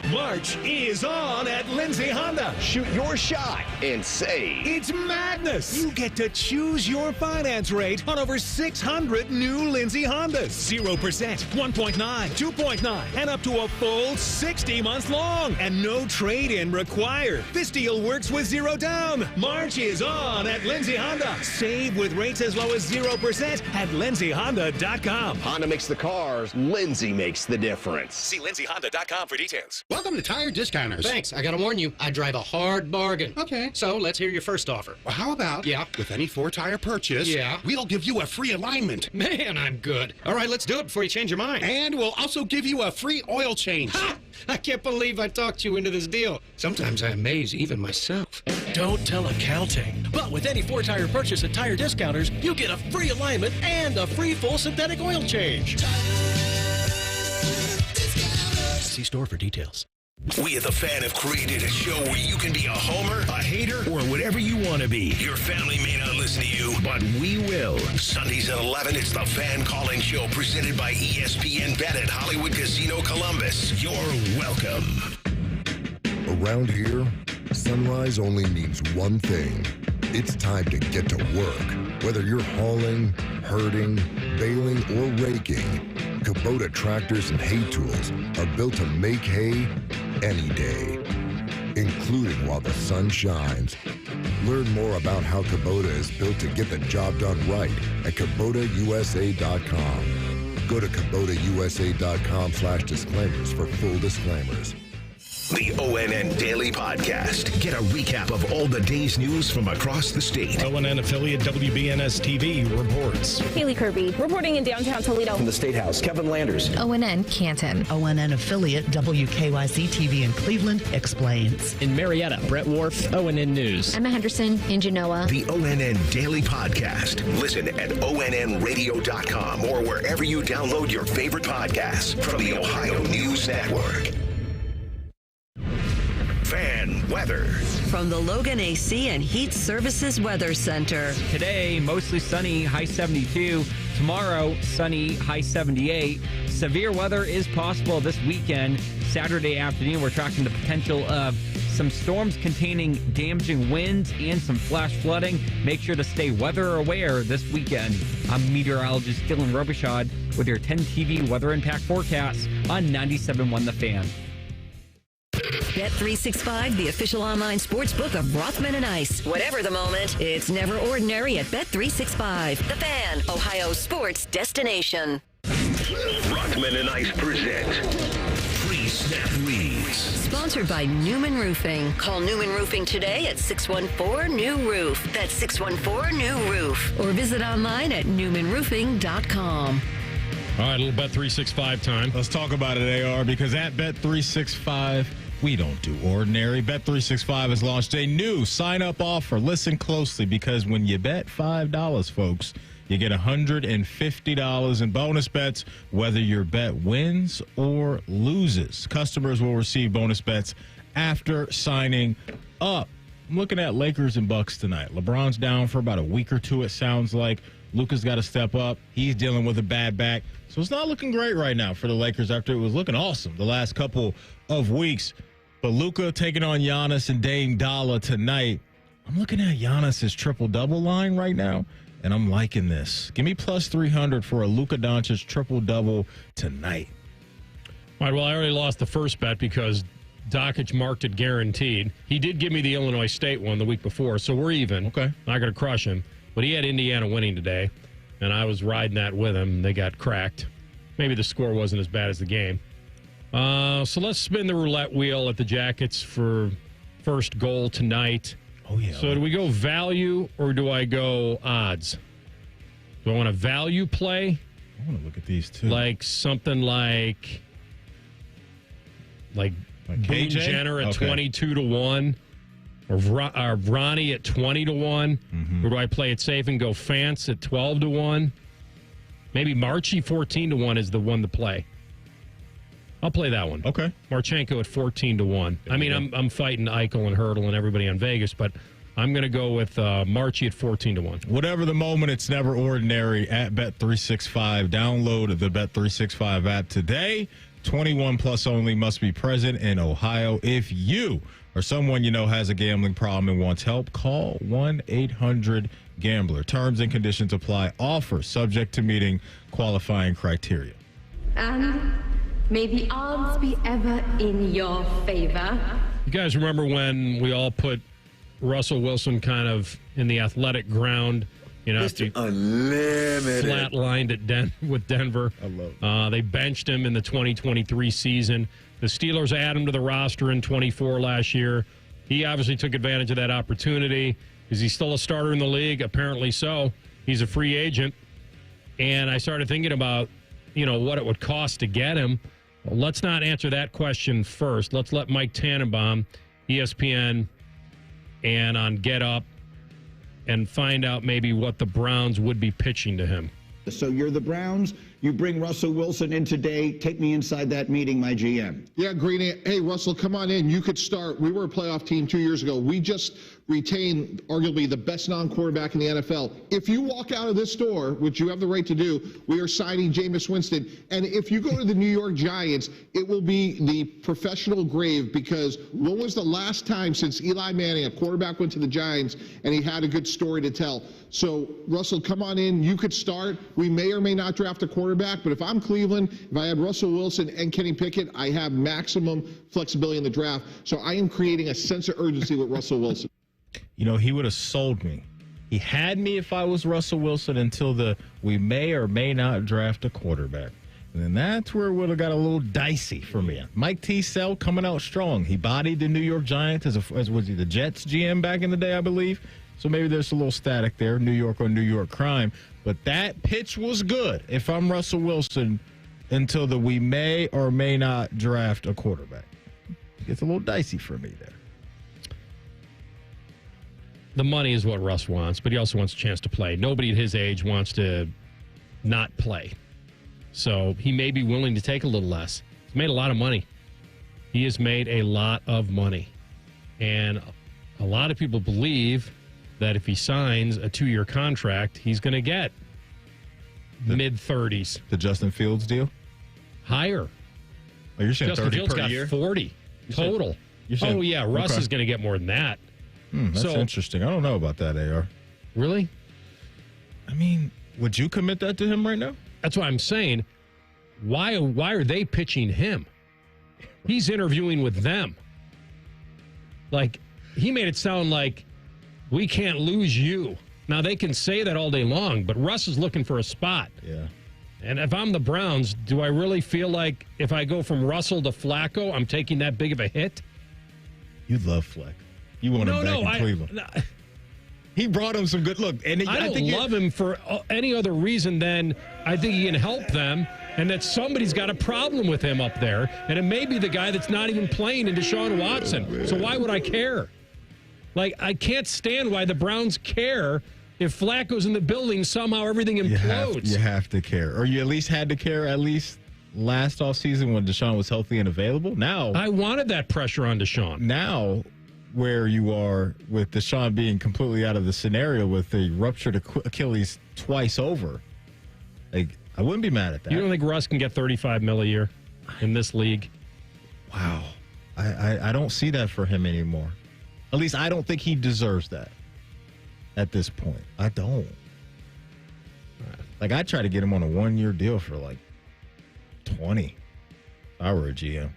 March is on at Lindsay Honda. Shoot your shot and save. It's madness. You get to choose your finance rate on over 600 new Lindsay Hondas. 0%, 1.9, 2.9, and up to a full 60 months long. And no trade-in required. This deal works with 0 down. March is on at Lindsay Honda. Save with rates as low as 0% at lindsayhonda.com. Honda makes the cars. Lindsay makes the difference. See lindsayhonda.com for details. Welcome to Tire Discounters. Thanks. I gotta warn you, I drive a hard bargain. Okay. So let's hear your first offer. Well, how about, with any 4-tire purchase, we'll give you a free alignment. Man, I'm good. All right, let's do it before you change your mind. And we'll also give you a free oil change. Ha! I can't believe I talked you into this deal. Sometimes I amaze even myself. Don't tell accounting. But with any 4-tire purchase at Tire Discounters, you get a free alignment and a free full synthetic oil change. See store for details. We at The Fan have created a show where you can be a homer, a hater, or whatever you want to be. Your family may not listen to you, but we will. Sundays at 11, it's The Fan Calling Show presented by ESPN Bet at Hollywood Casino Columbus. You're welcome. Around here, sunrise only means one thing. It's time to get to work. Whether you're hauling, herding, baling, or raking, Kubota tractors and hay tools are built to make hay any day, including while the sun shines. Learn more about how Kubota is built to get the job done right at KubotaUSA.com. Go to KubotaUSA.com/disclaimers for full disclaimers. The ONN Daily Podcast. Get a recap of all the day's news from across the state. ONN affiliate WBNS TV reports. Haley Kirby reporting in downtown Toledo. From the State House, Kevin Landers. ONN Canton. ONN affiliate WKYC TV in Cleveland explains. In Marietta, Brett Wharf, ONN News. Emma Henderson in Genoa. The ONN Daily Podcast. Listen at ONNradio.com or wherever you download your favorite podcasts from the Ohio News Network. Fan weather. From the Logan AC and Heat Services Weather Center. Today, mostly sunny, high 72. Tomorrow, sunny, high 78. Severe weather is possible this weekend. Saturday afternoon, we're tracking the potential of some storms containing damaging winds and some flash flooding. Make sure to stay weather aware this weekend. I'm meteorologist Dylan Robichaud with your 10 TV weather impact forecast on 97.1 The Fan. Bet365, the official online sports book of Rothman and Ice. Whatever the moment, it's never ordinary at Bet365. The Fan, Ohio sports destination. Rothman and Ice present Pre-Snap Leads. Sponsored by Newman Roofing. Call Newman Roofing today at 614-NEW-ROOF. That's 614-NEW-ROOF. Or visit online at newmanroofing.com. All right, a little Bet365 time. Let's talk about it, AR, because at Bet365, we don't do ordinary. Bet365 has launched a new sign-up offer. Listen closely, because when you bet $5, folks, you get $150 in bonus bets, whether your bet wins or loses. Customers will receive bonus bets after signing up. I'm looking at Lakers and Bucks tonight. LeBron's down for about a week or two, it sounds like. Luka's got to step up. He's dealing with a bad back. So it's not looking great right now for the Lakers after it was looking awesome the last couple of weeks. But Luka taking on Giannis and Dame Dalla tonight. I'm looking at Giannis's triple-double line right now, and I'm liking this. Give me plus 300 for a Luka Doncic triple-double tonight. All right, well, I already lost the first bet because Dakich marked it guaranteed. He did give me the Illinois State one the week before, so we're even. Okay. Not going to crush him. But he had Indiana winning today, and I was riding that with him. They got cracked. Maybe the score wasn't as bad as the game. So let's spin the roulette wheel at the Jackets for first goal tonight. Oh, yeah. So do we go value or do I go odds? Do I want a value play? I want to look at these two. Like something like Boone Jenner at 22-1. Or Ronnie at 20-1. Mm-hmm. Or do I play it safe and go Fance at 12-1? Maybe Marchi 14-1 is the one to play. I'll play that one. Okay. Marchenko at 14-1. I mean, I'm fighting Eichel and Hurdle and everybody on Vegas, but I'm going to go with Marchi at 14-1. Whatever the moment, it's never ordinary at Bet365. Download the Bet365 app today. 21 plus only, must be present in Ohio. If you or someone you know has a gambling problem and wants help, call 1-800-GAMBLER. Terms and conditions apply. Offer subject to meeting qualifying criteria. And may the odds be ever in your favor. You guys remember when we all put Russell Wilson kind of in the athletic ground, Mr. Unlimited. Flatlined with Denver. I love it. They benched him in the 2023 season. The Steelers added him to the roster in 24 last year. He obviously took advantage of that opportunity. Is he still a starter in the league? Apparently so. He's a free agent. And I started thinking about, what it would cost to get him. Well, let's not answer that question first. Let's let Mike Tannenbaum, ESPN, and on Get Up, and find out maybe what the Browns would be pitching to him. So you're the Browns. You bring Russell Wilson in today. Take me inside that meeting, my GM. Yeah, Greeny. Hey, Russell, come on in. You could start. We were a playoff team 2 years ago. We just retained arguably the best non-quarterback in the NFL. If you walk out of this door, which you have the right to do, we are signing Jameis Winston. And if you go to the New York Giants, it will be the professional grave, because when was the last time since Eli Manning, a quarterback, went to the Giants and he had a good story to tell? So, Russell, come on in. You could start. We may or may not draft a quarterback, but if I'm Cleveland, if I had Russell Wilson and Kenny Pickett, I have maximum flexibility in the draft. So I am creating a sense of urgency with Russell Wilson. He would have sold me. He had me if I was Russell Wilson until we may or may not draft a quarterback. And then that's where it would have got a little dicey for me. Mike T-Cell coming out strong. He bodied the New York Giants as was he the Jets GM back in the day, I believe. So maybe there's a little static there, New York on New York crime. But that pitch was good if I'm Russell Wilson until we may or may not draft a quarterback. It gets a little dicey for me there. The money is what Russ wants, but he also wants a chance to play. Nobody at his age wants to not play. So he may be willing to take a little less. He's made a lot of money. He has made a lot of money. And a lot of people believe that if he signs a 2-year contract, he's going to get mid-30s. The Justin Fields deal? Higher. Oh, you're saying Justin 30 Fields per got year? 40 total. Oh, yeah. Russ is going to get more than that. That's interesting. I don't know about that, AR. Really? I mean, would you commit that to him right now? That's what I'm saying. Why are they pitching him? He's interviewing with them. Like, he made it sound like we can't lose you. Now, they can say that all day long, but Russ is looking for a spot. Yeah. And if I'm the Browns, do I really feel like if I go from Russell to Flacco, I'm taking that big of a hit? You love Fleck. You want him back in Cleveland. He brought him some good look. And I don't love him for any other reason than I think he can help them, and that somebody's got a problem with him up there. And it may be the guy that's not even playing in Deshaun Watson. So why would I care? Like, I can't stand why the Browns care if Flacco's in the building. Somehow everything implodes. You have to care. Or you at least had to care at least last offseason when Deshaun was healthy and available. Now, I wanted that pressure on Deshaun. Now, where you are with Deshaun being completely out of the scenario with the ruptured Achilles twice over, like, I wouldn't be mad at that. You don't think Russ can get $35 million a year in this league? Wow. I don't see that for him anymore. At least I don't think he deserves that at this point. I don't. Like, I try to get him on a 1-year deal for like 20 if I were a GM.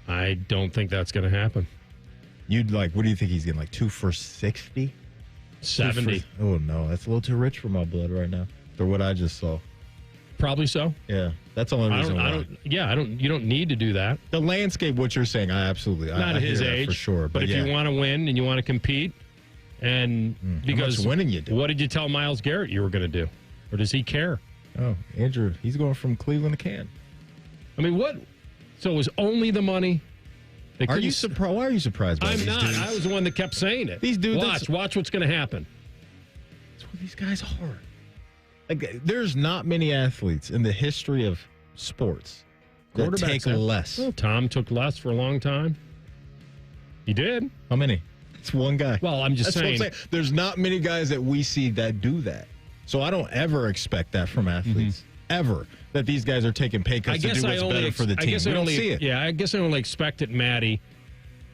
I don't think that's going to happen. You'd like, what do you think he's getting, like 2 for 60? 70. Oh, no, that's a little too rich for my blood right now. For what I just saw. Probably so. Yeah, that's the only reason why. You don't need to do that. The landscape, what you're saying, I absolutely. Not at his age, for sure. But if you want to win and you want to compete, and because how much winning you do? What did you tell Myles Garrett you were going to do, or does he care? Oh, Andrew, he's going from Cleveland to Canton. I mean, what? So it was only the money. Are you surprised? Why are you surprised by I'm these not. dudes? I was the one that kept saying it. These dudes. Watch what's going to happen. That's what these guys are. Like, there's not many athletes in the history of sports that take less. Well, Tom took less for a long time. He did. How many? It's one guy. Well, I'm just saying. What I'm saying. There's not many guys that we see that do that. So I don't ever expect that from athletes. ever that these guys are taking pay cuts to do what's better for the team. We don't see it. Yeah, I guess I only expect it, Matty,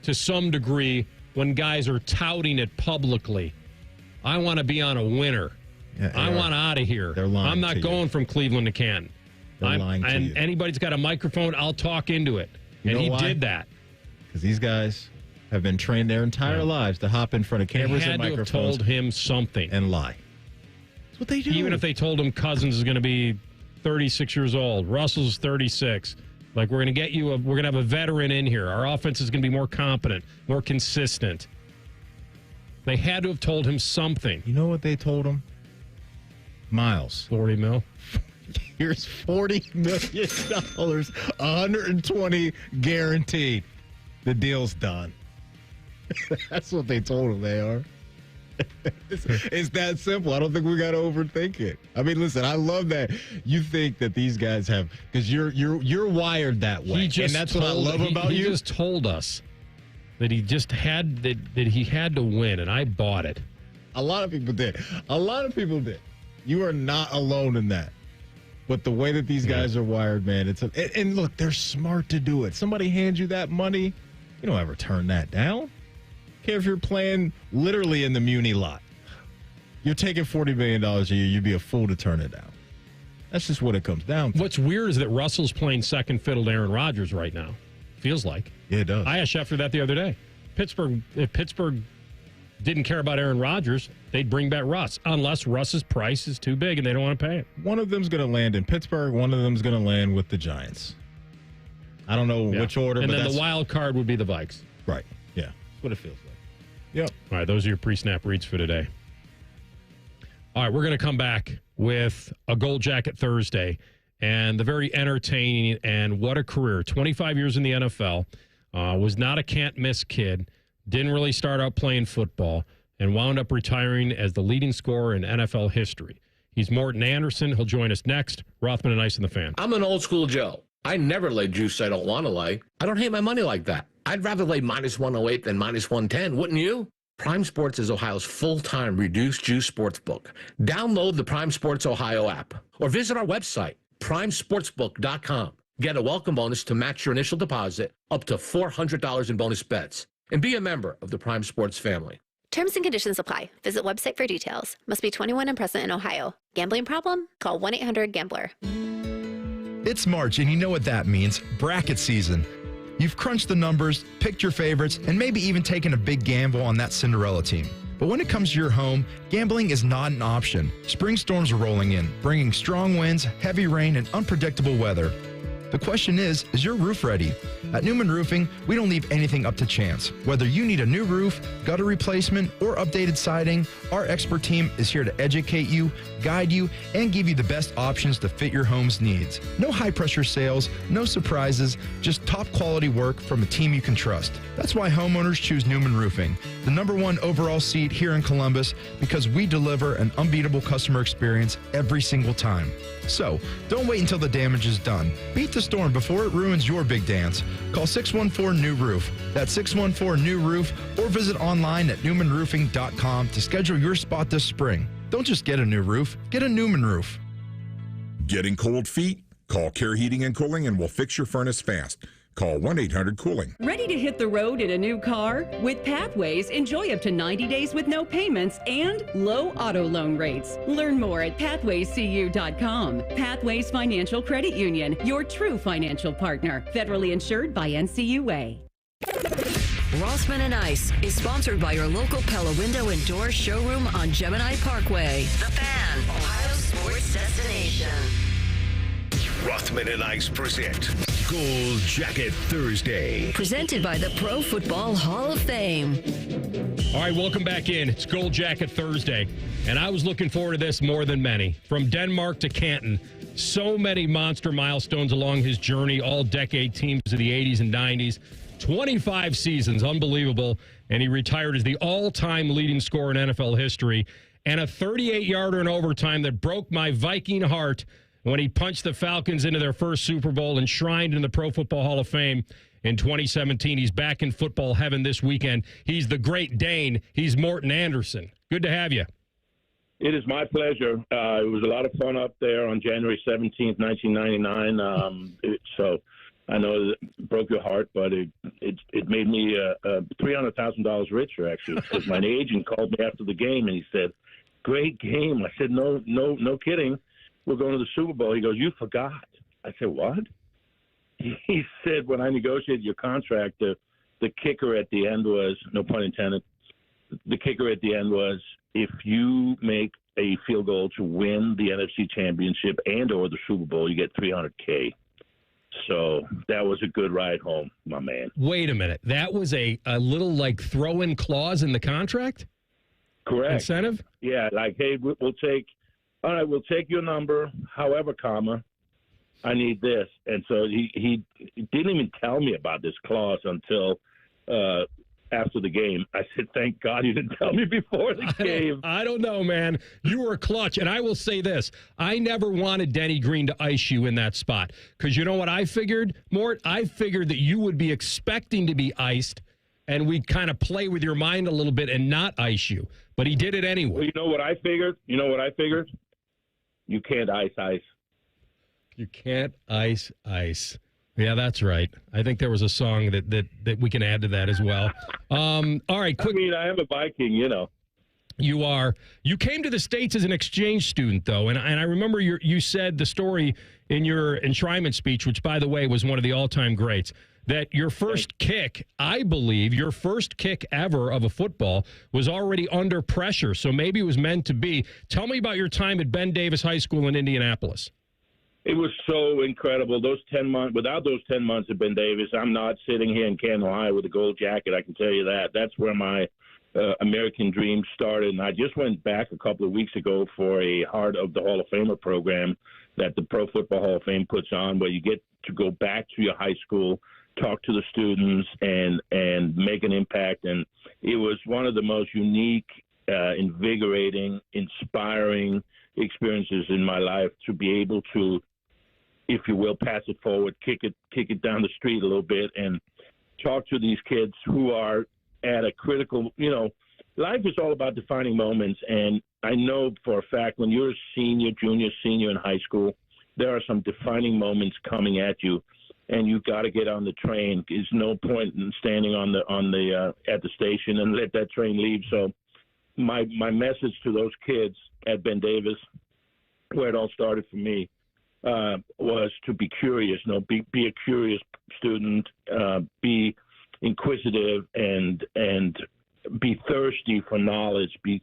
to some degree when guys are touting it publicly. I want to be on a winner. Yeah, I want out of here. They're lying. I'm not going from Cleveland to Canton. They're lying to you. Anybody's got a microphone, I'll talk into it. And he did that. Because these guys have been trained their entire lives to hop in front of cameras and microphones. They had to have told him something. And lie. That's what they do. Even if they told him Cousins is going to be 36 years old, Russell's 36. Like, we're going to get you, we're going to have a veteran in here. Our offense is going to be more competent, more consistent. They had to have told him something. You know what they told him? Miles. $40 million. Here's $40 million, 120 guaranteed. The deal's done. That's what they told him they are. It's that simple. I don't think we got to overthink it. I mean, listen, I love that you think that these guys have, because you're wired that way, and that's what I love about you. He just told us that he just had that he had to win, and I bought it. A lot of people did. You are not alone in that. But the way that these guys are wired, man, and look, they're smart to do it. Somebody hands you that money, you don't ever turn that down. Care if you're playing literally in the Muni lot. You're taking $40 million a year, you'd be a fool to turn it down. That's just what it comes down to. What's weird is that Russell's playing second fiddle to Aaron Rodgers right now. Feels like. Yeah, it does. I asked Schefter that the other day. If Pittsburgh didn't care about Aaron Rodgers, they'd bring back Russ, unless Russ's price is too big and they don't want to pay it. One of them's going to land in Pittsburgh. One of them's going to land with the Giants. I don't know which order. And then the wild card would be the Vikes. Right. Yeah. That's what it feels like. Yep. All right, those are your pre-snap reads for today. All right, we're going to come back with a Gold Jacket Thursday and the very entertaining and what a career. 25 years in the NFL, was not a can't-miss kid, didn't really start out playing football, and wound up retiring as the leading scorer in NFL history. He's Morten Andersen. He'll join us next. Rothman and Ice in the Fan. I'm an old school Joe. I never lay juice I don't want to lay. I don't hate my money like that. I'd rather lay minus 108 than minus 110, wouldn't you? Prime Sports is Ohio's full-time reduced juice sports book. Download the Prime Sports Ohio app or visit our website, primesportsbook.com. Get a welcome bonus to match your initial deposit up to $400 in bonus bets. And be a member of the Prime Sports family. Terms and conditions apply. Visit website for details. Must be 21 and present in Ohio. Gambling problem? Call 1-800-GAMBLER. It's March, and you know what that means. Bracket season. You've crunched the numbers, picked your favorites, and maybe even taken a big gamble on that Cinderella team. But when it comes to your home, gambling is not an option. Spring storms are rolling in, bringing strong winds, heavy rain, and unpredictable weather. The question is your roof ready? At Newman Roofing, we don't leave anything up to chance. Whether you need a new roof, gutter replacement, or updated siding, our expert team is here to educate you, guide you, and give you the best options to fit your home's needs. No high-pressure sales, no surprises, just top-quality work from a team you can trust. That's why homeowners choose Newman Roofing, the #1 overall seed here in Columbus, because we deliver an unbeatable customer experience every single time. So, don't wait until the damage is done. Beat the storm before it ruins your big dance. Call 614-NEW-ROOF. That's 614-NEW-ROOF, or visit online at newmanroofing.com to schedule your spot this spring. Don't just get a new roof, get a Newman roof. Getting cold feet? Call Care Heating and Cooling and we'll fix your furnace fast. Call 1-800-COOLING. Ready to hit the road in a new car? With Pathways, enjoy up to 90 days with no payments and low auto loan rates. Learn more at pathwayscu.com. Pathways Financial Credit Union, your true financial partner. Federally insured by NCUA. Rothman and Ice is sponsored by your local Pella Window and Door showroom on Gemini Parkway. The Fan, Ohio's sports destination. Rothman and Ice present Gold Jacket Thursday. Presented by the Pro Football Hall of Fame. All right, welcome back in. It's Gold Jacket Thursday, and I was looking forward to this more than many. From Denmark to Canton, so many monster milestones along his journey, all decade teams of the 80s and 90s. 25 seasons, unbelievable, and he retired as the all-time leading scorer in NFL history, and a 38-yarder in overtime that broke my Viking heart when he punched the Falcons into their first Super Bowl, enshrined in the Pro Football Hall of Fame in 2017. He's back in football heaven this weekend. He's the Great Dane. He's Morten Andersen. Good to have you. It is my pleasure. It was a lot of fun up there on January 17th, 1999. So I know it broke your heart, but it made me $300,000 richer, actually, because my agent called me after the game and he said, "Great game." I said, no kidding. We're going to the Super Bowl. He goes, "You forgot." I said, "What?" He said, "When I negotiated your contract, the kicker at the end was, no pun intended, the kicker at the end was, if you make a field goal to win the NFC Championship and or the Super Bowl, you get $300K. So that was a good ride home, my man. Wait a minute. That was a little like throw-in clause in the contract? Correct. Incentive? Yeah, like, hey, we'll take your number, however, comma, I need this. And so he didn't even tell me about this clause until after the game. I said, thank God you didn't tell me before the game. I don't know, man. You were clutch. And I will say this. I never wanted Denny Green to ice you in that spot. Because you know what I figured, Mort? I figured that you would be expecting to be iced, and we'd kind of play with your mind a little bit and not ice you. But he did it anyway. Well, you know what I figured? You can't ice. You can't ice. Yeah, that's right. I think there was a song that we can add to that as well. All right, quick. I mean, I am a Viking, you know. You are. You came to the States as an exchange student, though, and I remember you said the story in your enshrinement speech, which, by the way, was one of the all-time greats, that your first kick, I believe, your first kick ever of a football was already under pressure, so maybe it was meant to be. Tell me about your time at Ben Davis High School in Indianapolis. It was so incredible. Those 10 months, without those 10 months at Ben Davis, I'm not sitting here in Canton, Ohio with a gold jacket. I can tell you that. That's where my American dream started. And I just went back a couple of weeks ago for a Heart of the Hall of Famer program that the Pro Football Hall of Fame puts on, where you get to go back to your high school, talk to the students, and make an impact. And it was one of the most unique, invigorating, inspiring experiences in my life to be able to, if you will, pass it forward, kick it down the street a little bit, and talk to these kids who are at a critical, life is all about defining moments. And I know for a fact when you're a senior in high school, there are some defining moments coming at you, and you've got to get on the train. There's no point in standing at the station and let that train leave. So my message to those kids at Ben Davis, where it all started for me, was to be curious. Be a curious student, be inquisitive, and be thirsty for knowledge. Be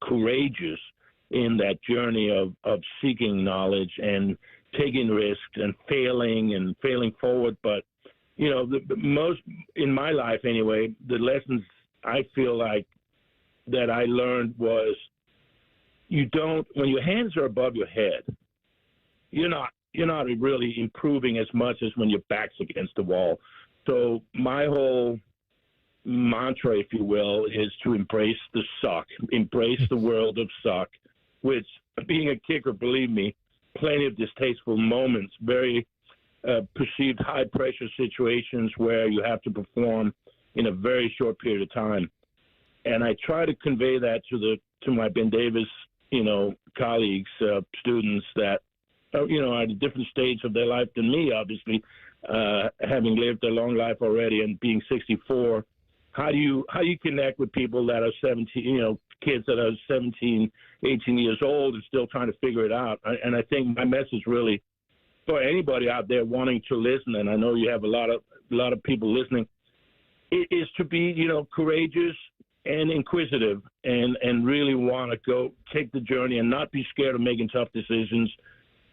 courageous in that journey of seeking knowledge and taking risks and failing forward. But the most in my life anyway, the lessons I feel like that I learned was, when your hands are above your head, you're not really improving as much as when your back's against the wall. So my whole mantra, if you will, is to embrace the suck, embrace the world of suck, which, being a kicker, believe me, plenty of distasteful moments, very perceived high-pressure situations where you have to perform in a very short period of time. And I try to convey that to my Ben Davis, colleagues, students that, are at a different stage of their life than me, obviously, having lived a long life already and being 64. How do you connect with people that are 17, kids that are 17, 18 years old and still trying to figure it out? And I think my message really, for anybody out there wanting to listen, and I know you have a lot of people listening, it is to be, courageous and inquisitive and really want to go take the journey and not be scared of making tough decisions.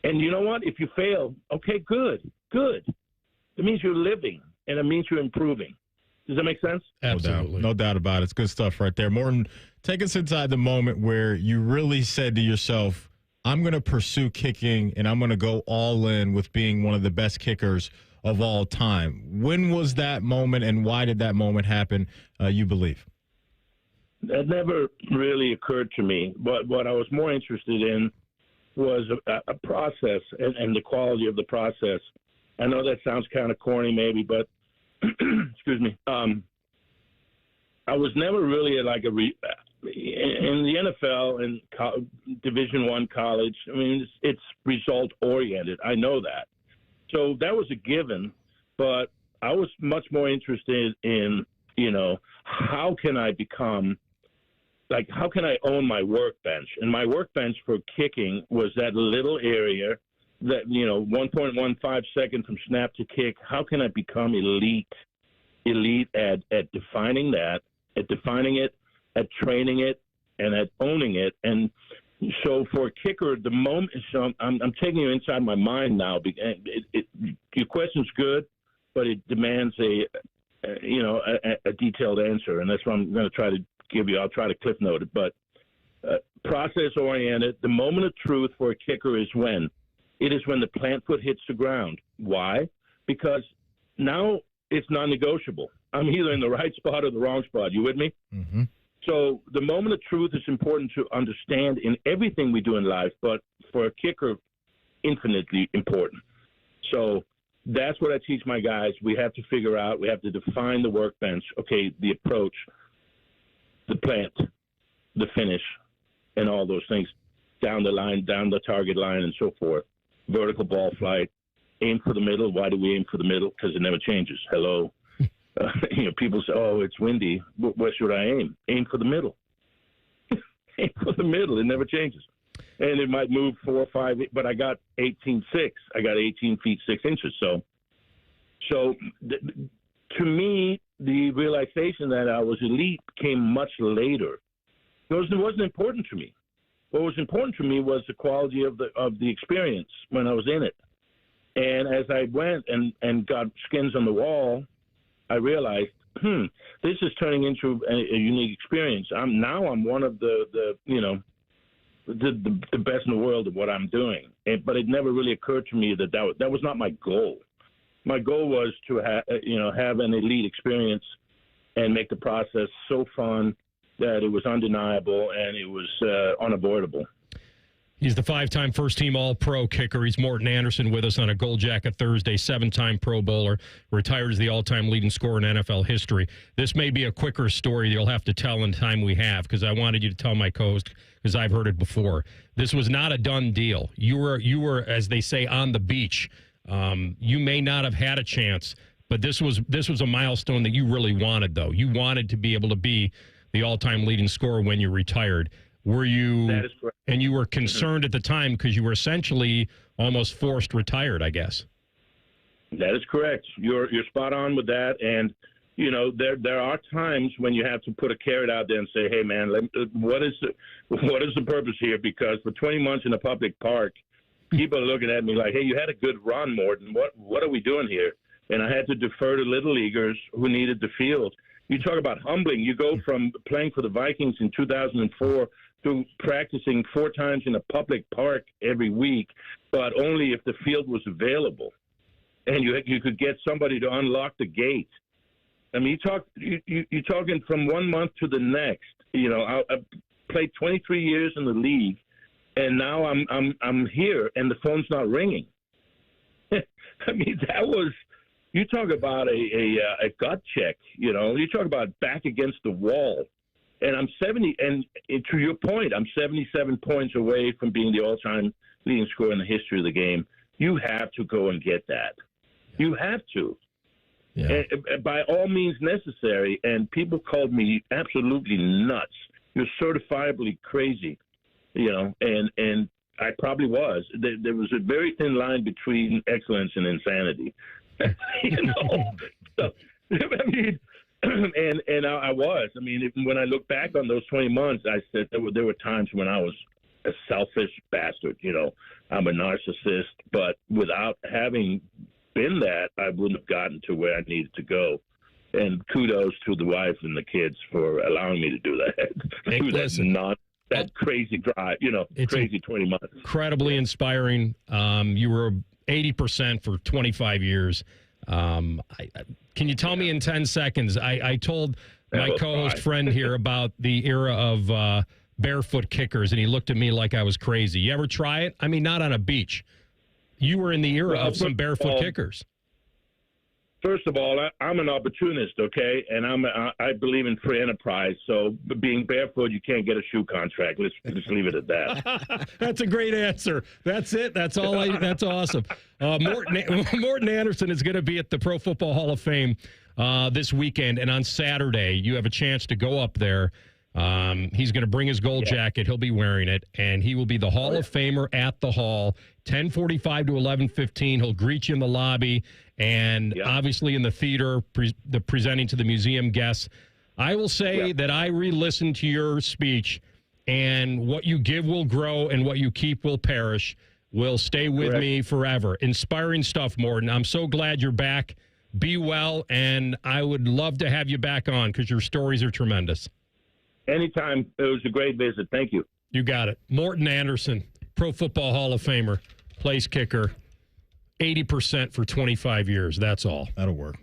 And you know what? If you fail, okay, good. It means you're living, and it means you're improving. Does that make sense? Absolutely. No doubt about it. It's good stuff right there. Morten, take us inside the moment where you really said to yourself, I'm going to pursue kicking, and I'm going to go all in with being one of the best kickers of all time. When was that moment, and why did that moment happen, you believe? That never really occurred to me. But what I was more interested in was a process and the quality of the process. I know that sounds kind of corny maybe, but excuse me. I was never really in the NFL and Division I college, I mean, it's result oriented. I know that. So that was a given, but I was much more interested in, how can I become, how can I own my workbench? And my workbench for kicking was that little area that, 1.15 seconds from snap to kick. How can I become elite at defining that, at defining it, at training it, and at owning it? And so for a kicker, the moment, so I'm taking you inside my mind now. Your question's good, but it demands a detailed answer, and that's what I'm going to try to give you. I'll try to cliff note it, but process oriented. The moment of truth for a kicker is when? It is when the plant foot hits the ground. Why? Because now it's non-negotiable. I'm either in the right spot or the wrong spot. You with me? Mm-hmm. So the moment of truth is important to understand in everything we do in life, but for a kicker, infinitely important. So that's what I teach my guys. We have to figure out, we have to define the workbench. Okay, the approach, the plant, the finish, and all those things down the line, down the target line, and so forth. Vertical ball flight, aim for the middle. Why do we aim for the middle? Because it never changes. Hello. People say, "Oh, it's windy. Where should I aim?" Aim for the middle. Aim for the middle. It never changes. And it might move 4 or 5, but I got 18.6. I got 18 feet 6 inches. So to me, the realization that I was elite came much later. It wasn't important to me. What was important to me was the quality of the experience when I was in it. And as I went and got skins on the wall, I realized, this is turning into a unique experience. I'm one of the best in the world at what I'm doing. But it never really occurred to me that was not my goal. My goal was to have an elite experience and make the process so fun that it was undeniable and it was unavoidable. He's the 5-time first-team All-Pro kicker. He's Morten Andersen with us on a Gold Jacket Thursday, 7-time Pro Bowler, retired as the all-time leading scorer in NFL history. This may be a quicker story you'll have to tell in time we have, because I wanted you to tell my co-host, because I've heard it before. This was not a done deal. You were, as they say, on the beach. You may not have had a chance, but this was a milestone that you really wanted, though. You wanted to be able to be the all-time leading scorer when you retired. Were you? That is correct. And you were concerned at the time because you were essentially almost forced retired, I guess. That is correct. You're spot on with that. And there are times when you have to put a carrot out there and say, "Hey, man, what is the purpose here?" Because for 20 months in a public park, people are looking at me like, "Hey, you had a good run, Morten. What are we doing here?" And I had to defer to little leaguers who needed the field. You talk about humbling. You go from playing for the Vikings in 2004 to practicing 4 times in a public park every week, but only if the field was available, and you could get somebody to unlock the gate. I mean, you're talking from 1 month to the next. I played 23 years in the league, and now I'm here, and the phone's not ringing. I mean, that was. You talk about a gut check, you talk about back against the wall. And I'm 70, and to your point, I'm 77 points away from being the all-time leading scorer in the history of the game. You have to go and get that. You have to. Yeah. And by all means necessary. And people called me absolutely nuts. You're certifiably crazy, and I probably was. There was a very thin line between excellence and insanity. So, I mean, and I was. I mean, when I look back on those 20 months, I said there were times when I was a selfish bastard. I'm a narcissist, but without having been that, I wouldn't have gotten to where I needed to go. And kudos to the wife and the kids for allowing me to do that. That crazy drive, crazy 20 months. Incredibly inspiring. You were 80% for 25 years. Can you tell me in 10 seconds? I told my co-host friend here about the era of barefoot kickers, and he looked at me like I was crazy. You ever try it? I mean, not on a beach. You were in the era of some barefoot kickers. First of all, I'm an opportunist, okay, and I believe in free enterprise. So being barefoot, you can't get a shoe contract. Let's leave it at that. That's a great answer. That's it. That's all. That's awesome. Morten Andersen is going to be at the Pro Football Hall of Fame this weekend, and on Saturday you have a chance to go up there. He's going to bring his gold jacket. He'll be wearing it, and he will be the Hall of Famer at the Hall, 10:45 to 11:15. He'll greet you in the lobby, and obviously in the theater, presenting to the museum guests. I will say that I re-listened to your speech, and what you give will grow, and what you keep will perish. Will stay with me forever. Inspiring stuff, Morten. I'm so glad you're back. Be well, and I would love to have you back on because your stories are tremendous. Anytime. It was a great visit. Thank you. You got it. Morten Andersen, Pro Football Hall of Famer, place kicker, 80% for 25 years. That's all. That'll work.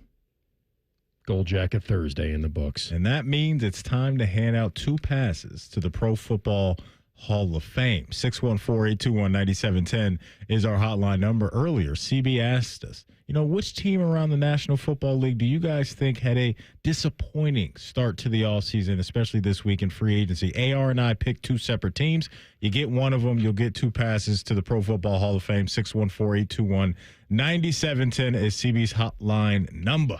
Gold Jacket Thursday in the books. And that means it's time to hand out 2 passes to the Pro Football Hall of Fame. 614-821-9710 is our hotline number. Earlier, CB asked us, which team around the National Football League do you guys think had a disappointing start to the offseason, especially this week in free agency? AR and I picked 2 separate teams. You get one of them, you'll get 2 passes to the Pro Football Hall of Fame. 614-821-9710 is CB's hotline number.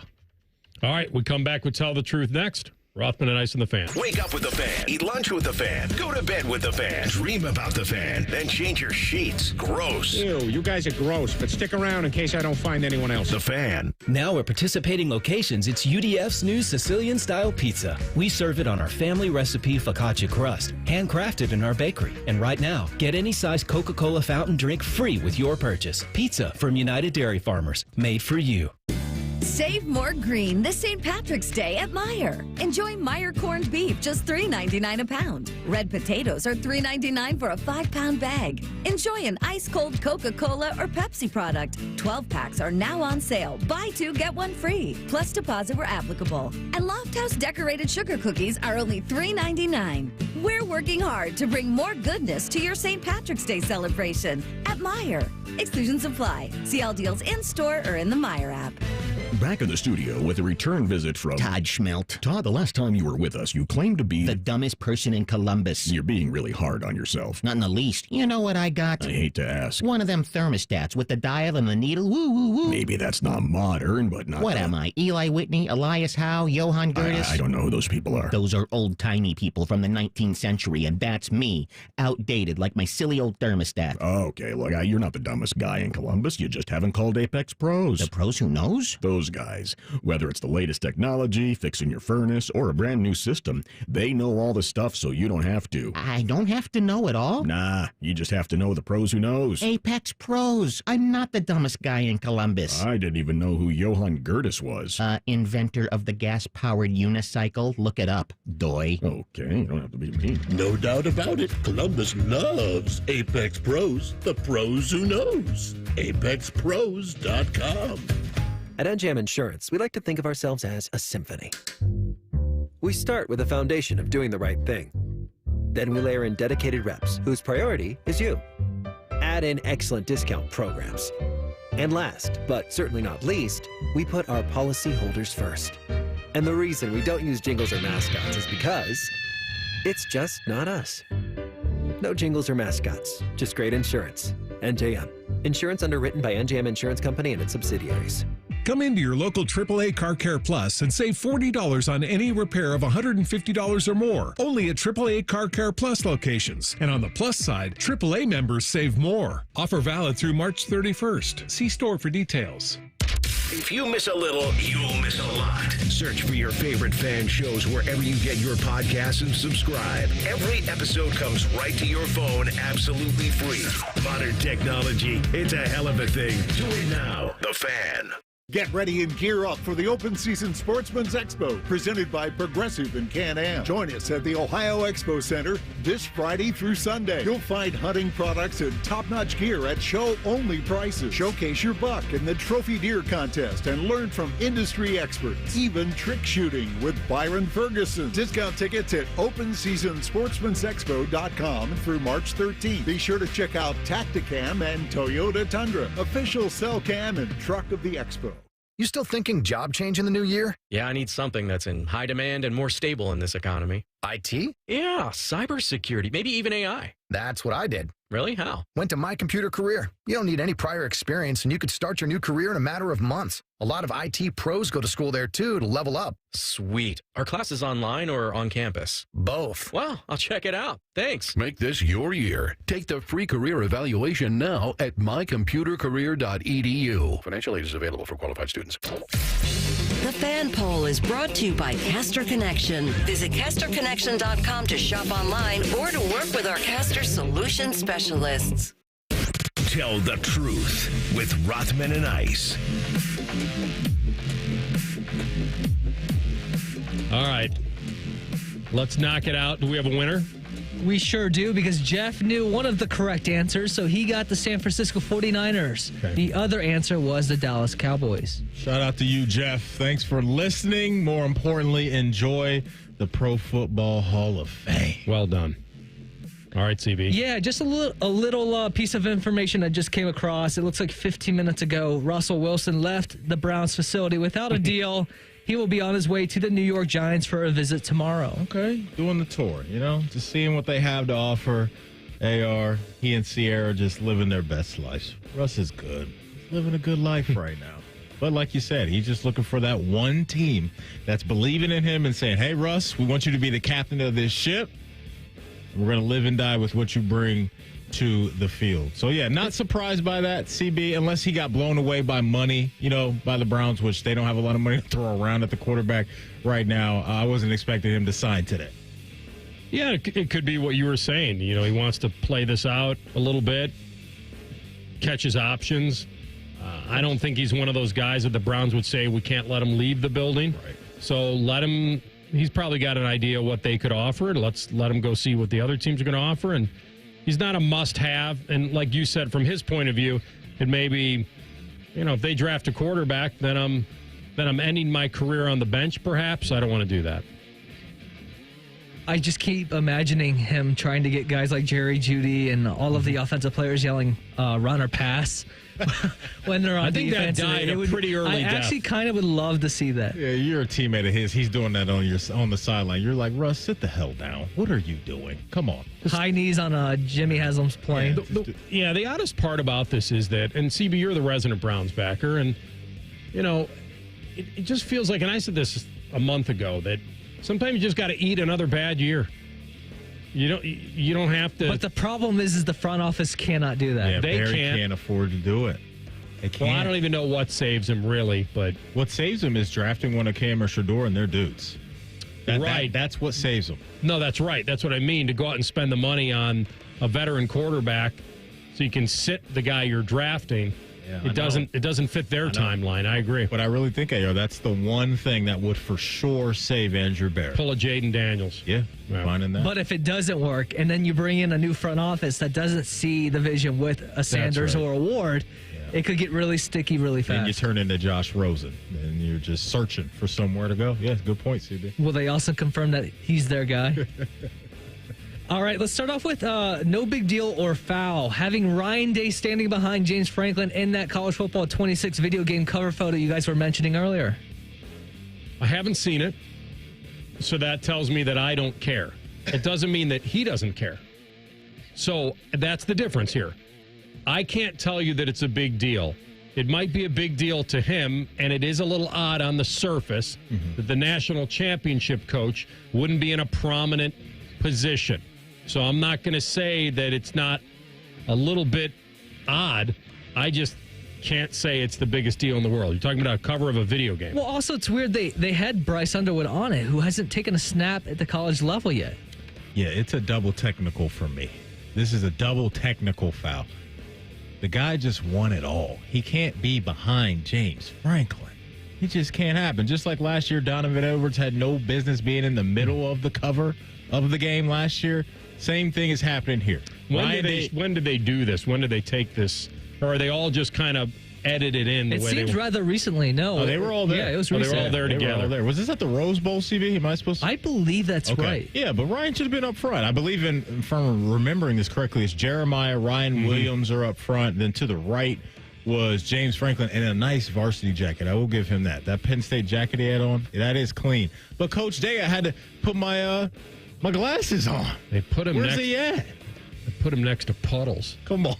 All right, we come back with Tell the Truth next. Rothman and Ice and the Fan. Wake up with the Fan. Eat lunch with the Fan. Go to bed with the Fan. Dream about the Fan. Then change your sheets. Gross. Ew, you guys are gross, but stick around in case I don't find anyone else. The Fan. Now at participating locations, it's UDF's new Sicilian-style pizza. We serve it on our family recipe focaccia crust, handcrafted in our bakery. And right now, get any size Coca-Cola fountain drink free with your purchase. Pizza from United Dairy Farmers, made for you. Save more green this St. Patrick's Day at Meijer. Enjoy Meijer corned beef, just $3.99 a pound. Red potatoes are $3.99 for a 5-pound bag. Enjoy an ice-cold Coca-Cola or Pepsi product. 12-packs are now on sale. Buy 2, get 1 free. Plus deposit where applicable. And Loft House decorated sugar cookies are only $3.99. We're working hard to bring more goodness to your St. Patrick's Day celebration at Meijer. Exclusions apply. See all deals in-store or in the Meijer app. Back in the studio with a return visit from Todd Schmelt. Todd, the last time you were with us, you claimed to be the dumbest person in Columbus. You're being really hard on yourself. Not in the least. You know what I got? I hate to ask. One of them thermostats with the dial and the needle. Woo, woo, woo. Maybe that's not modern, but not... What am I? Eli Whitney, Elias Howe, Johann Gertis? I don't know who those people are. Those are old-timey people from the 19th century, and that's me. Outdated, like my silly old thermostat. Okay, look, you're not the dumbest guy in Columbus. You just haven't called Apex Pros. The pros who knows? Those guys. Whether it's the latest technology, fixing your furnace, or a brand new system, they know all the stuff so you don't have to. I don't have to know it all? Nah, you just have to know the pros who knows. Apex Pros. I'm not the dumbest guy in Columbus. I didn't even know who Johann Gertis was. Inventor of the gas-powered unicycle. Look it up, doy. Okay, you don't have to be me. No doubt about it. Columbus loves Apex Pros. The pros who knows. ApexPros.com. At NJM Insurance, we like to think of ourselves as a symphony. We start with a foundation of doing the right thing. Then we layer in dedicated reps, whose priority is you. Add in excellent discount programs. And last, but certainly not least, we put our policyholders first. And the reason we don't use jingles or mascots is because it's just not us. No jingles or mascots, just great insurance. NJM. Insurance underwritten by NJM Insurance Company and its subsidiaries. Come into your local AAA Car Care Plus and save $40 on any repair of $150 or more. Only at AAA Car Care Plus locations. And on the plus side, AAA members save more. Offer valid through March 31st. See store for details. If you miss a little, you'll miss a lot. Search for your favorite fan shows wherever you get your podcasts and subscribe. Every episode comes right to your phone absolutely free. Modern technology, it's a hell of a thing. Do it now. The Fan. Get ready and gear up for the Open Season Sportsman's Expo, presented by Progressive and Can-Am. Join us at the Ohio Expo Center this Friday through Sunday. You'll find hunting products and top-notch gear at show-only prices. Showcase your buck in the Trophy Deer Contest and learn from industry experts. Even trick shooting with Byron Ferguson. Discount tickets at OpenSeasonSportsman'sExpo.com through March 13th. Be sure to check out Tacticam and Toyota Tundra, official cell cam and truck of the Expo. You still thinking job change in the new year? Yeah, I need something that's in high demand and more stable in this economy. IT? Yeah, cybersecurity, maybe even AI. That's what I did. Really? How? Went to My Computer Career. You don't need any prior experience, and you could start your new career in a matter of months. A lot of IT pros go to school there, too, to level up. Sweet. Are classes online or on campus? Both. Well, I'll check it out. Thanks. Make this your year. Take the free career evaluation now at mycomputercareer.edu. Financial aid is available for qualified students. The Fan Poll is brought to you by Caster Connection. Visit CasterConnection.com to shop online or to work with our Caster Solution specialists. Tell the truth with Rothman and Ice. All right. Let's knock it out. Do we have a winner? We sure do, because Jeff knew one of the correct answers, so he got the San Francisco 49ers. Okay. The other answer was the Dallas Cowboys. Shout out to you, Jeff. Thanks for listening. More importantly, enjoy the Pro Football Hall of Fame. Well done. All right, CB. Yeah, just a little piece of information I just came across. It looks like 15 minutes ago, Russell Wilson left the Browns facility without a deal. He will be on his way to the New York Giants for a visit tomorrow. Okay, doing the tour, just seeing what they have to offer. AR, he and Sierra just living their best lives. Russ is good. He's living a good life right now. But like you said, he's just looking for that one team that's believing in him and saying, hey, Russ, we want you to be the captain of this ship. We're going to live and die with what you bring to the field. So, yeah, not surprised by that, CB, unless he got blown away by money, by the Browns, which they don't have a lot of money to throw around at the quarterback right now. I wasn't expecting him to sign today. Yeah, it could be what you were saying. He wants to play this out a little bit, catch his options. I don't think he's one of those guys that the Browns would say we can't let him leave the building. Right. So let him. He's probably got an idea what they could offer. Let's let him go see what the other teams are going to offer. And he's not a must-have. And like you said, from his point of view, it may be, if they draft a quarterback, then I'm ending my career on the bench, perhaps. I don't want to do that. I just keep imagining him trying to get guys like Jerry Jeudy and all of the offensive players yelling run or pass when they're on defense. I think that died a pretty early death. I actually kind of would love to see that. Yeah, you're a teammate of his. He's doing that on the sideline. You're like, Russ, sit the hell down. What are you doing? Come on. High knees on Jimmy Haslam's plane. The oddest part about this is that, and CB, you're the resident Browns backer, and, it just feels like, and I said this a month ago, that sometimes you just got to eat another bad year. You don't have to. But the problem is the front office cannot do that. Yeah, they can't afford to do it. They can't. Well, I don't even know what saves him really, but what saves him is drafting one of Cam or Shador and their dudes. That's what saves them. No, that's right. That's what I mean. To go out and spend the money on a veteran quarterback, so you can sit the guy you're drafting. Yeah, it doesn't fit their timeline. I agree. But I really think, that's the one thing that would for sure save Andrew Barrett. Pull a Jaden Daniels. Yeah, finding that. But if it doesn't work, and then you bring in a new front office that doesn't see the vision with a Sanders or a Ward, it could get really sticky really fast. And you turn into Josh Rosen, and you're just searching for somewhere to go. Yeah, good point, CB. Will they also confirm that he's their guy? All right, let's start off with no big deal or foul. Having Ryan Day standing behind James Franklin in that college football 26 video game cover photo you guys were mentioning earlier. I haven't seen it, so that tells me that I don't care. It doesn't mean that he doesn't care. So that's the difference here. I can't tell you that it's a big deal. It might be a big deal to him, and it is a little odd on the surface that the national championship coach wouldn't be in a prominent position. So I'm not going to say that it's not a little bit odd. I just can't say it's the biggest deal in the world. You're talking about a cover of a video game. Well, also, it's weird they had Bryce Underwood on it, who hasn't taken a snap at the college level yet. Yeah, it's a double technical for me. This is a double technical foul. The guy just won it all. He can't be behind James Franklin. It just can't happen. Just like last year, Donovan Edwards had no business being in the middle of the cover of the game last year. Same thing is happening here. When did they do this? When did they take this? Or are they all just kind of edited in the way they were? It seems rather recently, no. Oh, they were all there. Yeah, it was recent. They were all there together. All there. Was this at the Rose Bowl, CB? Am I supposed to? I believe that's right. Yeah, but Ryan should have been up front. I believe, if I'm remembering this correctly, it's Jeremiah, Ryan Williams are up front. Then to the right, was James Franklin in a nice varsity jacket. I will give him that. That Penn State jacket he had on, that is clean. But Coach Day, I had to put my my glasses on. They put him Where's he at? They put him next to Puddles. Come on.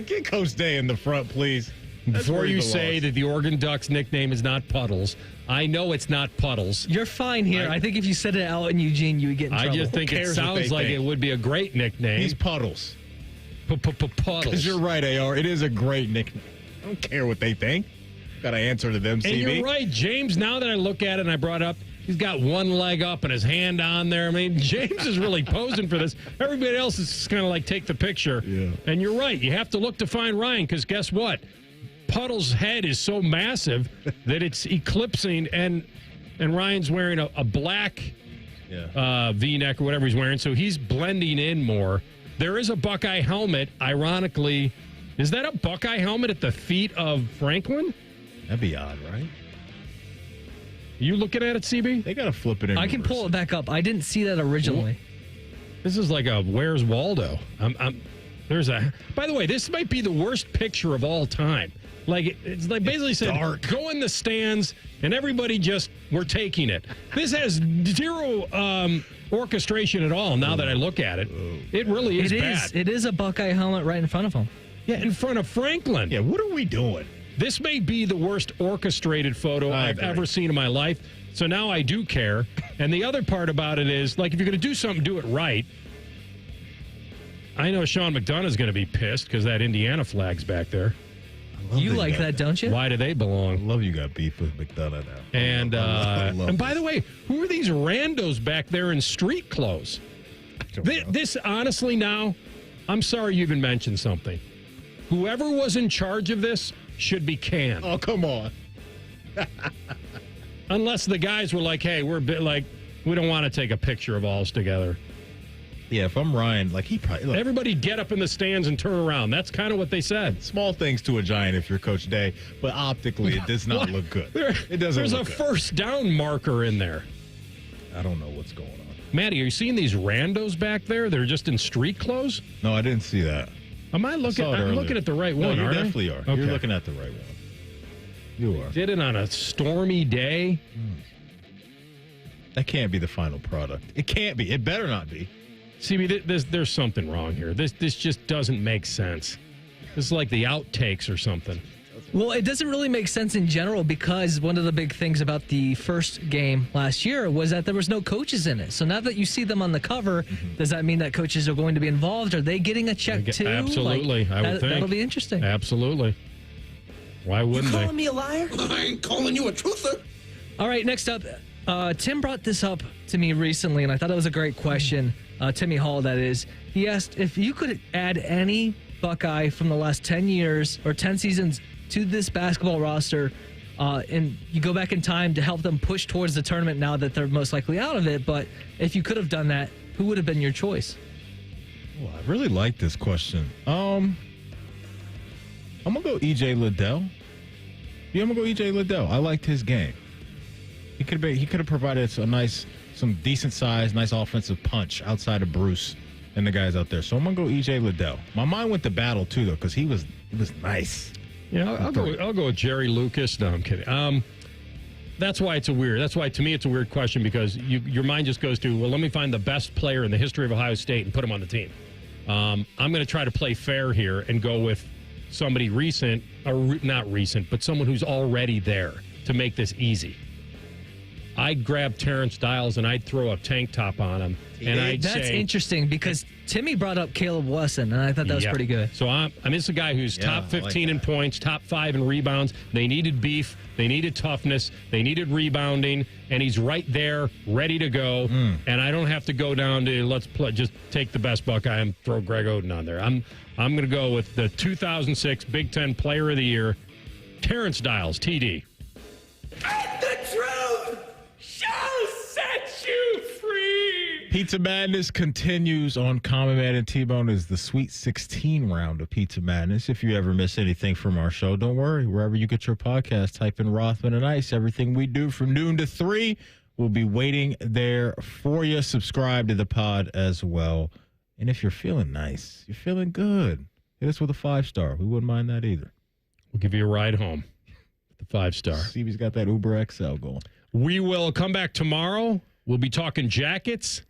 Get Coach Day in the front, please. Before you say that the Oregon Ducks nickname is not Puddles, I know it's not Puddles. You're fine here. I think if you said it out in Eugene, you would get in trouble. I just think it sounds like it would be a great nickname. He's Puddles. Puddles. Because you're right, AR. It is a great nickname. I don't care what they think. Got to answer to them, CB. And you're right, James. Now that I look at it and I brought up, he's got one leg up and his hand on there. I mean, James is really posing for this. Everybody else is just kind of like take the picture. Yeah. And you're right. You have to look to find Ryan because guess what? Puddle's head is so massive that it's eclipsing, and Ryan's wearing a black V-neck or whatever he's wearing, so he's blending in more. There is a Buckeye helmet, ironically. Is that a Buckeye helmet at the feet of Franklin? That'd be odd, right? You looking at it, CB? They got to flip it in. I can pull it back up. I didn't see that originally. This is like a Where's Waldo? By the way, this might be the worst picture of all time. Like, it's like basically said, dark. Go in the stands, and everybody we're taking it. This has zero orchestration at all now that I look at it. It really is bad. It is a Buckeye helmet right in front of him. Yeah, in front of Franklin. Yeah, what are we doing? This may be the worst orchestrated photo I've ever seen in my life. So now I do care. And the other part about it is, like, if you're going to do something, do it right. I know Sean McDonough's going to be pissed because that Indiana flag's back there. You like that, don't you? Why do they belong? I love you got beef with McDonough now. And and by the way, who are these randos back there in street clothes? This honestly now, I'm sorry you even mentioned something. Whoever was in charge of this should be canned. Oh, come on. Unless the guys were like, hey, we're a bit like, we don't want to take a picture of all together. Yeah, if I'm Ryan, like he probably... Everybody get up in the stands and turn around. That's kind of what they said. Small things to a giant if you're Coach Day, but optically it does not look good. It doesn't There's look a good. first down marker in there. I don't know what's going on. Maddie, are you seeing these randos back there? They're just in street clothes? No, I didn't see that. Am I looking? I'm looking at the right one, No, you aren't I? definitely are. Okay. You're looking at the right one. You are. Did it on a stormy day. That can't be the final product. It can't be. It better not be. See, there's something wrong here. This just doesn't make sense. This is like the outtakes or something. Well, it doesn't really make sense in general because one of the big things about the first game last year was that there was no coaches in it. So now that you see them on the cover, does that mean that coaches are going to be involved? Are they getting a check too? Absolutely, I would think. That'll be interesting. Absolutely. Why wouldn't they? me a liar? I ain't calling you a truther. All right, next up, Tim brought this up to me recently, and I thought it was a great question. Timmy Hall, that is. He asked if you could add any Buckeye from the last 10 years or 10 seasons to this basketball roster, and you go back in time to help them push towards the tournament now that they're most likely out of it. But if you could have done that, who would have been your choice? Well, I really like this question. I'm going to go E.J. Liddell. Yeah, I'm going to go E.J. Liddell. I liked his game. He could have provided some decent size, nice offensive punch outside of Bruce and the guys out there. So I'm going to go E.J. Liddell. My mind went to Battle, too, though, because he was nice. Yeah, I'll go with Jerry Lucas. No, I'm kidding. That's why to me it's a weird question because your mind just goes to, well, let me find the best player in the history of Ohio State and put him on the team. I'm going to try to play fair here and go with somebody recent, or not recent, but someone who's already there to make this easy. I'd grab Terrence Dials and I'd throw a tank top on him. And That's interesting because Timmy brought up Caleb Wesson, and I thought that was pretty good. So this is a guy who's top 15 in points, top 5 in rebounds. They needed beef. They needed toughness. They needed rebounding. And he's right there, ready to go. And I don't have to go down to just take the best Buckeye and throw Greg Oden on there. I'm going to go with the 2006 Big Ten Player of the Year, Terrence Dials, TD. The truth shall set you free. Pizza Madness continues on Common Man and T-Bone is the Sweet 16 round of Pizza Madness. If you ever miss anything from our show, don't worry. Wherever you get your podcast, type in Rothman and Ice. Everything we do from noon to 3 will be waiting there for you. Subscribe to the pod as well. And if you're feeling nice, you're feeling good, Hit us with a 5-star. We wouldn't mind that either. We'll give you a ride home. The 5-star. See if he's got that Uber XL going. We will come back tomorrow. We'll be talking jackets.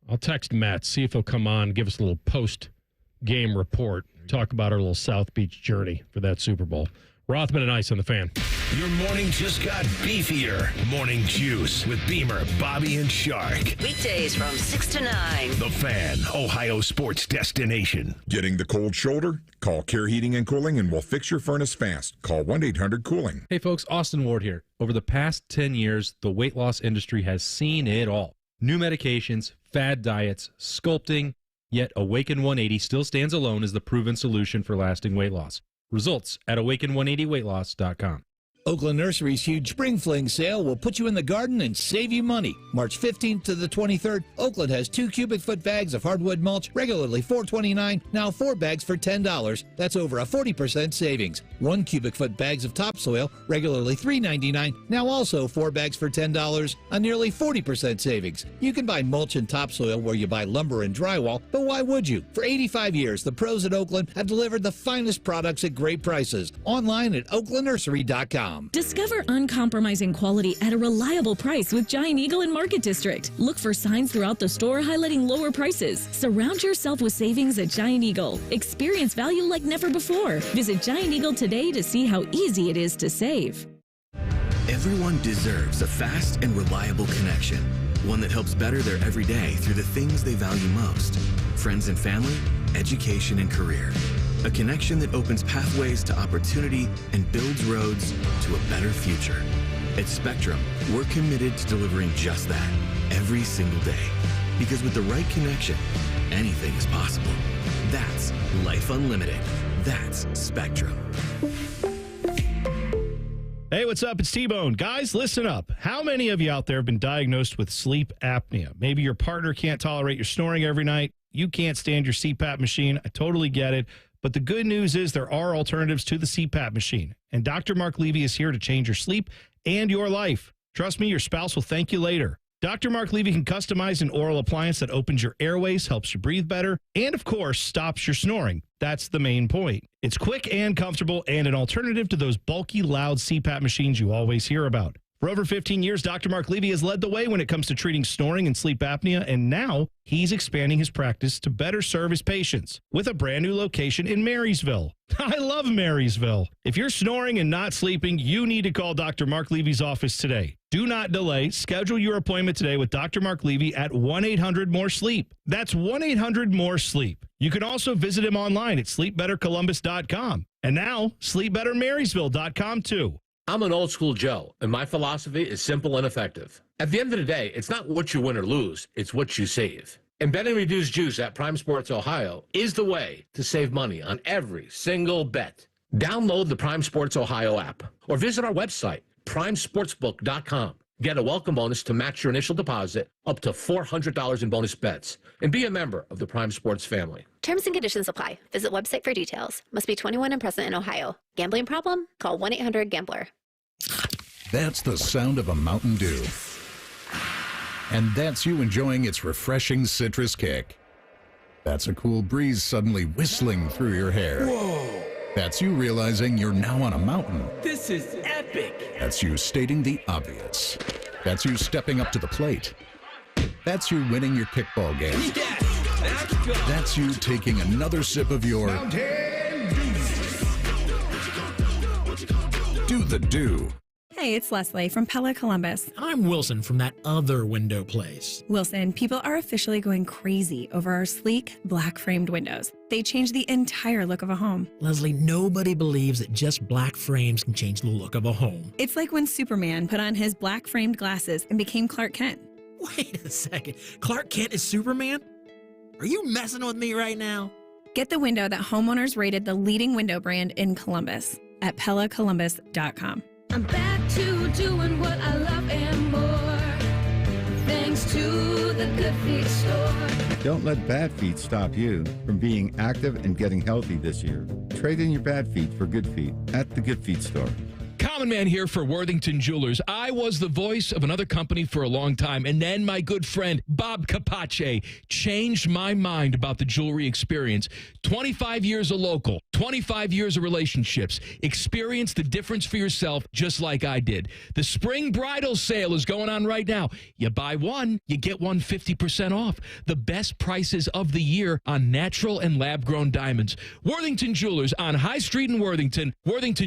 I'll text Matt, see if he'll come on, give us a little post-game report, talk about our little South Beach journey for that Super Bowl. Rothman and Ice on the Fan. Your morning just got beefier. Morning Juice with Beamer, Bobby, and Shark. Weekdays from 6 to 9. The Fan, Ohio sports destination. Getting the cold shoulder? Call Care Heating and Cooling and we'll fix your furnace fast. Call 1-800-COOLING. Hey folks, Austin Ward here. Over the past 10 years, the weight loss industry has seen it all. New medications, fad diets, sculpting, yet Awaken 180 still stands alone as the proven solution for lasting weight loss. Results at awaken180weightloss.com. Oakland Nursery's huge Spring Fling sale will put you in the garden and save you money. March 15th to the 23rd, Oakland has 2 cubic foot bags of hardwood mulch, regularly $4.29, now 4 bags for $10. That's over a 40% savings. 1 cubic foot bags of topsoil, regularly $3.99, now also 4 bags for $10, a nearly 40% savings. You can buy mulch and topsoil where you buy lumber and drywall, but why would you? For 85 years, the pros at Oakland have delivered the finest products at great prices. Online at oaklandnursery.com. Discover uncompromising quality at a reliable price with Giant Eagle in Market District. Look for signs throughout the store highlighting lower prices. Surround yourself with savings at Giant Eagle. Experience value like never before. Visit Giant Eagle today to see how easy it is to save. Everyone deserves a fast and reliable connection. One that helps better their everyday through the things they value most. Friends and family, education and career. A connection that opens pathways to opportunity and builds roads to a better future. At Spectrum, we're committed to delivering just that every single day. Because with the right connection, anything is possible. That's Life Unlimited. That's Spectrum. Hey, what's up? It's T-Bone. Guys, listen up. How many of you out there have been diagnosed with sleep apnea? Maybe your partner can't tolerate your snoring every night. You can't stand your CPAP machine. I totally get it. But the good news is there are alternatives to the CPAP machine. And Dr. Mark Levy is here to change your sleep and your life. Trust me, your spouse will thank you later. Dr. Mark Levy can customize an oral appliance that opens your airways, helps you breathe better, and of course, stops your snoring. That's the main point. It's quick and comfortable and an alternative to those bulky, loud CPAP machines you always hear about. For over 15 years, Dr. Mark Levy has led the way when it comes to treating snoring and sleep apnea, and now he's expanding his practice to better serve his patients with a brand new location in Marysville. I love Marysville. If you're snoring and not sleeping, you need to call Dr. Mark Levy's office today. Do not delay. Schedule your appointment today with Dr. Mark Levy at 1-800-MORE-SLEEP. That's 1-800-MORE-SLEEP. You can also visit him online at sleepbettercolumbus.com. And now, sleepbettermarysville.com too. I'm an old school Joe, and my philosophy is simple and effective. At the end of the day, it's not what you win or lose, it's what you save. And betting reduced juice at Prime Sports Ohio is the way to save money on every single bet. Download the Prime Sports Ohio app or visit our website, primesportsbook.com. Get a welcome bonus to match your initial deposit up to $400 in bonus bets. And be a member of the Prime Sports family. Terms and conditions apply. Visit website for details. Must be 21 and present in Ohio. Gambling problem? Call 1-800-GAMBLER. That's the sound of a Mountain Dew. And that's you enjoying its refreshing citrus kick. That's a cool breeze suddenly whistling through your hair. Whoa! That's you realizing you're now on a mountain. This is epic! That's you stating the obvious. That's you stepping up to the plate. That's you winning your kickball game. Yes! Let's go! That's you taking another sip of your Mountain Dew! Do the Do. Hey, it's Leslie from Pella Columbus. I'm Wilson from that other window place. Wilson, people are officially going crazy over our sleek, black-framed windows. They change the entire look of a home. Leslie, nobody believes that just black frames can change the look of a home. It's like when Superman put on his black-framed glasses and became Clark Kent. Wait a second. Clark Kent is Superman? Are you messing with me right now? Get the window that homeowners rated the leading window brand in Columbus at PellaColumbus.com. I'm back to doing what I love and more, thanks to the Good Feet store. Don't let bad feet stop you from being active and getting healthy this year. Trade in your bad feet for good feet at the Good Feet store. Come Common Man here for Worthington Jewelers. I was the voice of another company for a long time, and then my good friend Bob Capace changed my mind about the jewelry experience. 25 years of local, 25 years of relationships. Experience the difference for yourself just like I did. The spring bridal sale is going on right now. You buy one, you get one 50% off. The best prices of the year on natural and lab-grown diamonds. Worthington Jewelers on High Street in Worthington. Worthington